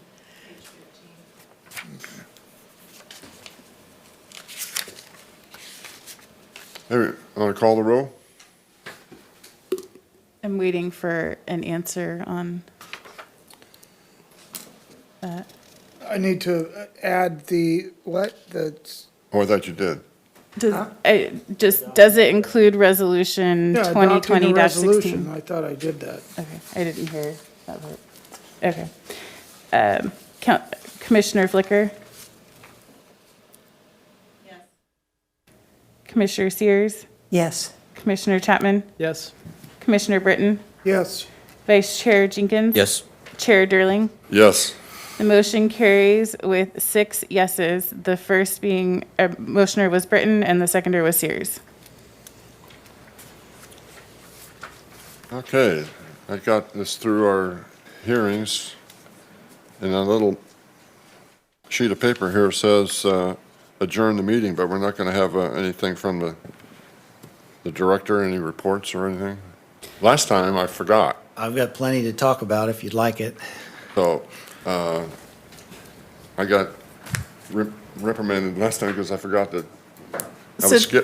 Hey, want to call the roll? I'm waiting for an answer on that. I need to add the, what, the, Oh, I thought you did. Does it include resolution yeah, adopting the 2020-16? resolution. I thought I did that. Okay, I didn't hear that part. Okay. Commissioner Flicker? Yes. Commissioner Sears? Yes. Commissioner Chapman? Yes. Commissioner Britton? Yes, Vice Chair Jenkins? Yes. Chair Durling? Yes. The motion carries with 6 yeses, the first being, motioner was Britton and the seconder was Sears. Okay, I got this through our hearings. And a little sheet of paper here says adjourn the meeting, but we're not going to have anything from the director, any reports or anything? Last time, I forgot. I've got plenty to talk about if you'd like it. So, I got reprimanded last time because I forgot that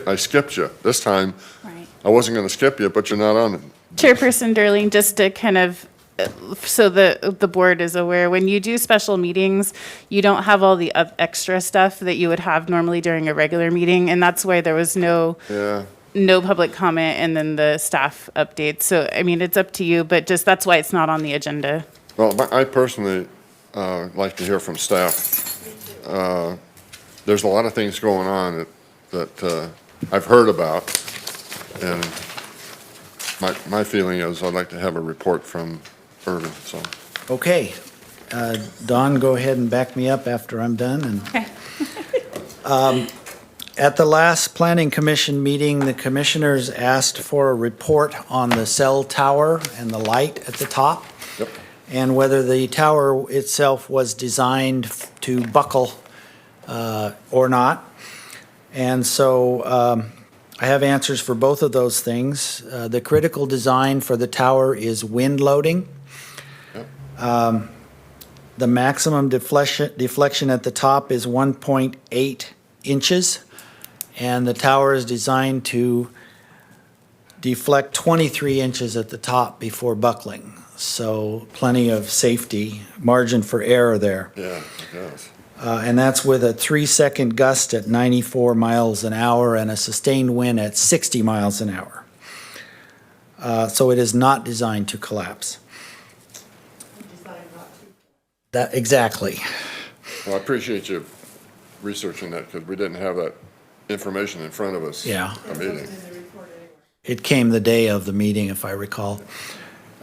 I skipped you. This time, Right. I wasn't going to skip you, but you're not on it. Chairperson Durling, just to kind of, so the board is aware, when you do special meetings, you don't have all the extra stuff that you would have normally during a regular meeting, and that's why there was no public comment and then the staff updates. So, I mean, it's up to you, but just that's why it's not on the agenda. Well, I personally like to hear from staff. There's a lot of things going on that I've heard about, and my feeling is I'd like to have a report from Irvin, so. Okay. Dawn, go ahead and back me up after I'm done. And at the last Planning Commission meeting, the commissioners asked for a report on the cell tower and the light at the top. Yep. And whether the tower itself was designed to buckle or not. And so I have answers for both of those things. The critical design for the tower is wind loading. Yep. The maximum deflection at the top is 1.8 inches, and the tower is designed to deflect 23 inches at the top before buckling. So plenty of safety, margin for error there. Yeah, it does. And that's with a 3-second gust at 94 miles an hour and a sustained wind at 60 miles an hour. So it is not designed to collapse. That, exactly. Well, I appreciate you researching that, because we didn't have that information in front of us. Yeah. A meeting. It came the day of the meeting, if I recall.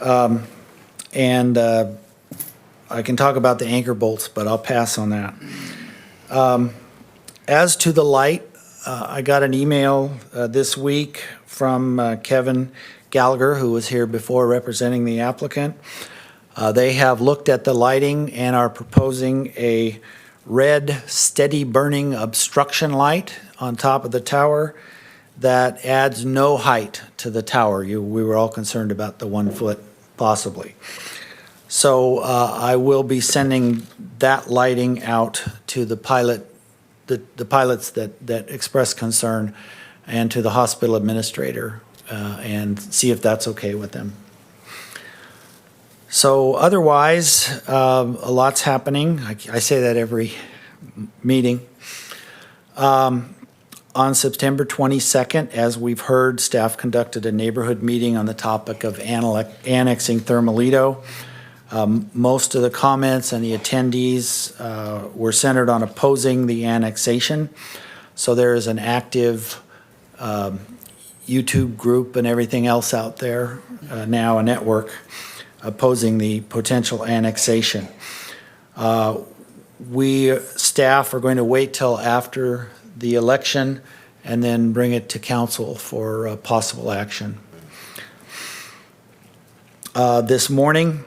And I can talk about the anchor bolts, but I'll pass on that. As to the light, I got an email this week from Kevin Gallagher, who was here before representing the applicant. They have looked at the lighting and are proposing a red, steady burning obstruction light on top of the tower that adds no height to the tower. We were all concerned about the 1 foot possibly. So I will be sending that lighting out to the pilot, the pilots that express concern, and to the hospital administrator, and see if that's okay with them. So otherwise, a lot's happening. I say that every meeting. On September 22nd, as we've heard, staff conducted a neighborhood meeting on the topic of annexing Thermalito. Most of the comments and the attendees were centered on opposing the annexation. So there is an active YouTube group and everything else out there now, a network, opposing the potential annexation. We, staff, are going to wait till after the election and then bring it to council for possible action. This morning,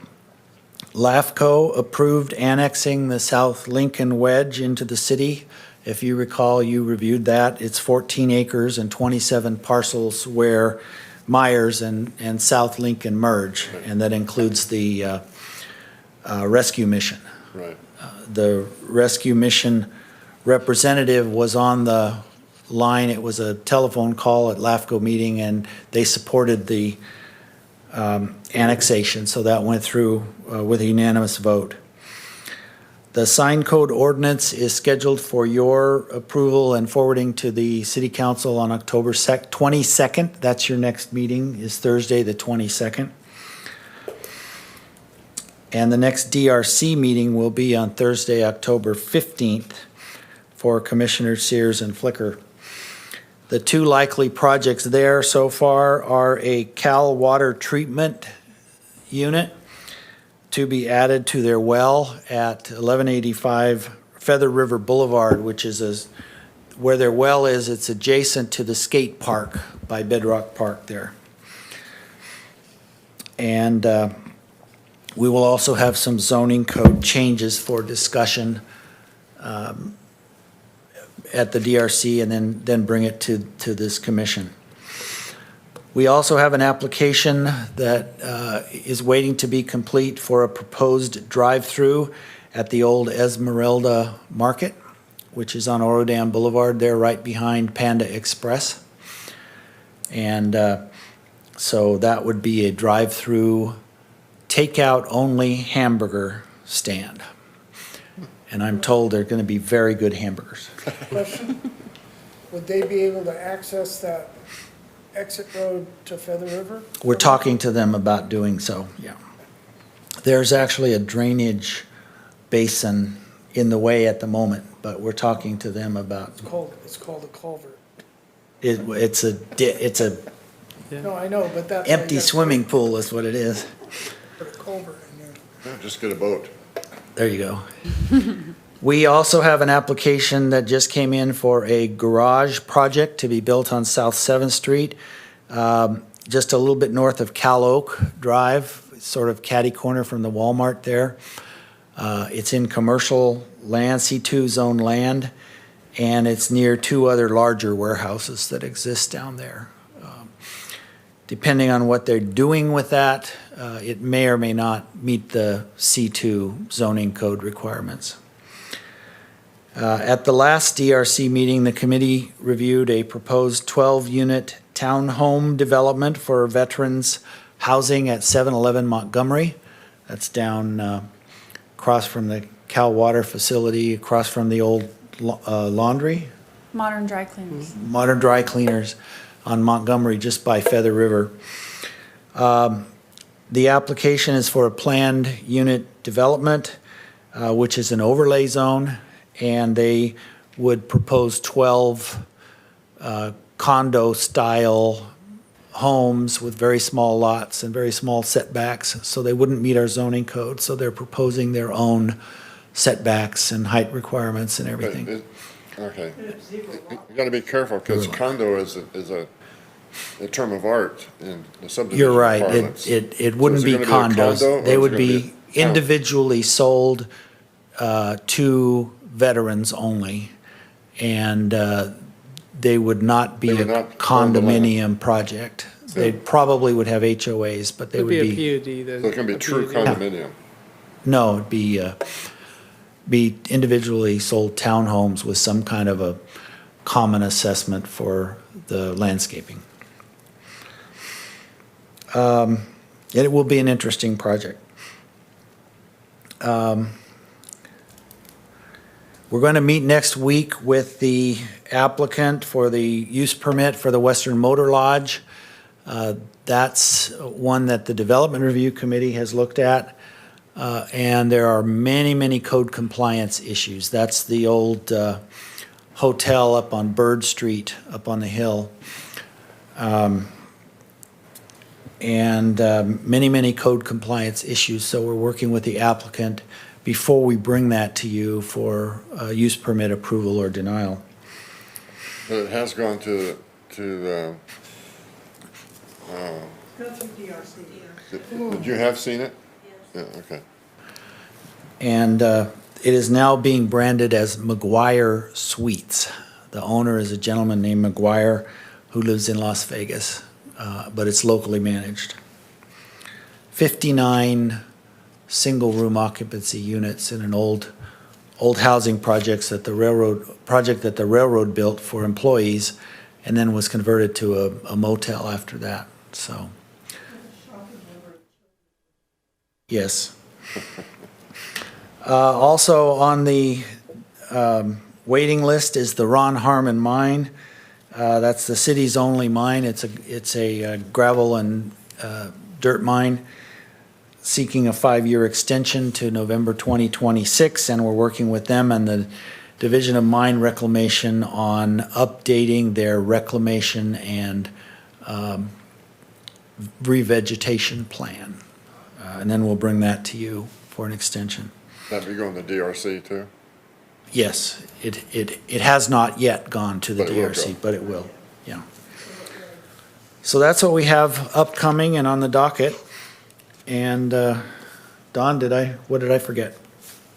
LAFCO approved annexing the South Lincoln Wedge into the city. If you recall, you reviewed that. It's 14 acres and 27 parcels where Myers and South Lincoln merge, and that includes the rescue mission. Right. The rescue mission representative was on the line. It was a telephone call at LAFCO meeting, and they supported the annexation, so that went through with a unanimous vote. The sign code ordinance is scheduled for your approval and forwarding to the city council on October 22nd. That's your next meeting, is Thursday the 22nd. And the next DRC meeting will be on Thursday, October 15th for Commissioner Sears and Flicker. The two likely projects there so far are a Cal water treatment unit to be added to their well at 1185 Feather River Boulevard, which is where their well is. It's adjacent to the skate park by Bedrock Park there. And we will also have some zoning code changes for discussion at the DRC, and then bring it to this commission. We also have an application that is waiting to be complete for a proposed drive-through at the old Esmeralda Market, which is on Orodan Boulevard there, right behind Panda Express. And so that would be a drive-through, takeout-only hamburger stand. And I'm told they're going to be very good hamburgers. Question, would they be able to access that exit road to Feather River? We're talking to them about doing so, yeah. There's actually a drainage basin in the way at the moment, but we're talking to them about, It's called a culvert. it's a No, I know, but that's. empty swimming pool is what it is. Put a culvert in there. Yeah, just get a boat. There you go. We also have an application that just came in for a garage project to be built on South 7th Street, just a little bit north of Cal Oak Drive, sort of catty corner from the Walmart there. It's in commercial land, C2 zone land, and it's near two other larger warehouses that exist down there. Depending on what they're doing with that, it may or may not meet the C2 zoning code requirements. At the last DRC meeting, the committee reviewed a proposed 12-unit townhome development for veterans housing at 711 Montgomery. That's down across from the Cal Water facility, across from the old laundry, Modern dry cleaners. modern dry cleaners on Montgomery, just by Feather River. The application is for a planned unit development, which is an overlay zone, and they would propose 12 condo-style homes with very small lots and very small setbacks, so they wouldn't meet our zoning code, so they're proposing their own setbacks and height requirements and everything. Okay. You gotta be careful, because condo is a term of art in the subdivision You're right, parlance. it wouldn't So is be it gonna be a condos. condo, or They is it would gonna be be a town? individually sold to veterans only, and they would not be They a would not own the land. condominium project. They probably would have HOAs, but they It'd would be be, a PUD then. So it's gonna be A true PUD. condominium. no, it'd be individually sold townhomes with some kind of a common assessment for the landscaping. It will be an interesting project. We're going to meet next week with the applicant for the use permit for the Western Motor Lodge. That's one that the Development Review Committee has looked at, and there are many, many code compliance issues. That's the old hotel up on Bird Street, up on the hill. And many, many code compliance issues, so we're working with the applicant before we bring that to you for use permit approval or denial. But it has gone to did you have seen it? Yeah, okay. And it is now being branded as McGuire Suites. The owner is a gentleman named McGuire who lives in Las Vegas, but it's locally managed. 59 single-room occupancy units in an old housing project that the railroad built for employees, and then was converted to a motel after that, so. Yes. Also on the waiting list is the Ron Harmon Mine. That's the city's only mine. It's a gravel and dirt mine, seeking a 5-year extension to November 2026, and we're working with them and the Division of Mine Reclamation on updating their reclamation and revegetation plan. And then we'll bring that to you for an extension. That'd be going to DRC too? Yes, it has not yet gone to the But it will DRC, go. but it will, yeah. So that's what we have upcoming and on the docket. And Dawn, what did I forget?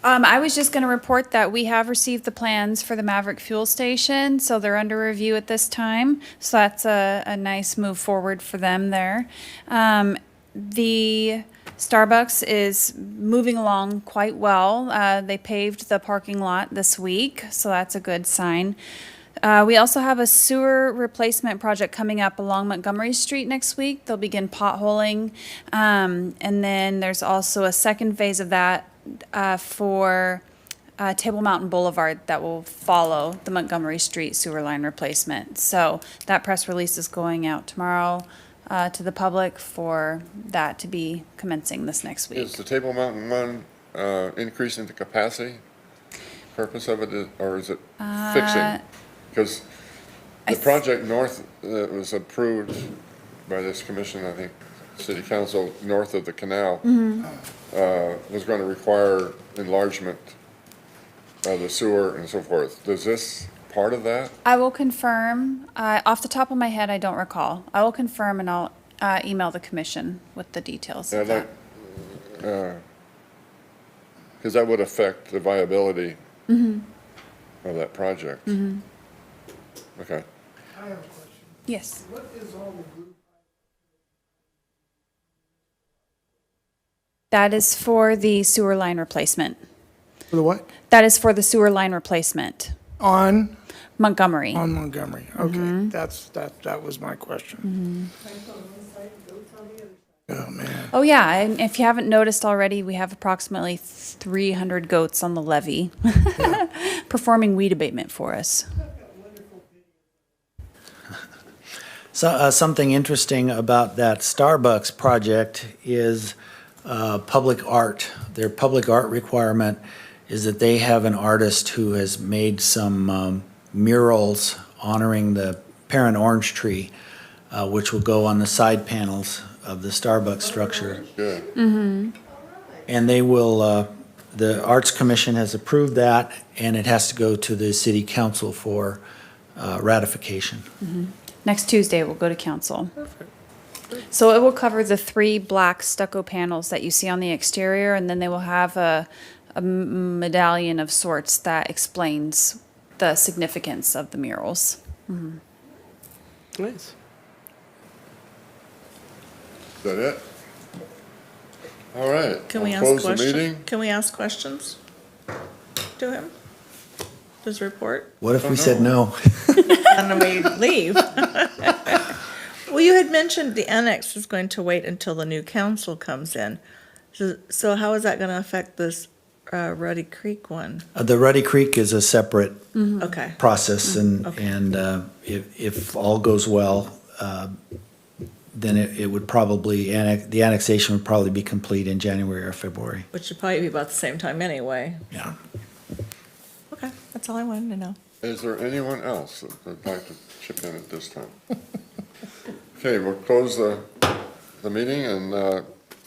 I was just going to report that we have received the plans for the Maverick Fuel Station, so they're under review at this time. So that's a nice move forward for them there. The Starbucks is moving along quite well. They paved the parking lot this week, so that's a good sign. We also have a sewer replacement project coming up along Montgomery Street next week. They'll begin potholing. And then there's also a second phase of that for Table Mountain Boulevard that will follow the Montgomery Street sewer line replacement. So that press release is going out tomorrow. to the public for that to be commencing this next week. Is the Table Mountain one increasing the capacity? Purpose of it, or is it fixing? Because the project north that was approved by this commission, I think, city council, north of the canal, was going to require enlargement of the sewer and so forth. Does this part of that? I will confirm, off the top of my head, I don't recall. I will confirm and I'll email the commission with the details of that. Because that would affect the viability of that project. Okay. I have a question. Yes. What is all the blue? That is for the sewer line replacement. For the what? That is for the sewer line replacement. On Montgomery. Montgomery. Okay, that was my question. Oh, man. Oh, yeah, and if you haven't noticed already, we have approximately 300 goats on the levee performing weed abatement for us. So, something interesting about that Starbucks project is public art. Their public art requirement is that they have an artist who has made some murals honoring the parent orange tree, which will go on the side panels of the Starbucks structure. Good. And they will, the Arts Commission has approved that, and it has to go to the city council for ratification. Next Tuesday, it will go to council. So it will cover the 3 black stucco panels that you see on the exterior, and then they will have a medallion of sorts that explains the significance of the murals. Nice. Is that it? All right. Can we we'll ask close the questions? meeting. Can we ask questions to him? His report? What if we said no? And then we leave. Well, you had mentioned the annex is going to wait until the new council comes in. So how is that going to affect this Ruddy Creek one? The Ruddy Creek is a separate Okay. process, and Okay. and if all goes well, then it would probably, the annexation would probably be complete in January or February. Which should probably be about the same time anyway. Yeah. Okay, that's all I wanted to know. Is there anyone else that would like to chip in at this time? Okay, we'll close the meeting and